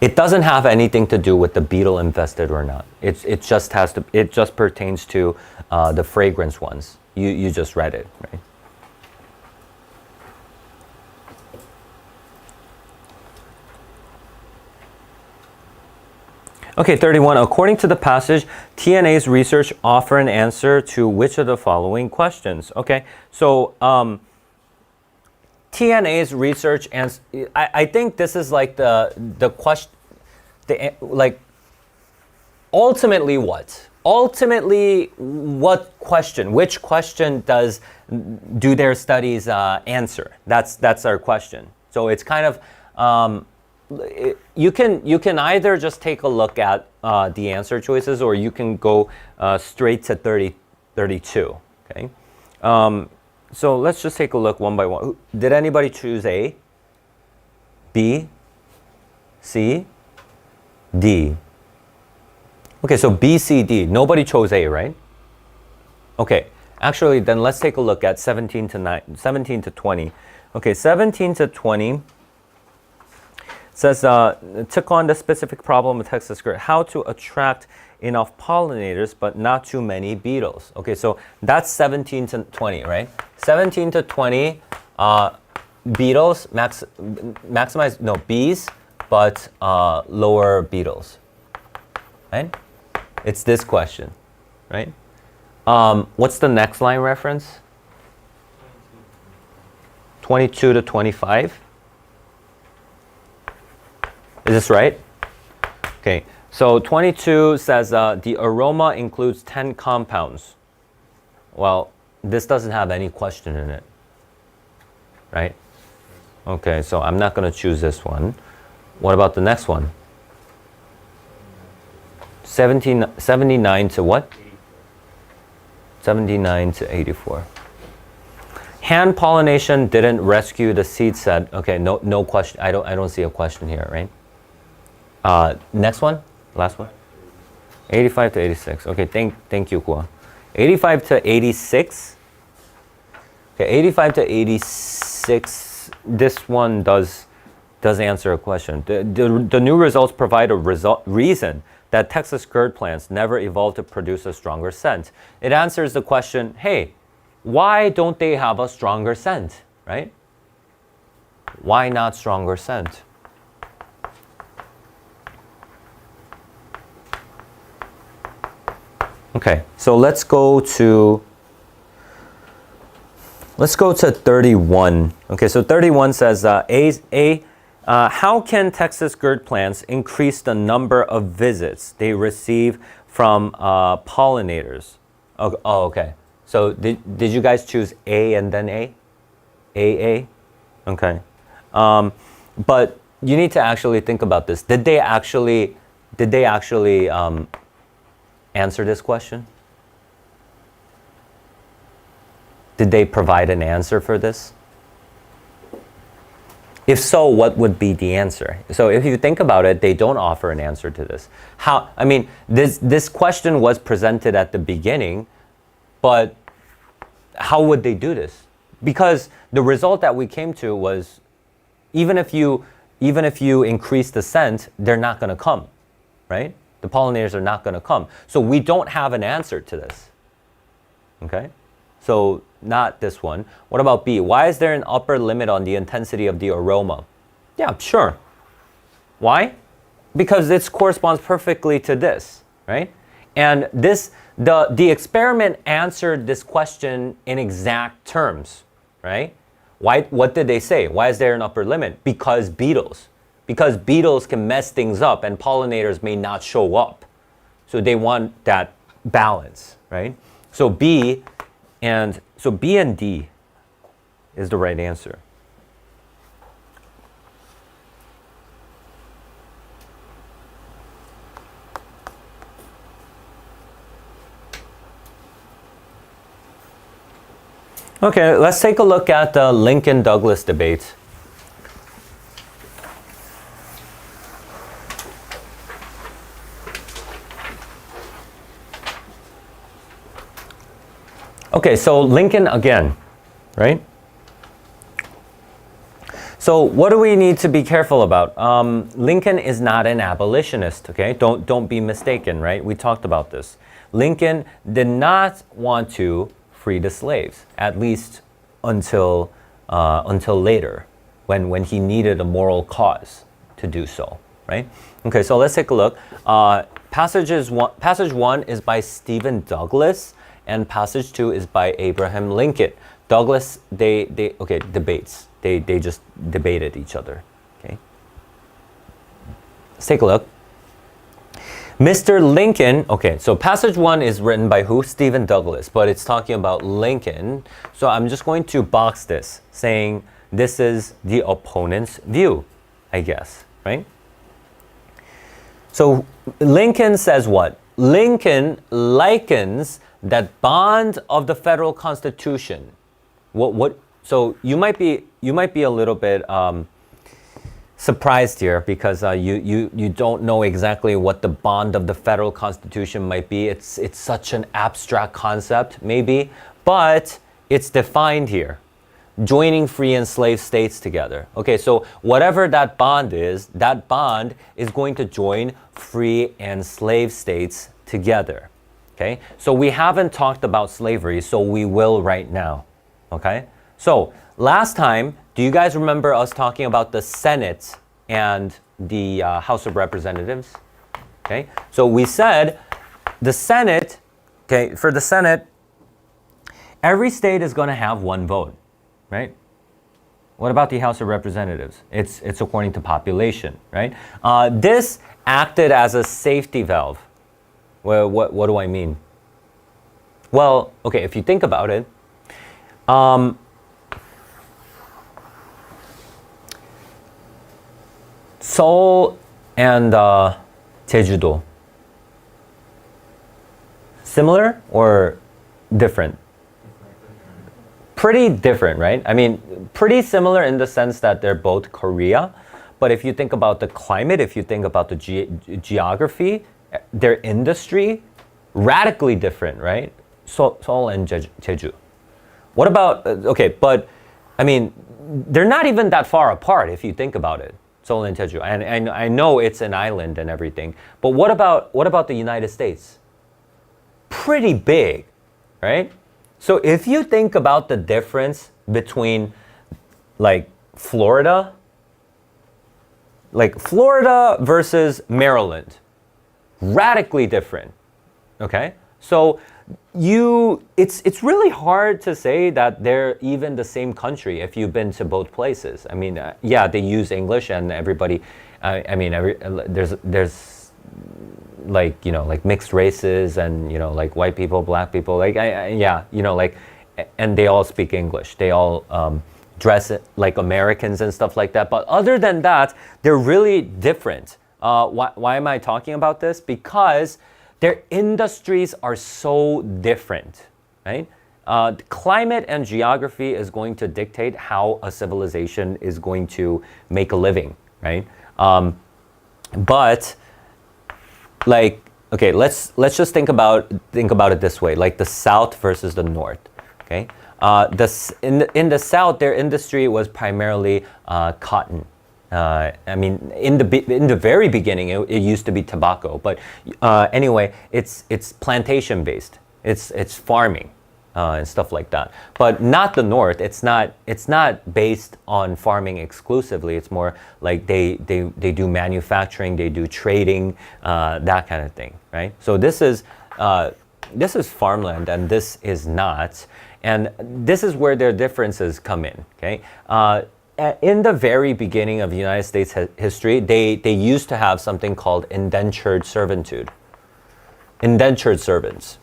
It doesn't have anything to do with the beetle infested or not. It just has to. It just pertains to the fragrance ones. You just read it, right? Okay, 31. According to the passage, TNA's research offer an answer to which of the following questions? Okay, so TNA's research, and I think this is like the question, like ultimately what? Ultimately, what question? Which question do their studies answer? That's our question. So it's kind of you can either just take a look at the answer choices, or you can go straight to 32. Okay, so let's just take a look one by one. Did anybody choose A, B, C, D? Okay, so B, C, D. Nobody chose A, right? Okay, actually, then let's take a look at 17 to 20. Okay, 17 to 20 says, took on the specific problem with Texas skirt, how to attract enough pollinators but not too many beetles. Okay, so that's 17 to 20, right? 17 to 20, beetles, maximize, no, bees, but lower beetles, right? It's this question, right? What's the next line reference? 22 to 25. Is this right? Okay, so 22 says the aroma includes 10 compounds. Well, this doesn't have any question in it, right? Okay, so I'm not going to choose this one. What about the next one? 79 to what? 79 to 84. Hand pollination didn't rescue the seed set. Okay, no question. I don't see a question here, right? Next one, last one. 85 to 86. Okay, thank you, Kua. 85 to 86. Okay, 85 to 86. This one does answer a question. The new results provide a reason that Texas gourd plants never evolved to produce a stronger scent. It answers the question, hey, why don't they have a stronger scent, right? Why not stronger scent? Okay, so let's go to 31. Okay, so 31 says, how can Texas gourd plants increase the number of visits they receive from pollinators? Oh, okay. So did you guys choose A and then A? AA? Okay. But you need to actually think about this. Did they actually answer this question? Did they provide an answer for this? If so, what would be the answer? So if you think about it, they don't offer an answer to this. How? I mean, this question was presented at the beginning, but how would they do this? Because the result that we came to was, even if you increase the scent, they're not going to come, right? The pollinators are not going to come. So we don't have an answer to this. Okay? So not this one. What about B? Why is there an upper limit on the intensity of the aroma? Yeah, sure. Why? Because it corresponds perfectly to this, right? And the experiment answered this question in exact terms, right? Why? What did they say? Why is there an upper limit? Because beetles. Because beetles can mess things up and pollinators may not show up. So they want that balance, right? So B and D is the right answer. Okay, let's take a look at the Lincoln-Douglas debate. Okay, so Lincoln again, right? So what do we need to be careful about? Lincoln is not an abolitionist, okay? Don't be mistaken, right? We talked about this. Lincoln did not want to free the slaves, at least until later, when he needed a moral cause to do so, right? Okay, so let's take a look. Passage 1 is by Stephen Douglas, and passage 2 is by Abraham Lincoln. Douglas, debates. They just debated each other. Okay. Let's take a look. Mr. Lincoln, okay, so passage 1 is written by who? Stephen Douglas, but it's talking about Lincoln. So I'm just going to box this, saying this is the opponent's view, I guess, right? So Lincoln says what? Lincoln likens that bond of the federal Constitution. So you might be a little bit surprised here because you don't know exactly what the bond of the federal Constitution might be. It's such an abstract concept, maybe, but it's defined here. Joining free and slave states together. Okay, so whatever that bond is going to join free and slave states together. Okay, so we haven't talked about slavery, so we will right now. Okay, so last time, do you guys remember us talking about the Senate and the House of Representatives? Okay, so we said the Senate, okay, for the Senate, every state is going to have one vote, right? What about the House of Representatives? It's according to population, right? This acted as a safety valve. Well, what do I mean? Well, okay, if you think about it, Seoul and Jeju-do, similar or different? Pretty different, right? I mean, pretty similar in the sense that they're both Korea, but if you think about the climate, if you think about the geography, their industry, radically different, right? Seoul and Jeju. What about, okay, but I mean, they're not even that far apart if you think about it, Seoul and Jeju. And I know it's an island and everything, but what about the United States? Pretty big, right? So if you think about the difference between like Florida versus Maryland, radically different, okay? So it's really hard to say that they're even the same country if you've been to both places. I mean, yeah, they use English and everybody, there's like, you know, like mixed races and, you know, like white people, black people, like, yeah, you know, like, and they all speak English. They all dress like Americans and stuff like that. But other than that, they're really different. Why am I talking about this? Because their industries are so different, right? Climate and geography is going to dictate how a civilization is going to make a living, right? But like, okay, let's just think about it this way, like the South versus the North, okay? In the South, their industry was primarily cotton. I mean, in the very beginning, it used to be tobacco, but anyway, it's plantation based. It's farming and stuff like that. But not the North. It's not based on farming exclusively. It's more like they do manufacturing, they do trading, that kind of thing, right? So this is farmland, and this is not, and this is where their differences come in. Okay. In the very beginning of United States history, they used to have something called indentured servitude. Indentured servants.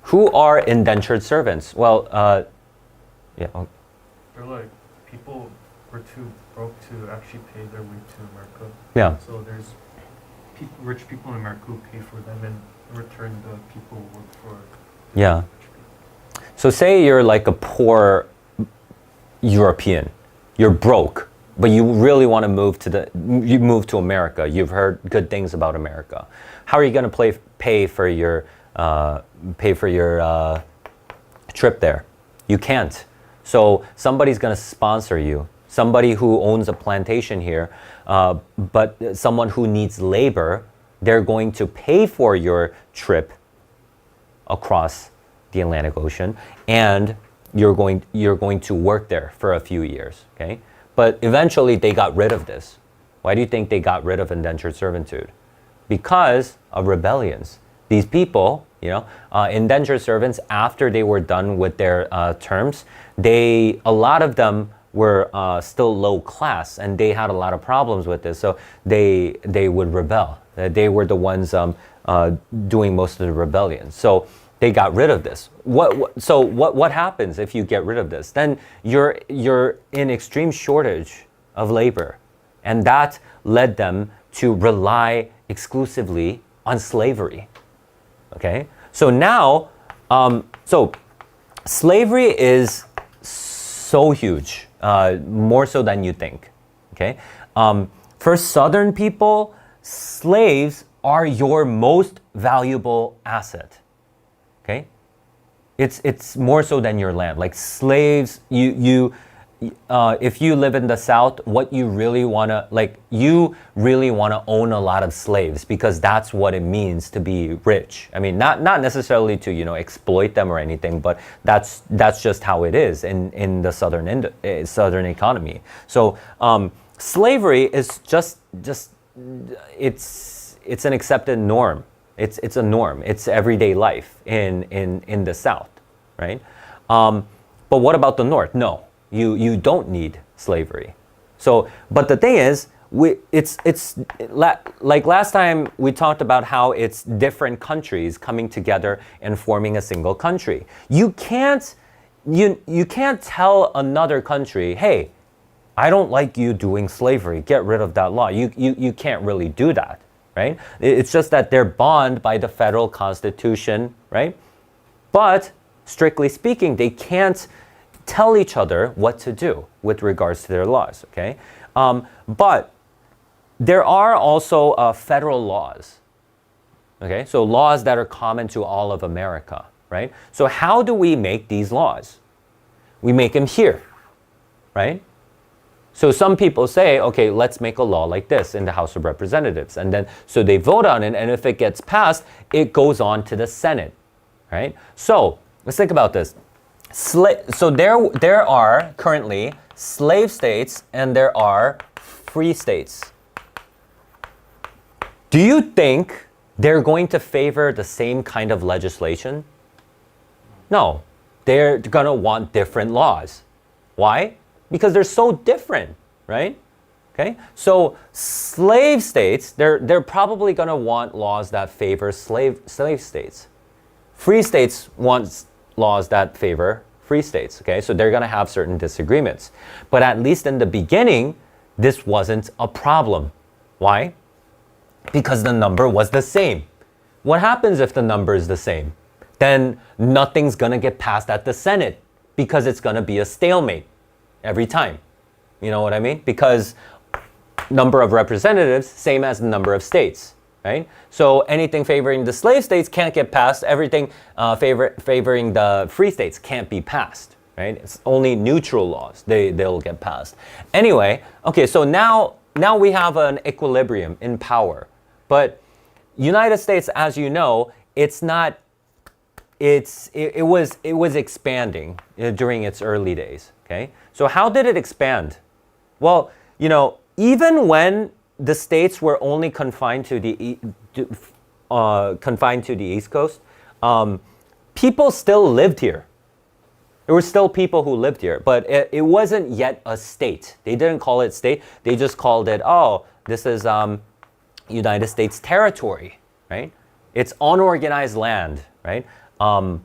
Who are indentured servants? Well, yeah. They're like people were too broke to actually pay their way to America. Yeah. So there's rich people in America who pay for them, and in return the people work for. Yeah. So say you're like a poor European. You're broke, but you really want to move to America. You've heard good things about America. How are you going to pay for your trip there? You can't. So somebody's going to sponsor you. somebody who owns a plantation here, but someone who needs labor, they're going to pay for your trip across the Atlantic Ocean, and you're going to work there for a few years, okay? But eventually they got rid of this. Why do you think they got rid of indentured servitude? Because of rebellions. These people, indentured servants, after they were done with their terms, a lot of them were still low class, and they had a lot of problems with this. So they would rebel. They were the ones doing most of the rebellion. So they got rid of this. What happens if you get rid of this? Then you're in extreme shortage of labor, and that led them to rely exclusively on slavery. Okay, so now, slavery is so huge, more so than you think. Okay, for Southern people, slaves are your most valuable asset. Okay, it's more so than your land. Like slaves, if you live in the South, what you really wanna own a lot of slaves, because that's what it means to be rich. I mean, not necessarily to exploit them or anything, but that's just how it is in the Southern economy. So slavery is just it's an accepted norm. It's a norm. It's everyday life in the South, right? But what about the North? No. You don't need slavery. So, but the thing is, like last time we talked about how it's different countries coming together and forming a single country. You can't tell another country, hey, I don't like you doing slavery. Get rid of that law. You can't really do that, right? It's just that they're bound by the federal constitution, right? But strictly speaking, they can't tell each other what to do with regards to their laws, okay? But there are also federal laws, okay? So laws that are common to all of America, right? So how do we make these laws? We make them here, right? So some people say, okay, let's make a law like this in the House of Representatives. And then, so they vote on it, and if it gets passed, it goes on to the Senate, right? So let's think about this. So there are currently slave states and there are free states. Do you think they're going to favor the same kind of legislation? No, they're gonna want different laws. Why? Because they're so different, right? Okay, so slave states, they're probably gonna want laws that favor slave states. Free states want laws that favor free states, okay? So they're gonna have certain disagreements. But at least in the beginning, this wasn't a problem. Why? Because the number was the same. What happens if the number is the same? Then nothing's gonna get passed at the Senate, because it's gonna be a stalemate every time. You know what I mean? Because number of representatives, same as the number of states. Right? So anything favoring the slave states can't get passed. Everything favoring the free states can't be passed. Right? It's only neutral laws they'll get passed. Anyway, okay. So now we have an equilibrium in power, but United States, as you know, it was expanding during its early days. Okay. So how did it expand? Well, even when the states were only confined to the East Coast, people still lived here. There were still people who lived here, but it wasn't yet a state. They didn't call it state. They just called it, oh, this is United States territory, right? It's unorganized land, right? Well,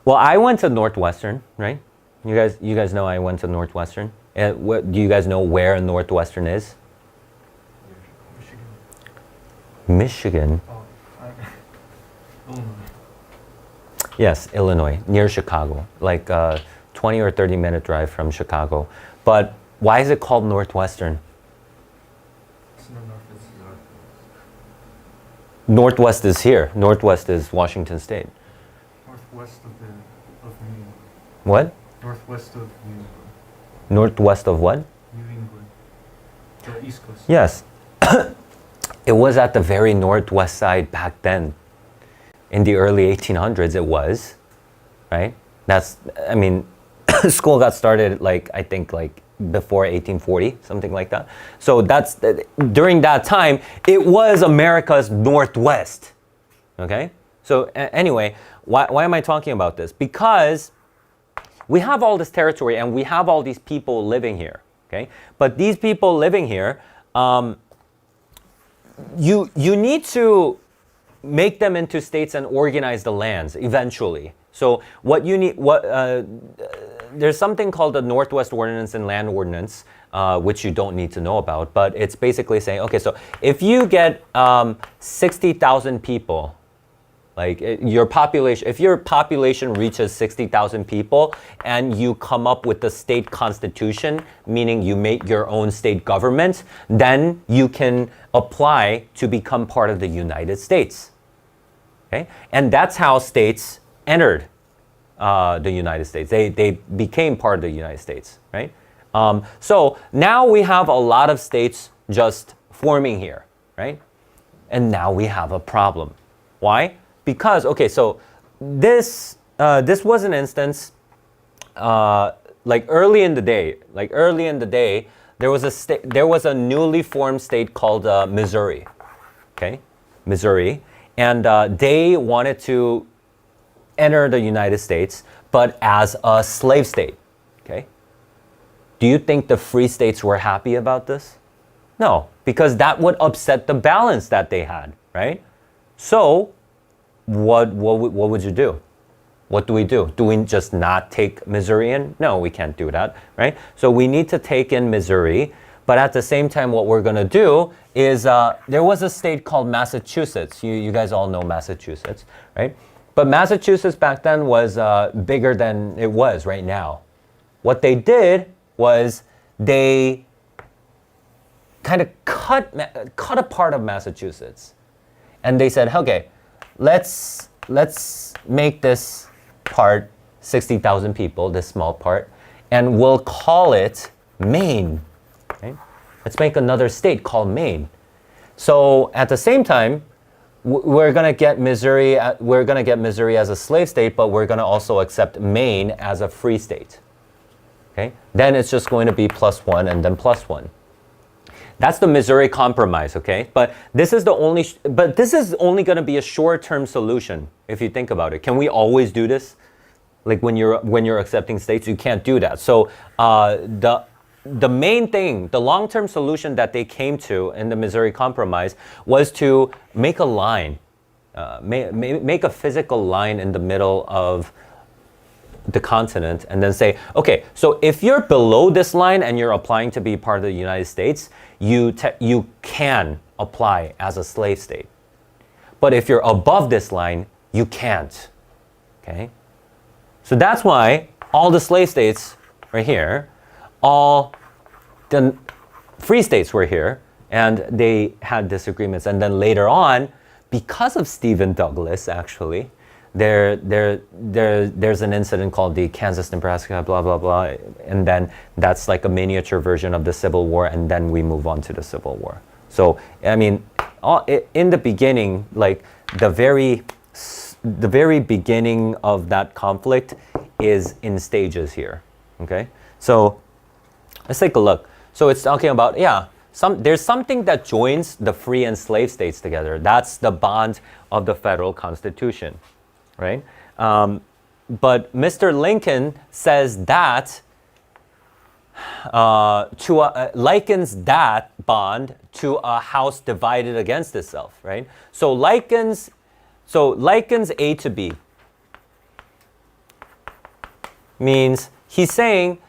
I went to Northwestern, right? You guys know I went to Northwestern. Do you guys know where Northwestern is? Michigan. Illinois. Yes, Illinois, near Chicago, like a 20 or 30-minute drive from Chicago. But why is it called Northwestern? It's not north, it's north. Northwest is here. Northwest is Washington State. Northwest of New York. What? Northwest of New England. Northwest of what? New England. The East Coast. Yes. It was at the very northwest side back then. In the early 1800s, it was, right? I mean, school got started I think before 1840, something like that. So during that time, it was America's Northwest, okay? So anyway, why am I talking about this? Because we have all this territory and we have all these people living here, okay? But these people living here, you need to make them into states and organize the lands eventually. So what you need, there's something called the Northwest Ordinance and Land Ordinance, which you don't need to know about, but it's basically saying, okay, so if you get 60,000 people, if your population reaches 60,000 people and you come up with the state constitution, meaning you make your own state government, then you can apply to become part of the United States. Okay? And that's how states entered the United States. They became part of the United States, right? So now we have a lot of states just forming here, right? And now we have a problem. Why? Because, okay, so this was an instance, early in the day, there was a newly formed state called Missouri, okay, Missouri, and they wanted to enter the United States, but as a slave state, okay. Do you think the free states were happy about this? No, because that would upset the balance that they had, right? So what would you do? What do we do? Do we just not take Missouri in? No, we can't do that, right? So we need to take in Missouri, but at the same time, what we're gonna do is, there was a state called Massachusetts. You guys all know Massachusetts, right? But Massachusetts back then was bigger than it was right now. What they did was they kind of cut a part of Massachusetts. And they said, okay, let's make this part 60,000 people, this small part, and we'll call it Maine. Okay? Let's make another state called Maine. So at the same time, we're going to get Missouri. We're going to get Missouri as a slave state, but we're going to also accept Maine as a free state. Okay? Then it's just going to be +1 and then +1. That's the Missouri Compromise, okay? But this is only going to be a short-term solution if you think about it. Can we always do this? Like when you're accepting states, you can't do that. So the main thing, the long-term solution that they came to in the Missouri Compromise was to make a line, make a physical line in the middle of the continent and then say, okay, so if you're below this line and you're applying to be part of the United States, you can apply as a slave state. But if you're above this line, you can't, okay? So that's why all the slave states are here, all the free states were here, and they had disagreements. And then later on, because of Stephen Douglas, actually, there's an incident called the Kansas-Nebraska, blah, blah, blah. And then that's like a miniature version of the Civil War, and then we move on to the Civil War. So, I mean, in the beginning, like the very beginning of that conflict is in stages here, okay? So let's take a look. So it's talking about, yeah, there's something that joins the free and slave states together. That's the bond of the federal constitution, right? But Mr. Lincoln says that, likens that bond to a house divided against itself, right? So likens A to B. Means he's saying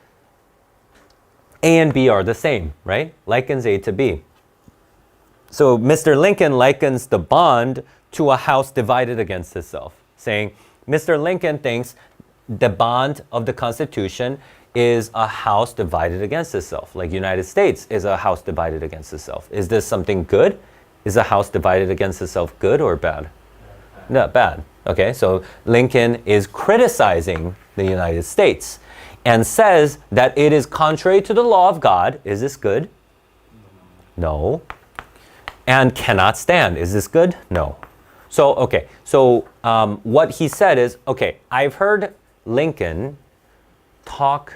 A and B are the same, right? Likens A to B. So Mr. Lincoln likens the bond to a house divided against itself, saying Mr. Lincoln thinks the bond of the Constitution is a house divided against itself, like United States is a house divided against itself. Is this something good? Is a house divided against itself good or bad? No, bad. Okay, so Lincoln is criticizing the United States. and says that it is contrary to the law of God. Is this good? No. And cannot stand. Is this good? No. So, okay. So, what he said is, okay, I've heard Lincoln talk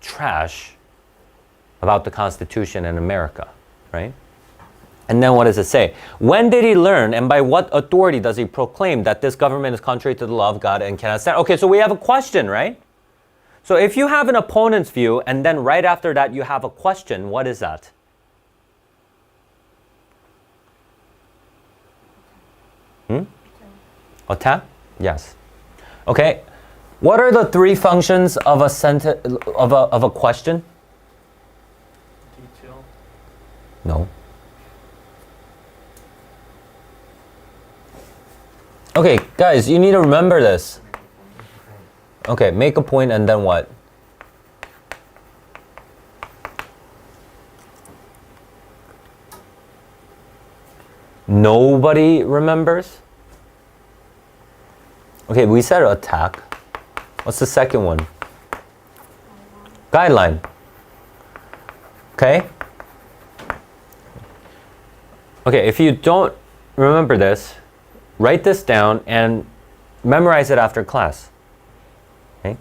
trash about the Constitution in America, right? And then what does it say? When did he learn and by what authority does he proclaim that this government is contrary to the law of God and cannot stand? Okay, so we have a question, right? So if you have an opponent's view and then right after that you have a question, what is that? Attack? Yes. Okay. What are the three functions of a sentence of a question? Detail. No. Okay, guys, you need to remember this. Okay, make a point and then what? Nobody remembers? Okay, we said attack. What's the second one? Guideline. Okay? Okay, if you don't remember this, write this down and memorize it after class. Okay?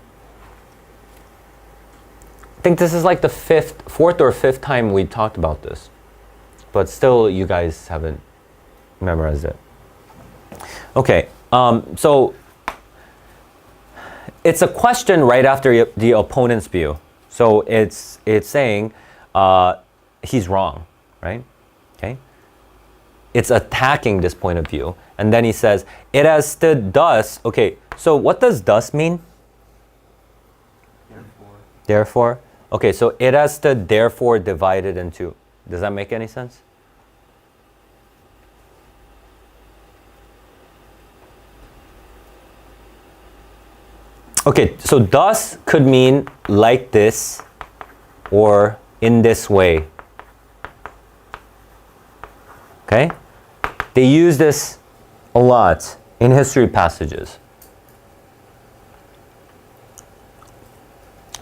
I think this is like the fourth or fifth time we talked about this. But still, you guys haven't memorized it. Okay, so it's a question right after the opponent's view. So it's saying he's wrong, right? Okay. It's attacking this point of view. And then he says, it has stood thus. Okay, so what does thus mean? Therefore. Okay, so it has stood therefore divided into. Does that make any sense? Okay, so thus could mean like this or in this way. Okay? They use this a lot in history passages.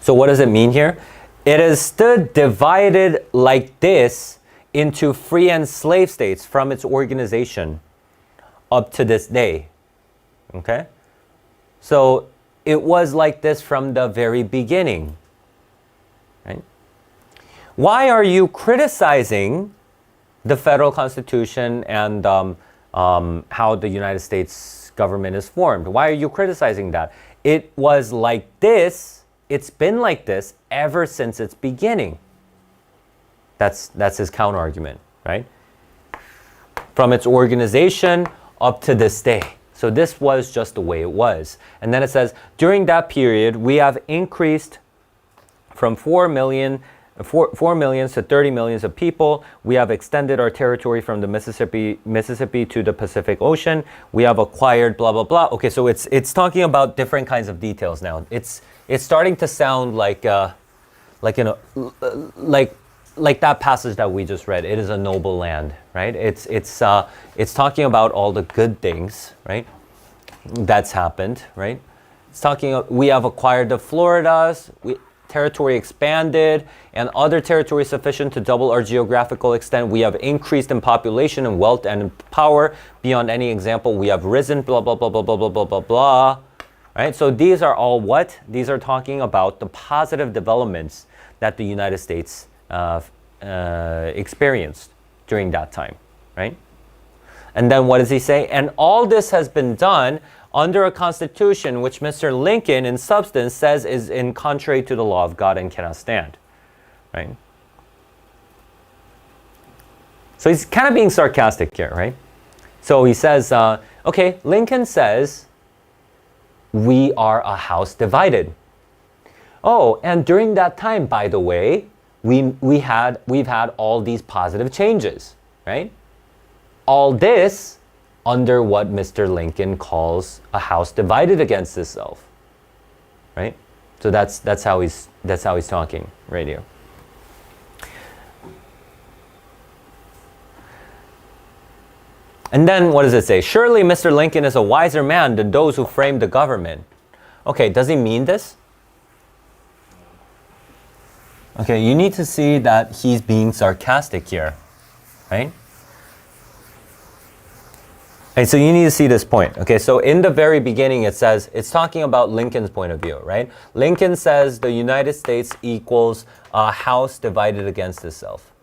So what does it mean here? It has stood divided like this into free and slave states from its organization up to this day. Okay? So it was like this from the very beginning. Right? Why are you criticizing the federal constitution and how the United States government is formed? Why are you criticizing that? It was like this, it's been like this ever since its beginning. That's his counter argument, right? From its organization up to this day. So this was just the way it was. And then it says, during that period, we have increased from 4 millions to 30 millions of people. We have extended our territory from the Mississippi to the Pacific Ocean. We have acquired blah, blah, blah. Okay, so it's talking about different kinds of details now. It's starting to sound like that passage that we just read. It is a noble land, right? It's talking about all the good things, right? That's happened, right? It's talking. We have acquired the Floridas. Territory expanded, and other territory sufficient to double our geographical extent. We have increased in population and wealth and in power beyond any example. We have risen. Blah blah blah blah blah blah blah blah blah. Right. So these are all what? These are talking about the positive developments that the United States experienced during that time, right? And then what does he say? And all this has been done under a constitution which Mr. Lincoln, in substance, says is in contrary to the law of God and cannot stand, right? So he's kind of being sarcastic here, right? So he says, okay, Lincoln says, we are a house divided. Oh, and during that time, by the way, we've had all these positive changes, right? All this under what Mr. Lincoln calls a house divided against itself, right? So that's how he's talking right here. And then what does it say? Surely Mr. Lincoln is a wiser man than those who framed the government. Okay, does he mean this? Okay, you need to see that he's being sarcastic here, right? And so you need to see this point. Okay, so in the very beginning it says, it's talking about Lincoln's point of view, right? Lincoln says the United States equals a house divided against itself.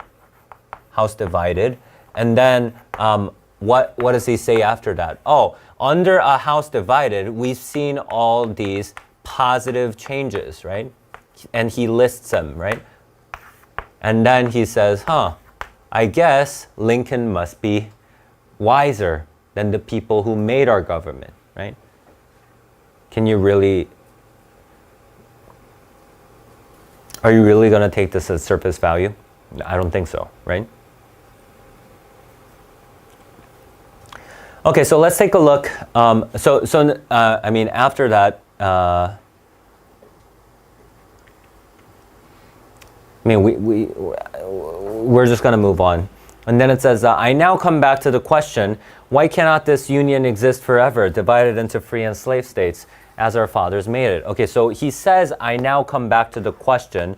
House divided. And then what does he say after that? Oh, under a house divided, we've seen all these positive changes, right? And he lists them, right? And then he says, I guess Lincoln must be wiser than the people who made our government, right? Are you really going to take this as surface value? I don't think so, right? Okay, so let's take a look. I mean, after that, we're just going to move on. And then it says, I now come back to the question, why cannot this union exist forever, divided into free and slave states, as our fathers made it? Okay, so he says, I now come back to the question.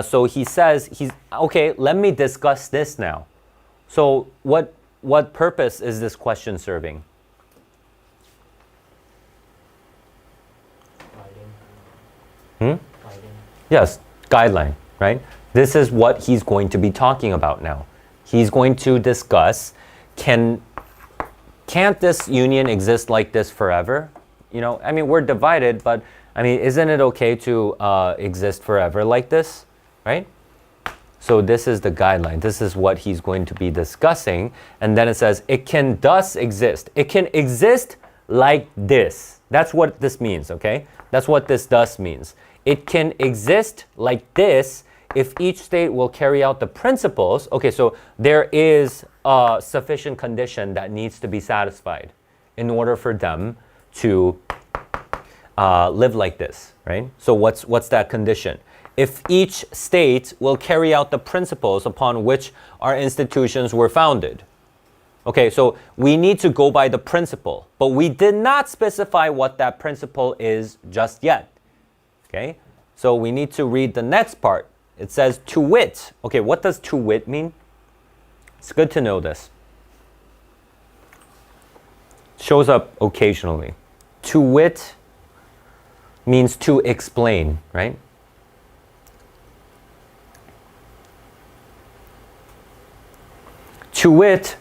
So he says, okay, let me discuss this now. So what purpose is this question serving? Fighting. Yes, guideline, right? This is what he's going to be talking about now. He's going to discuss, can't this union exist like this forever? You know, I mean, we're divided, but I mean, isn't it okay to exist forever like this, right? So this is the guideline. This is what he's going to be discussing. And then it says, it can thus exist. It can exist like this. That's what this means, okay? That's what this thus means. It can exist like this if each state will carry out the principles. Okay, so there is a sufficient condition that needs to be satisfied in order for them to live like this, right? So what's that condition? If each state will carry out the principles upon which our institutions were founded. Okay, so we need to go by the principle, but we did not specify what that principle is just yet. Okay, so we need to read the next part. It says to wit. Okay, what does to wit mean? It's good to know this. Shows up occasionally. To wit means to explain, right? To wit,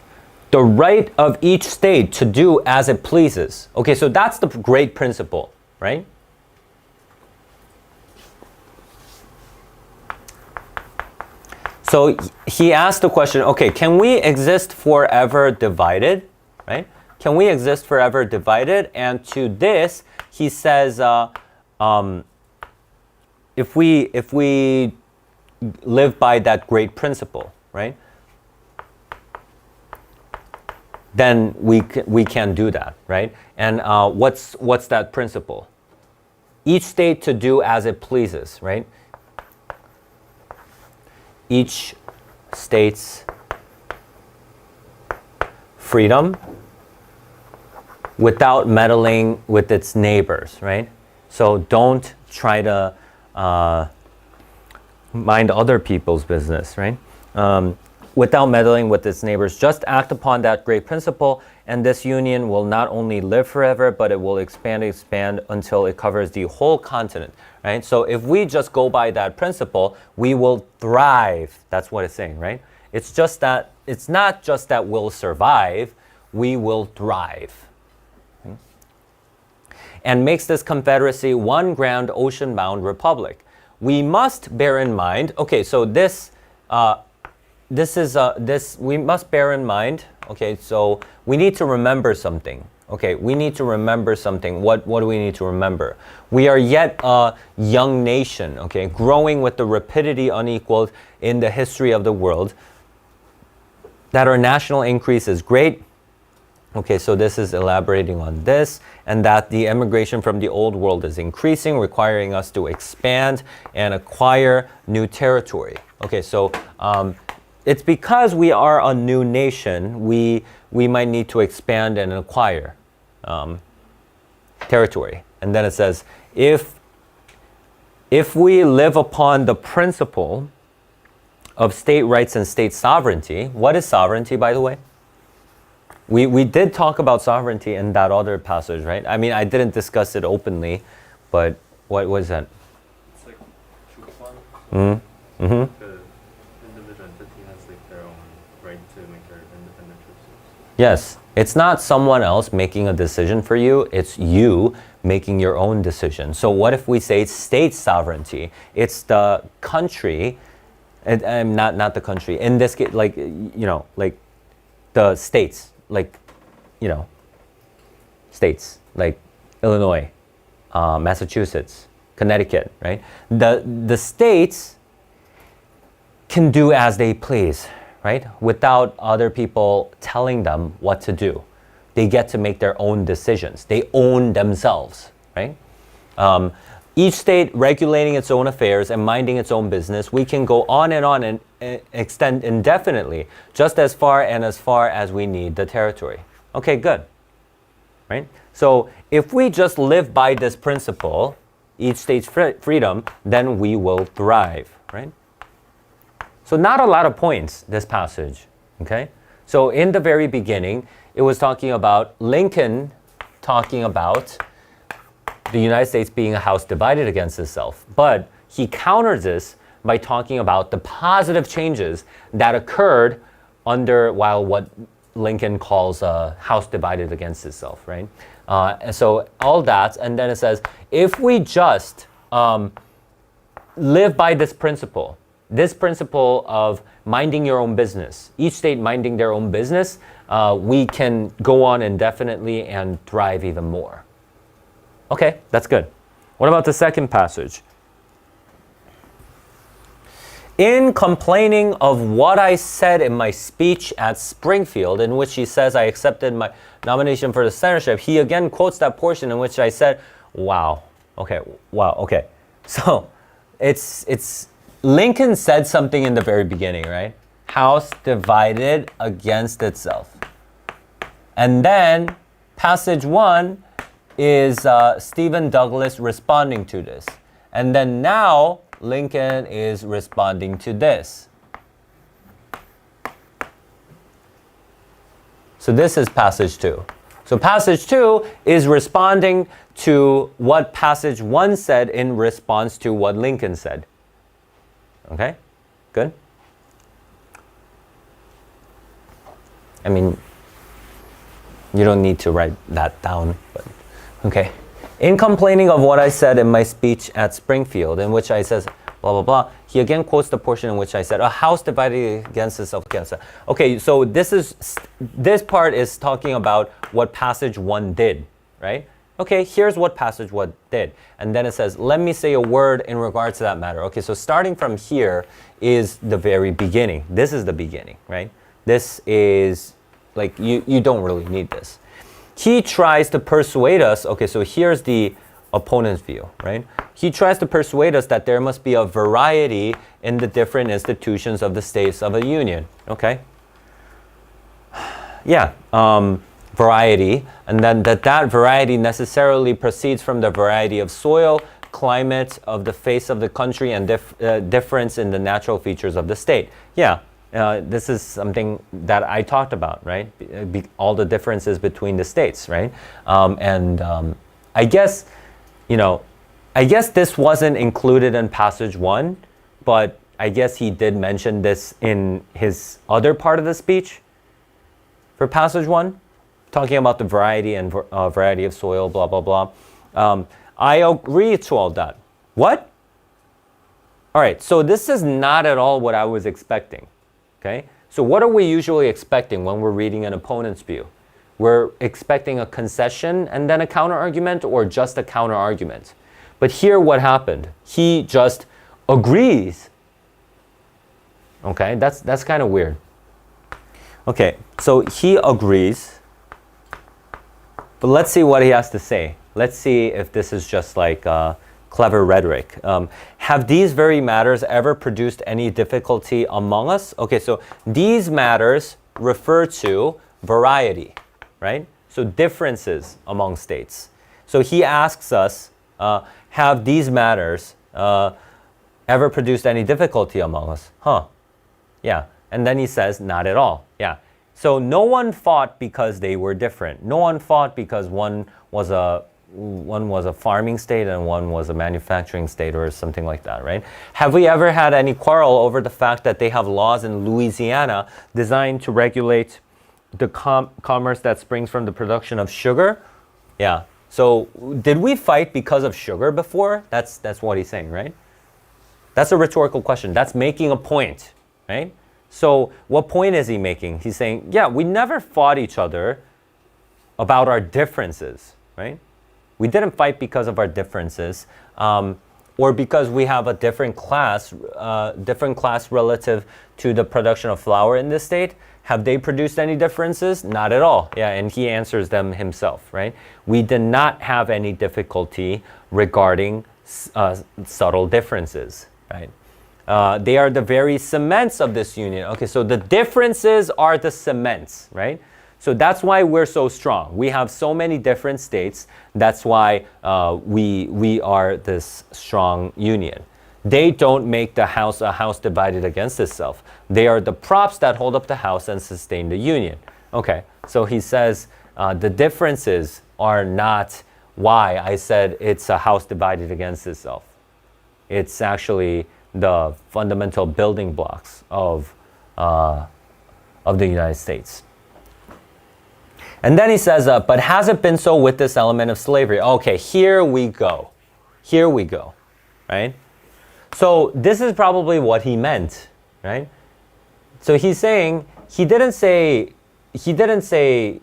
the right of each state to do as it pleases. Okay, so that's the great principle, right? So he asked the question, okay, can we exist forever divided, right? Can we exist forever divided? And to this, he says, if we live by that great principle, right? Then we can do that, right? And what's that principle? Each state to do as it pleases, right? Each state's freedom without meddling with its neighbors, right? So don't try to mind other people's business, right? Without meddling with its neighbors, just act upon that great principle, and this union will not only live forever, but it will expand until it covers the whole continent, right? So if we just go by that principle, we will thrive. That's what it's saying, right? It's not just that we'll survive, we will thrive. And makes this confederacy one grand ocean-bound republic. We must bear in mind, okay, so we must bear in mind, okay, so we need to remember something. Okay, we need to remember something. What do we need to remember? We are yet a young nation, okay, growing with the rapidity unequaled in the history of the world. That our national increase is great. Okay, so this is elaborating on this, and that the emigration from the old world is increasing, requiring us to expand and acquire new territory. Okay, so it's because we are a new nation, we might need to expand and acquire territory. And then it says, if if we live upon the principle of state rights and state sovereignty, what is sovereignty, by the way? We did talk about sovereignty in that other passage, right? I mean, I didn't discuss it openly, but what was that? It's like 주권. Mm-hmm. Mm-hmm. The individual entity has like their own right to make their independent choices. Yes, it's not someone else making a decision for you, it's you making your own decision. So what if we say state sovereignty? It's the country, and not the country, in this case, like, like the states, like, states, like Illinois, Massachusetts, Connecticut, right? The states can do as they please, right? Without other people telling them what to do. They get to make their own decisions. They own themselves, right? Each state regulating its own affairs and minding its own business. We can go on and extend indefinitely, just as far as we need the territory. Okay, good, right? So if we just live by this principle, each state's freedom, then we will thrive, right? So not a lot of points, this passage, okay? So in the very beginning, it was talking about Lincoln talking about the United States being a house divided against itself. But he counters this by talking about the positive changes that occurred while what Lincoln calls a house divided against itself, right? And so all that, and then it says, if we just live by this principle of minding your own business, each state minding their own business, we can go on indefinitely and thrive even more. Okay, that's good. What about the second passage? In complaining of what I said in my speech at Springfield, in which he says I accepted my nomination for the senatorship, he again quotes that portion in which I said, wow, okay. So it's Lincoln said something in the very beginning, right? House divided against itself. And then passage 1 is Stephen Douglas responding to this. And then now Lincoln is responding to this. So this is passage 2. So passage 2 is responding to what passage 1 said in response to what Lincoln said. Okay? Good? I mean, you don't need to write that down, but okay. In complaining of what I said in my speech at Springfield, in which I says, blah, blah, blah, he again quotes the portion in which I said, a house divided against itself. Okay, so this part is talking about what passage 1 did, right? Okay, here's what passage 1 did. And then it says, let me say a word in regards to that matter. Okay, so starting from here is the very beginning. This is the beginning, right? This is, like, you don't really need this. He tries to persuade us, okay, so here's the opponent's view, right? He tries to persuade us that there must be a variety in the different institutions of the states of a union, okay? Yeah, variety, and then that variety necessarily proceeds from the variety of soil, climate, of the face of the country, and difference in the natural features of the state. Yeah. This is something that I talked about, right? All the differences between the states, right? I guess, I guess this wasn't included in passage 1, but I guess he did mention this in his other part of the speech for passage 1, talking about the variety and variety of soil, blah, blah, blah. I agree to all that. What? All right, so this is not at all what I was expecting. Okay? So what are we usually expecting when we're reading an opponent's view? We're expecting a concession and then a counter-argument, or just a counter-argument. But here what happened? He just agrees. Okay? That's kind of weird. Okay, so he agrees. But let's see what he has to say. Let's see if this is just like clever rhetoric. Have these very matters ever produced any difficulty among us? Okay, so these matters refer to variety, right? So differences among states. So he asks us, have these matters ever produced any difficulty among us? Huh. Yeah. And then he says, not at all. Yeah. So no one fought because they were different. No one fought because one was a farming state and one was a manufacturing state or something like that, right? Have we ever had any quarrel over the fact that they have laws in Louisiana designed to regulate the commerce that springs from the production of sugar? Yeah. So did we fight because of sugar before? That's what he's saying, right? That's a rhetorical question. That's making a point, right? So what point is he making? He's saying, yeah, we never fought each other about our differences, right? We didn't fight because of our differences or because we have a different class relative to the production of flour in this state. Have they produced any differences? Not at all. Yeah, and he answers them himself, right? We did not have any difficulty regarding subtle differences, right? They are the very cements of this union. Okay, so the differences are the cements, right? So that's why we're so strong. We have so many different states. That's why we are this strong union. They don't make the house a house divided against itself. They are the props that hold up the house and sustain the union. Okay, so he says the differences are not why I said it's a house divided against itself. It's actually the fundamental building blocks of the United States. And then he says, but has it been so with this element of slavery? Okay, here we go. Here we go, right? So this is probably what he meant, right? So he's saying, he didn't say the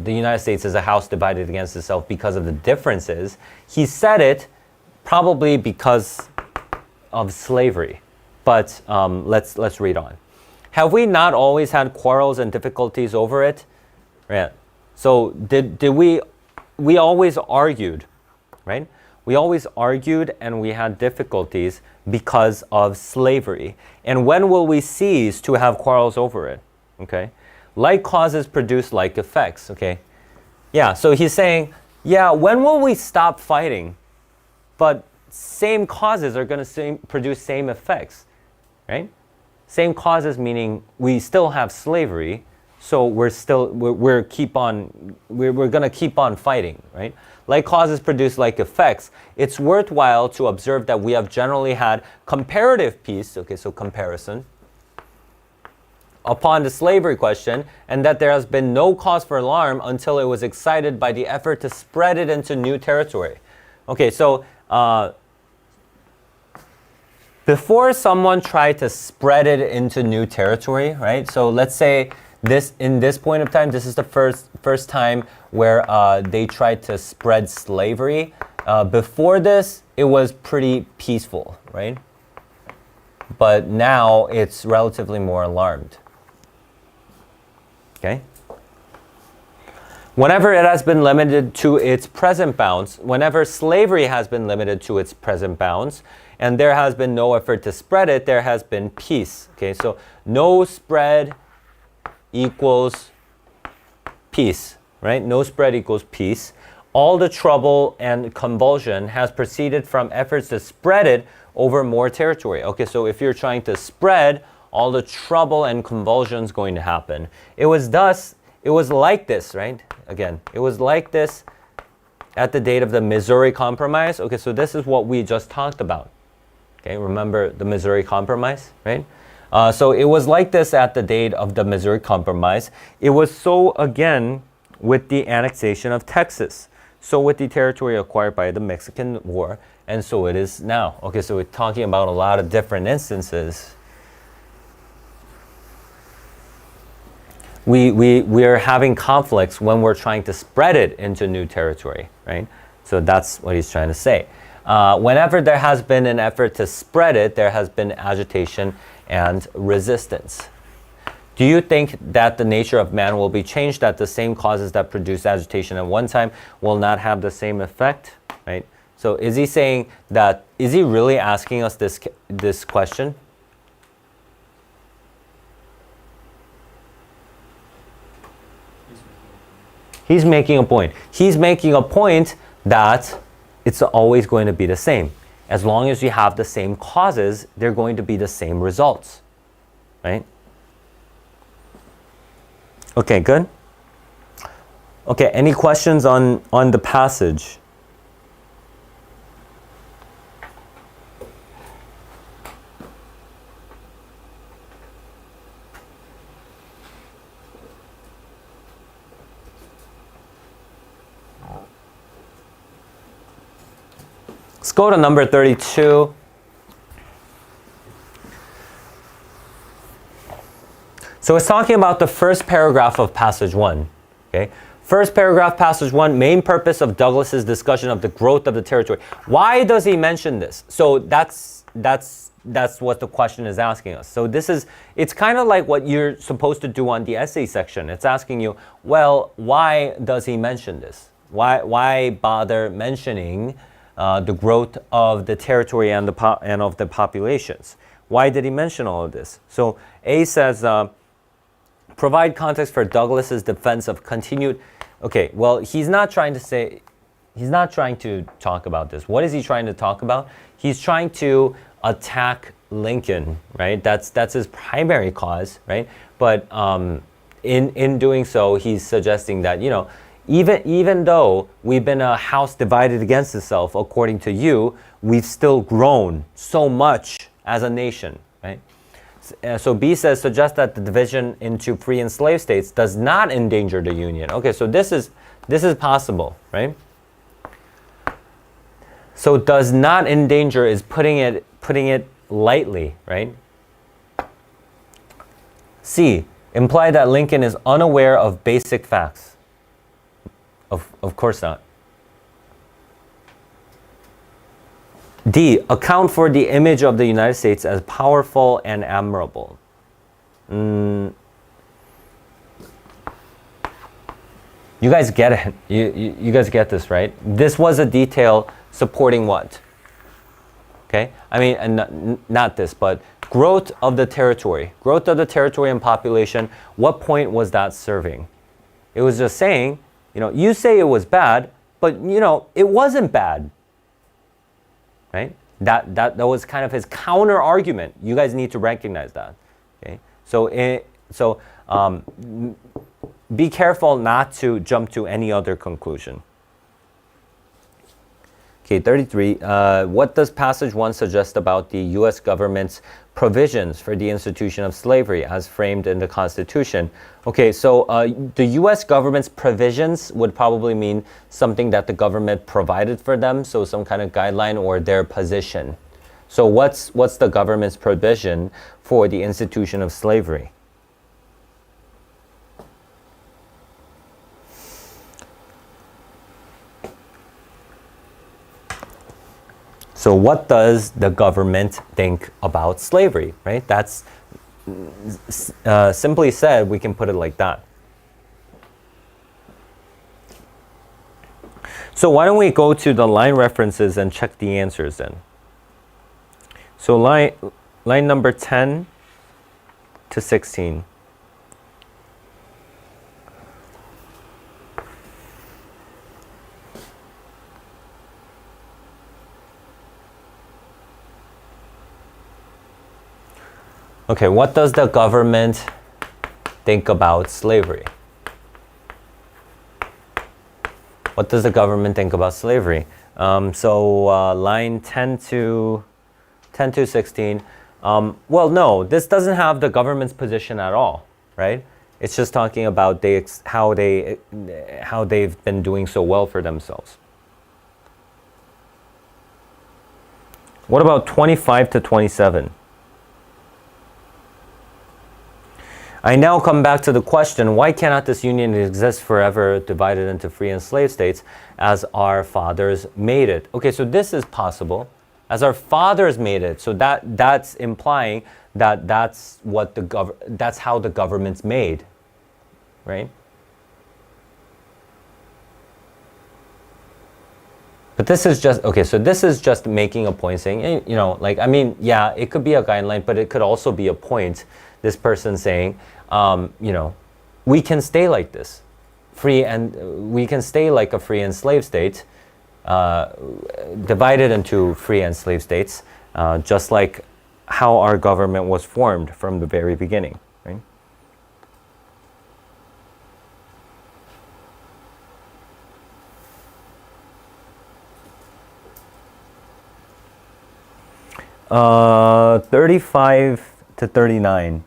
United States is a house divided against itself because of the differences. He said it probably because of slavery. But let's read on. Have we not always had quarrels and difficulties over it? Right. So did we always argued, right? We always argued and we had difficulties because of slavery. And when will we cease to have quarrels over it? Okay. Like causes produce like effects. Okay. Yeah. So he's saying, yeah, when will we stop fighting? But same causes are going to produce same effects, right? Same causes meaning we still have slavery. So we're going to keep on fighting, right? Like causes produce like effects. It's worthwhile to observe that we have generally had comparative peace, okay, so comparison, upon the slavery question, and that there has been no cause for alarm until it was excited by the effort to spread it into new territory. Okay, so before someone tried to spread it into new territory, right? So let's say in this point of time, this is the first time where they tried to spread slavery. Before this, it was pretty peaceful, right? But now it's relatively more alarmed. Okay? Whenever it has been limited to its present bounds, whenever slavery has been limited to its present bounds, and there has been no effort to spread it, there has been peace. Okay, so no spread equals peace, right? No spread equals peace. All the trouble and convulsion has proceeded from efforts to spread it over more territory. Okay, so if you're trying to spread, all the trouble and convulsion is going to happen. It was like this, right? Again, it was like this at the date of the Missouri Compromise. Okay, so this is what we just talked about. Okay, remember the Missouri Compromise, right? So it was like this at the date of the Missouri Compromise. It was so again with the annexation of Texas. So with the territory acquired by the Mexican War, and so it is now. Okay, so we're talking about a lot of different instances. We are having conflicts when we're trying to spread it into new territory, right? So that's what he's trying to say. Whenever there has been an effort to spread it, there has been agitation and resistance. Do you think that the nature of man will be changed, that the same causes that produce agitation at one time will not have the same effect, right? So is he saying that, is he really asking us this question? He's making a point. He's making a point that it's always going to be the same. As long as you have the same causes, they're going to be the same results, right? Okay, good. Okay, any questions on the passage? Let's go to number 32. So it's talking about the first paragraph of passage 1. Okay? First paragraph, passage 1, main purpose of Douglas's discussion of the growth of the territory. Why does he mention this? So that's what the question is asking us. So it's kind of like what you're supposed to do on the essay section. It's asking you, well, why does he mention this? Why bother mentioning the growth of the territory and of the populations? Why did he mention all of this? So A says, provide context for Douglas's defense of continued. Okay, well, he's not trying to talk about this. What is he trying to talk about? He's trying to attack Lincoln, right? That's his primary cause, right? But in doing so, he's suggesting that, even though we've been a house divided against itself, according to you, we've still grown so much as a nation, right? So B says, suggest that the division into free and slave states does not endanger the Union. Okay, so this is possible, right? So does not endanger is putting it lightly, right? C, imply that Lincoln is unaware of basic facts. Of course not. D, account for the image of the United States as powerful and admirable. You guys get it. You guys get this, right? This was a detail supporting what? Okay? I mean, and not this, but growth of the territory. Growth of the territory and population. What point was that serving? It was just saying, you say it was bad, but, it wasn't bad. Right? That was kind of his counter argument. You guys need to recognize that. Okay? So be careful not to jump to any other conclusion. Okay, 33. What does passage 1 suggest about the U.S. government's provisions for the institution of slavery as framed in the Constitution? Okay, so the U.S. government's provisions would probably mean something that the government provided for them, so some kind of guideline or their position. So what's the government's provision for the institution of slavery? So what does the government think about slavery, right? That's simply said, we can put it like that. So why don't we go to the line references and check the answers then? So line number 10 to 16. Okay, what does the government think about slavery? What does the government think about slavery? Line 10 to 16. Well, no, this doesn't have the government's position at all, right? It's just talking about how they've been doing so well for themselves. What about 25 to 27? I now come back to the question, why cannot this union exist forever divided into free and slave states as our fathers made it? Okay, so this is possible. As our fathers made it. So that's implying that that's how the government's made, right? But this is just, okay, so this is just making a point saying, yeah, it could be a guideline, but it could also be a point. This person saying, we can stay like this, we can stay like a free and slave state, divided into free and slave states, just like how our government was formed from the very beginning, right? Uh, 35 to 39.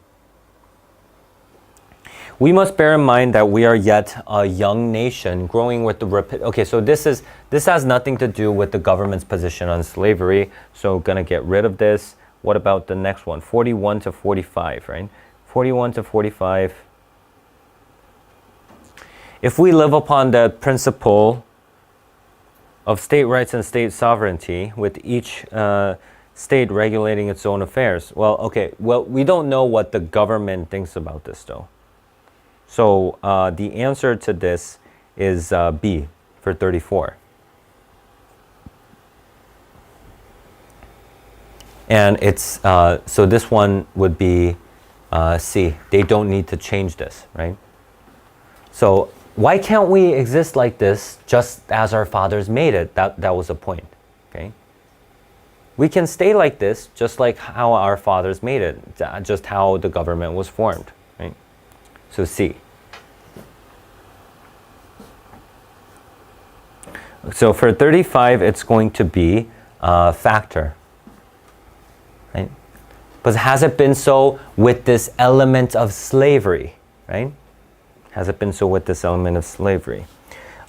We must bear in mind that we are yet a young nation growing with the rapid. Okay, so this has nothing to do with the government's position on slavery. So gonna get rid of this. What about the next one? 41 to 45, right? 41 to 45. If we live upon the principle of state rights and state sovereignty, with each state regulating its own affairs. Well, okay, well, we don't know what the government thinks about this though. So the answer to this is B for 34. And it's, so this one would be C. They don't need to change this, right? So why can't we exist like this just as our fathers made it? That was the point, okay? We can stay like this just like how our fathers made it, just how the government was formed, right? So C. So for 35, it's going to be factor, right? But has it been so with this element of slavery, right? Has it been so with this element of slavery?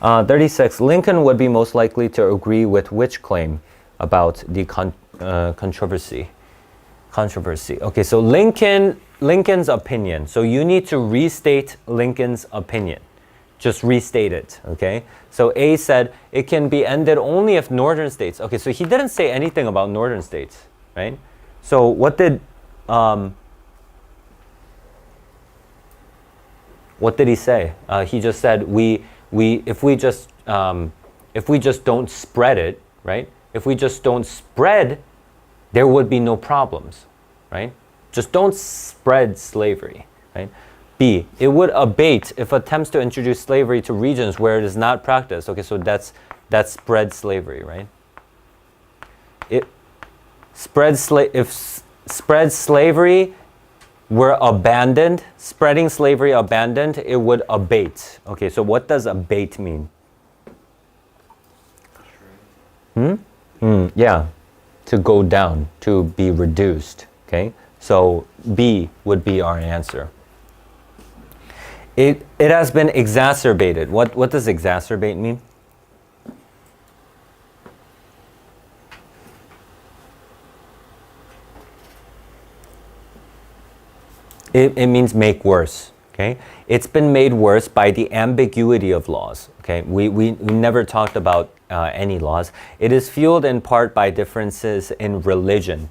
36, Lincoln would be most likely to agree with which claim about the controversy? Okay, so Lincoln's opinion. So you need to restate Lincoln's opinion. Just restate it, okay? So A said it can be ended only if northern states. Okay, so he didn't say anything about northern states, right? So what did he say? He just said if we just don't spread it, right? If we just don't spread, there would be no problems, right? Just don't spread slavery, right? B, it would abate if attempts to introduce slavery to regions where it is not practiced. Okay, so that's spread slavery, right? If spread slavery were abandoned, spreading slavery abandoned, it would abate. Okay, so what does abate mean? Yeah, to go down, to be reduced. Okay, so B would be our answer. It has been exacerbated. What does exacerbate mean? It means make worse. Okay, it's been made worse by the ambiguity of laws. Okay, we never talked about any laws. It is fueled in part by differences in religion.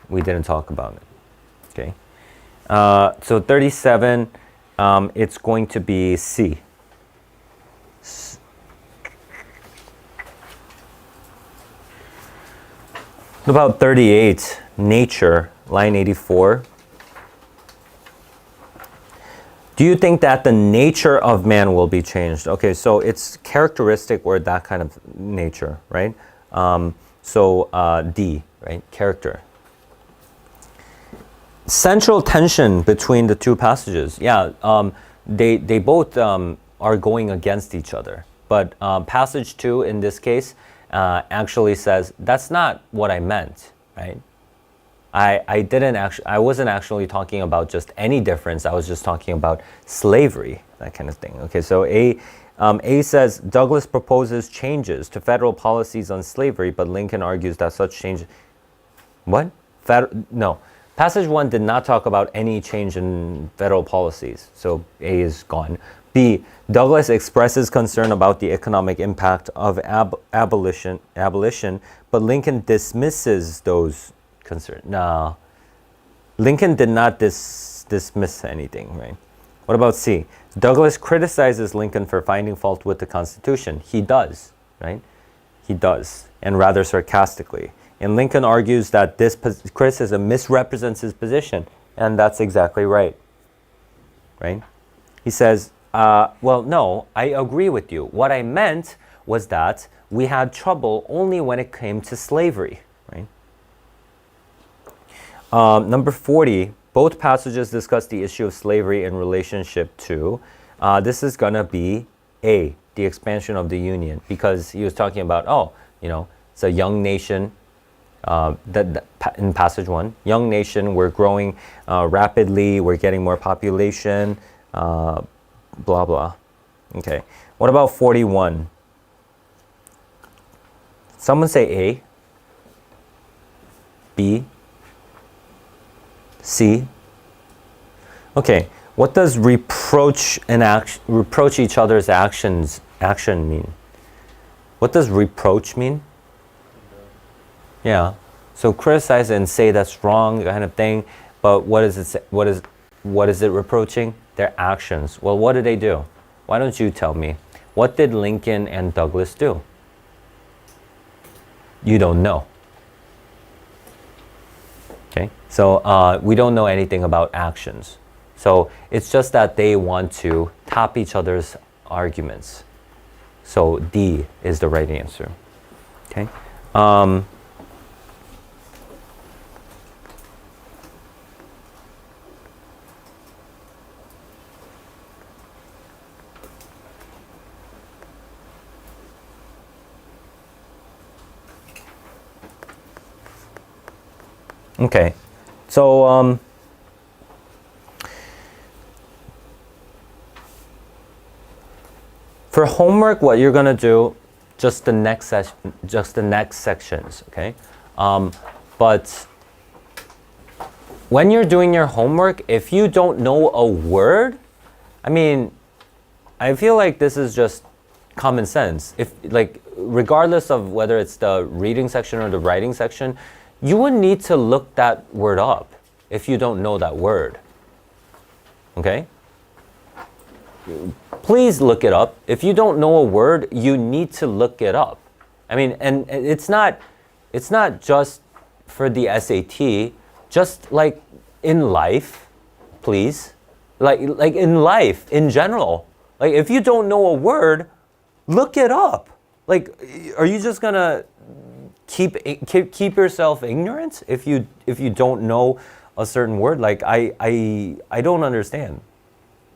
We didn't talk about it. Okay, so 37. It's going to be C. About 38, nature, line 84. Do you think that the nature of man will be changed? Okay, so it's characteristic or that kind of nature, right? D, right? Character. Central tension between the two passages. Yeah, they both are going against each other. But passage 2 in this case actually says, that's not what I meant, right? I wasn't actually talking about just any difference. I was just talking about slavery, that kind of thing. Okay, so A says, Douglas proposes changes to federal policies on slavery, but Lincoln argues that such change... What? No. Passage 1 did not talk about any change in federal policies, so A is gone. B, Douglas expresses concern about the economic impact of abolition, but Lincoln dismisses those concerns. No, Lincoln did not dismiss anything, right? What about C? Douglas criticizes Lincoln for finding fault with the Constitution. He does, right? He does, and rather sarcastically. And Lincoln argues that this criticism misrepresents his position, and that's exactly right, right? He says, well, no, I agree with you. What I meant was that we had trouble only when it came to slavery, right? Number 40, both passages discuss the issue of slavery in relationship to, this is going to be A, the expansion of the Union, because he was talking about, it's a young nation, in passage 1, young nation, we're growing rapidly, we're getting more population, blah, blah. Okay, what about 41? Someone say A, B, C. Okay, what does reproach each other's action mean? What does reproach mean? Yeah, so criticize and say that's wrong, kind of thing. But what is it? What is it reproaching? Their actions. Well, what did they do? Why don't you tell me? What did Lincoln and Douglas do? You don't know. Okay, so we don't know anything about actions. So it's just that they want to top each other's arguments. So D is the right answer. Okay. Okay, so for homework, what you're gonna do, just the next sections, okay? But when you're doing your homework, if you don't know a word, I mean, I feel like this is just common sense. If regardless of whether it's the reading section or the writing section, you would need to look that word up if you don't know that word. Okay? Please look it up. If you don't know a word, you need to look it up. I mean, and it's not just for the SAT, just like in life, please. Like in life, in general. Like if you don't know a word, look it up. Like, are you just gonna keep yourself ignorant if you don't know a certain word? Like I don't understand.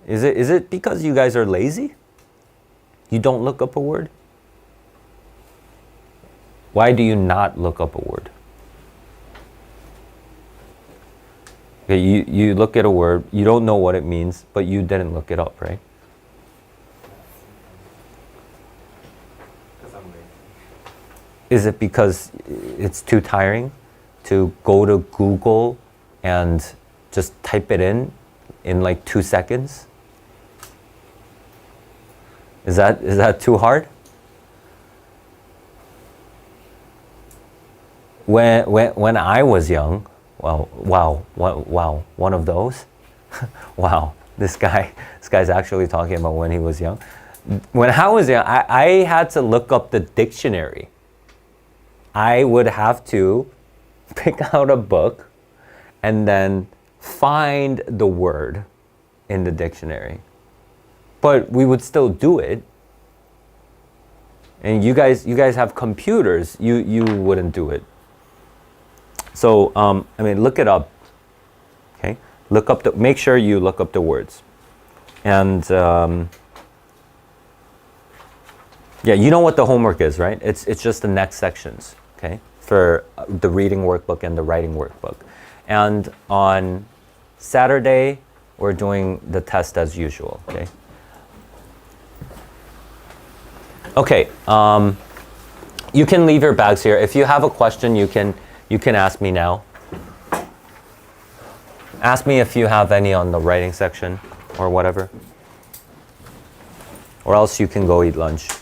Is it because you guys are lazy? You don't look up a word? Why do you not look up a word? Okay, you look at a word, you don't know what it means, but you didn't look it up, right? Because I'm lazy. Is it because it's too tiring to go to Google and just type it in like 2 seconds? Is that too hard? When I was young, wow, one of those. Wow, this guy's actually talking about when he was young. When I was young, I had to look up the dictionary. I would have to pick out a book and then find the word in the dictionary. But we would still do it. And you guys have computers. You wouldn't do it. So I mean, look it up. Okay, make sure you look up the words, and yeah, you know what the homework is, right? It's just the next sections. Okay, for the reading workbook and the writing workbook, and on Saturday we're doing the test as usual. Okay. Okay. You can leave your bags here. If you have a question, you can ask me now. Ask me if you have any on the writing section or whatever. Or else you can go eat lunch.